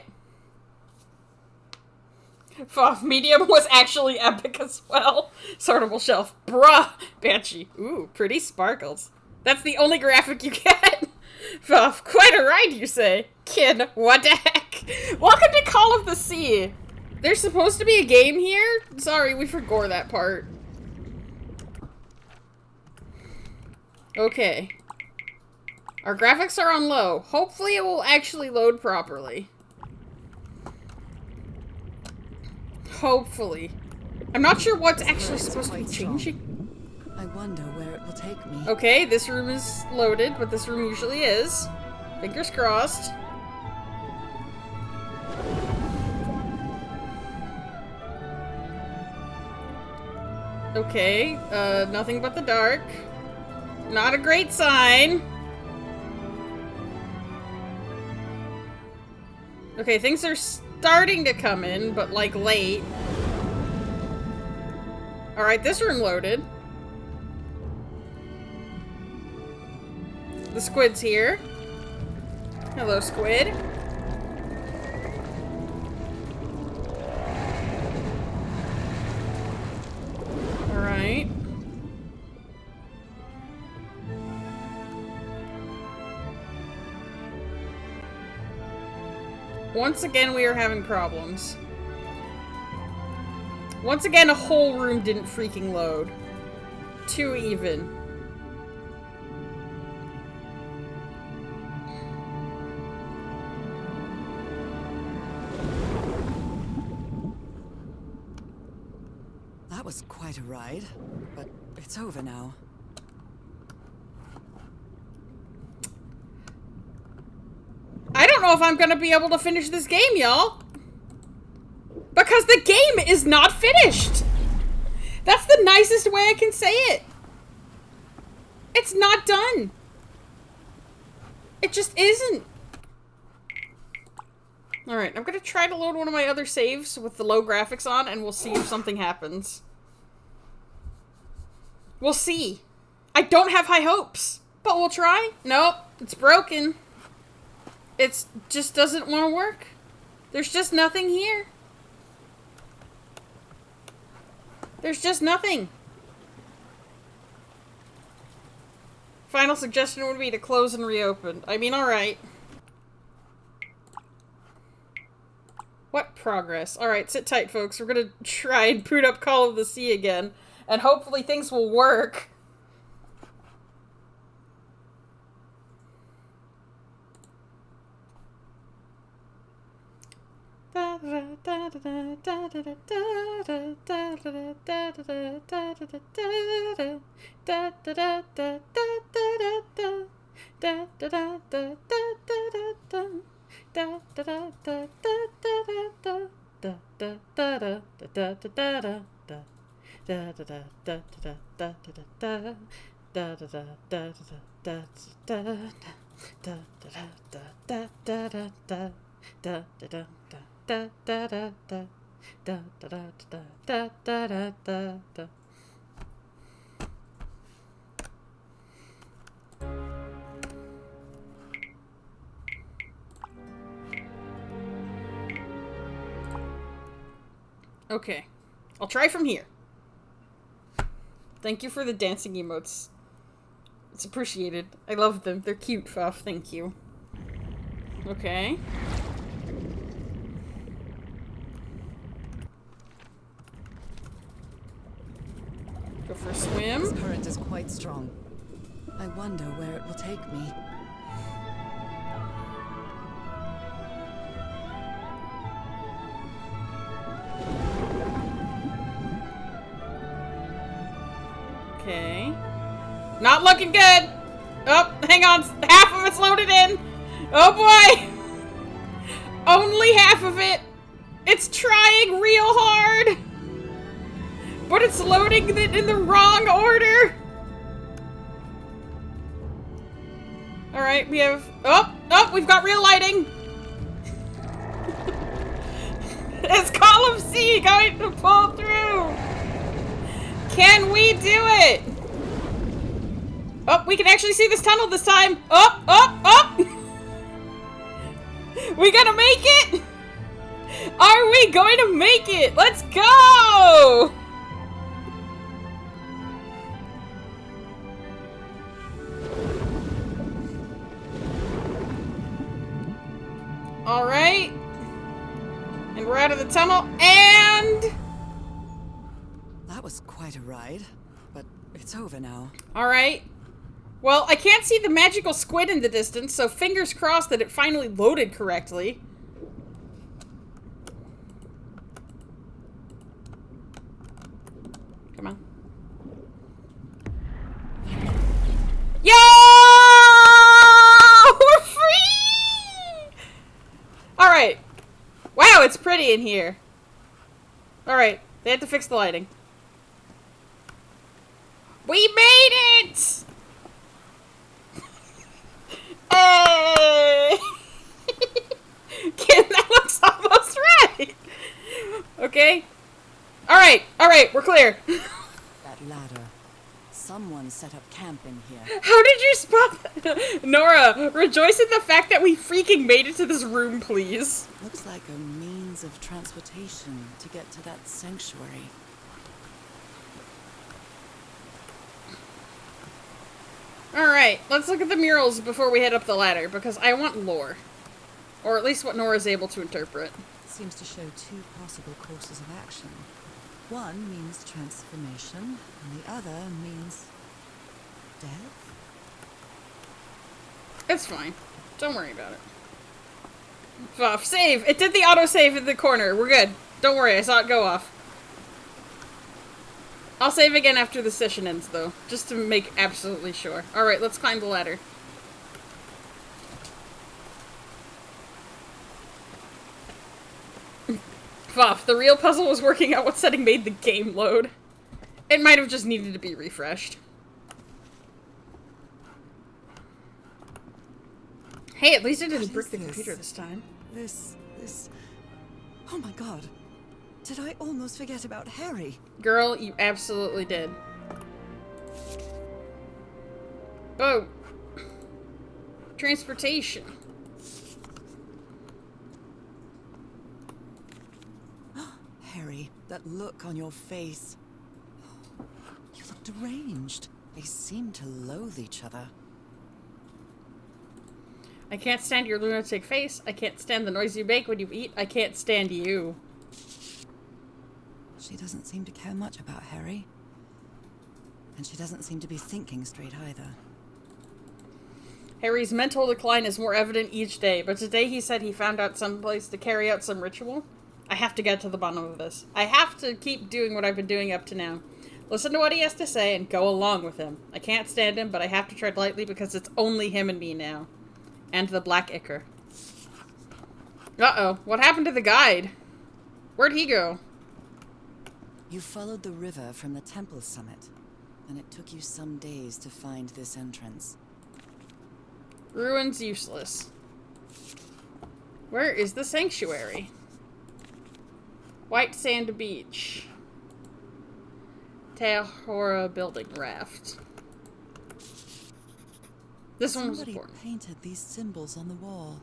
Fuff, medium was actually epic as well. Sortable shelf. Bruh. Banshee. Ooh, pretty sparkles. That's the only graphic you get. Fuff, quite a ride, you say? Kid, what the heck? Welcome to Call of the Sea. There's supposed to be a game here? Sorry, we forgot that part. Okay. Our graphics are on low. Hopefully it will actually load properly. Hopefully. I'm not sure what's actually supposed to be changing. I wonder where it will take me. Okay, this room is loaded, but this room usually is. Fingers crossed. Okay, nothing but the dark. Not a great sign. Okay, things are starting to come in, but like late. Alright, this room loaded. The squid's here. Hello, squid. Alright. Once again, we are having problems. Once again, a whole room didn't freaking load. 2 even. That was quite a ride, but it's over now. I don't know if I'm gonna be able to finish this game, y'all. Because the game is not finished. That's the nicest way I can say it. It's not done. It just isn't. Alright, I'm gonna try to load one of my other saves with the low graphics on, and we'll see if something happens. We'll see. I don't have high hopes, but we'll try. Nope, it's broken. It just doesn't want to work. There's just nothing here. There's just nothing. Final suggestion would be to close and reopen. I mean, alright. What progress? Alright, sit tight, folks. We're gonna try and boot up Call of the Sea again. And hopefully things will work. Okay, I'll try from here. Thank you for the dancing emotes. It's appreciated. I love them. They're cute, Fuff. Thank you. Okay. Go for a swim. This current is quite strong. I wonder where it will take me. Okay. Not looking good! Oh, hang on. Half of it's loaded in. Oh boy! Only half of it. It's trying real hard. But it's loading it in the wrong order. Alright, we have... Oh, we've got real lighting. Is Call of Sea going to pull through? Can we do it? Oh, we can actually see this tunnel this time. Oh! We gonna make it? Are we going to make it? Let's go! Alright. And we're out of the tunnel, and... That was quite a ride, but it's over now. Alright. Well, I can't see the magical squid in the distance, so fingers crossed that it finally loaded correctly. Come on. Yo! We're free! Alright. Wow, it's pretty in here. Alright, they had to fix the lighting. We made it! Hey! Kim, that looks almost right! Okay. Alright, we're clear. That ladder. Someone set up camp in here. How did you spot that? Nora, rejoice in the fact that we freaking made it to this room, please. Looks like a means of transportation to get to that sanctuary. Alright, let's look at the murals before we head up the ladder, because I want lore. Or at least what Nora's able to interpret. Seems to show two possible courses of action. One means transformation, and the other means death? It's fine. Don't worry about it. Fuff, save! It did the autosave in the corner. We're good. Don't worry, I saw it go off. I'll save again after the session ends, though. Just to make absolutely sure. Alright, let's climb the ladder. Fuff, the real puzzle was working out what setting made the game load. It might have just needed to be refreshed. Hey, at least it didn't brick the computer this time. This... Oh my god. Did I almost forget about Harry? Girl, you absolutely did. Oh. Transportation. Harry, that look on your face. You look deranged. They seem to loathe each other. I can't stand your lunatic face. I can't stand the noise you make when you eat. I can't stand you. She doesn't seem to care much about Harry. And she doesn't seem to be thinking straight either. Harry's mental decline is more evident each day, but today he said he found out some place to carry out some ritual. I have to get to the bottom of this. I have to keep doing what I've been doing up to now. Listen to what he has to say and go along with him. I can't stand him, but I have to tread lightly because it's only him and me now. And the Black Ichor. Uh-oh. What happened to the guide? Where'd he go? You followed the river from the temple summit, and it took you some days to find this entrance. Ruins useless. Where is the sanctuary? White Sand Beach. Tahora Building Raft. This one was Somebody important. painted these symbols on the wall.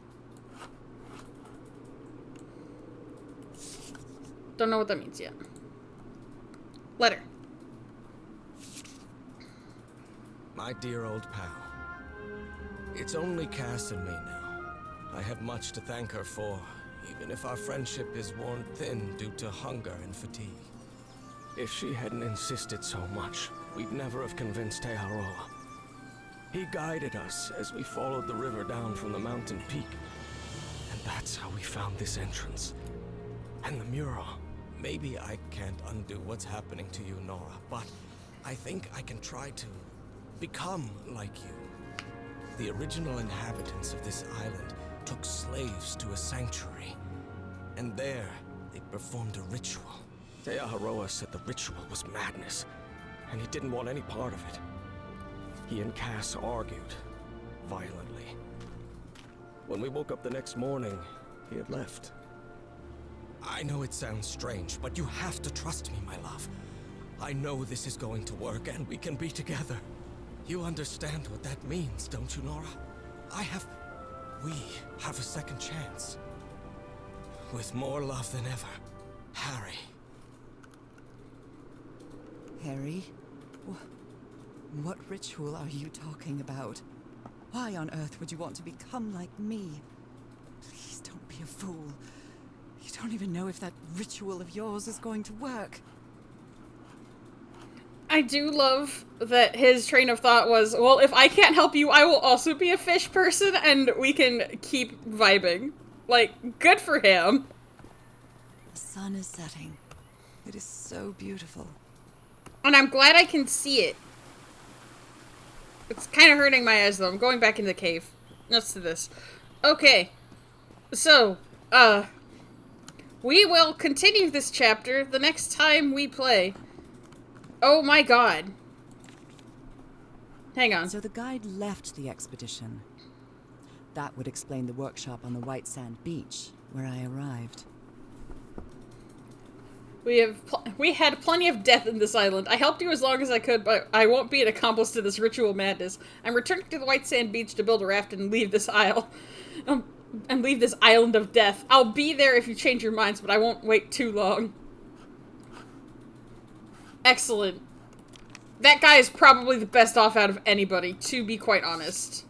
Don't know what that means yet. Letter. My dear old pal. It's only Cass and me now. I have much to thank her for, even if our friendship is worn thin due to hunger and fatigue. If she hadn't insisted so much, we'd never have convinced Teharoa. He guided us as we followed the river down from the mountain peak. And that's how we found this entrance. And the mural. Maybe I can't undo what's happening to you, Nora, but I think I can try to become like you. The original inhabitants of this island took slaves to a sanctuary. And there, they performed a ritual. Teaharoa said the ritual was madness, and he didn't want any part of it. He and Cass argued, violently. When we woke up the next morning, he had left. I know it sounds strange, but you have to trust me, my love. I know this is going to work, and we can be together. You understand what that means, don't you, Nora? We have a second chance. With more love than ever, Harry. Harry? What ritual are you talking about? Why on earth would you want to become like me? Please don't be a fool. You don't even know if that ritual of yours is going to work. I do love that his train of thought was, well, if I can't help you, I will also be a fish person, and we can keep vibing. Like, good for him. The sun is setting. It is so beautiful. And I'm glad I can see it. It's kind of hurting my eyes, though. I'm going back into the cave. Let's do this. Okay. So, we will continue this chapter the next time we play. Oh my god. Hang on. So the guide left the expedition. That would explain the workshop on the White Sand Beach, where I arrived. We had plenty of death in this island. I helped you as long as I could, but I won't be an accomplice to this ritual madness. I'm returning to the White Sand Beach to build a raft and leave this isle. And leave this island of death. I'll be there if you change your minds, but I won't wait too long. Excellent. That guy is probably the best off out of anybody, to be quite honest.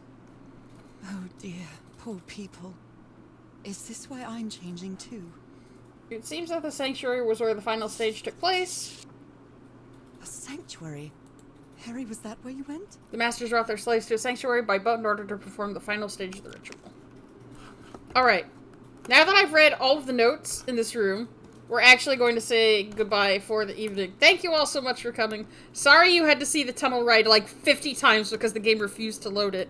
Oh dear, poor people. Is this why I'm changing too? It seems that the sanctuary was where the final stage took place. A sanctuary? Harry, was that where you went? The masters brought their slaves to a sanctuary by boat in order to perform the final stage of the ritual. Alright. Now that I've read all of the notes in this room, we're actually going to say goodbye for the evening. Thank you all so much for coming. Sorry you had to see the tunnel ride like 50 times because the game refused to load it.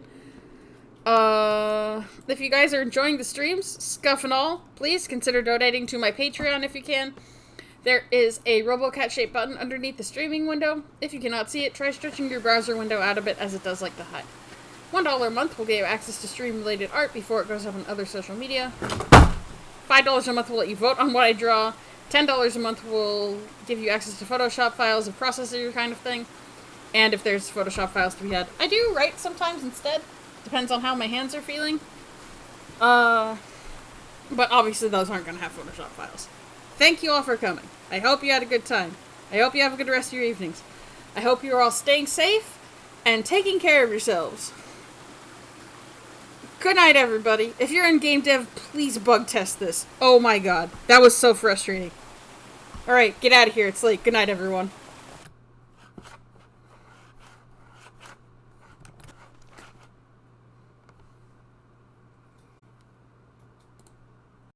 If you guys are enjoying the streams, scuff and all, please consider donating to my Patreon if you can. There is a RoboCat-shaped button underneath the streaming window. If you cannot see it, try stretching your browser window out a bit as it does like to hide. $1 a month will get you access to stream-related art before it goes up on other social media. $5 a month will let you vote on what I draw. $10 a month will give you access to Photoshop files and processor kind of thing. And if there's Photoshop files to be had, I do write sometimes instead. Depends on how my hands are feeling. But obviously those aren't going to have Photoshop files. Thank you all for coming. I hope you had a good time. I hope you have a good rest of your evenings. I hope you're all staying safe and taking care of yourselves. Good night, everybody. If you're in game dev, please bug test this. Oh my god. That was so frustrating. Alright, get out of here. It's late. Good night, everyone.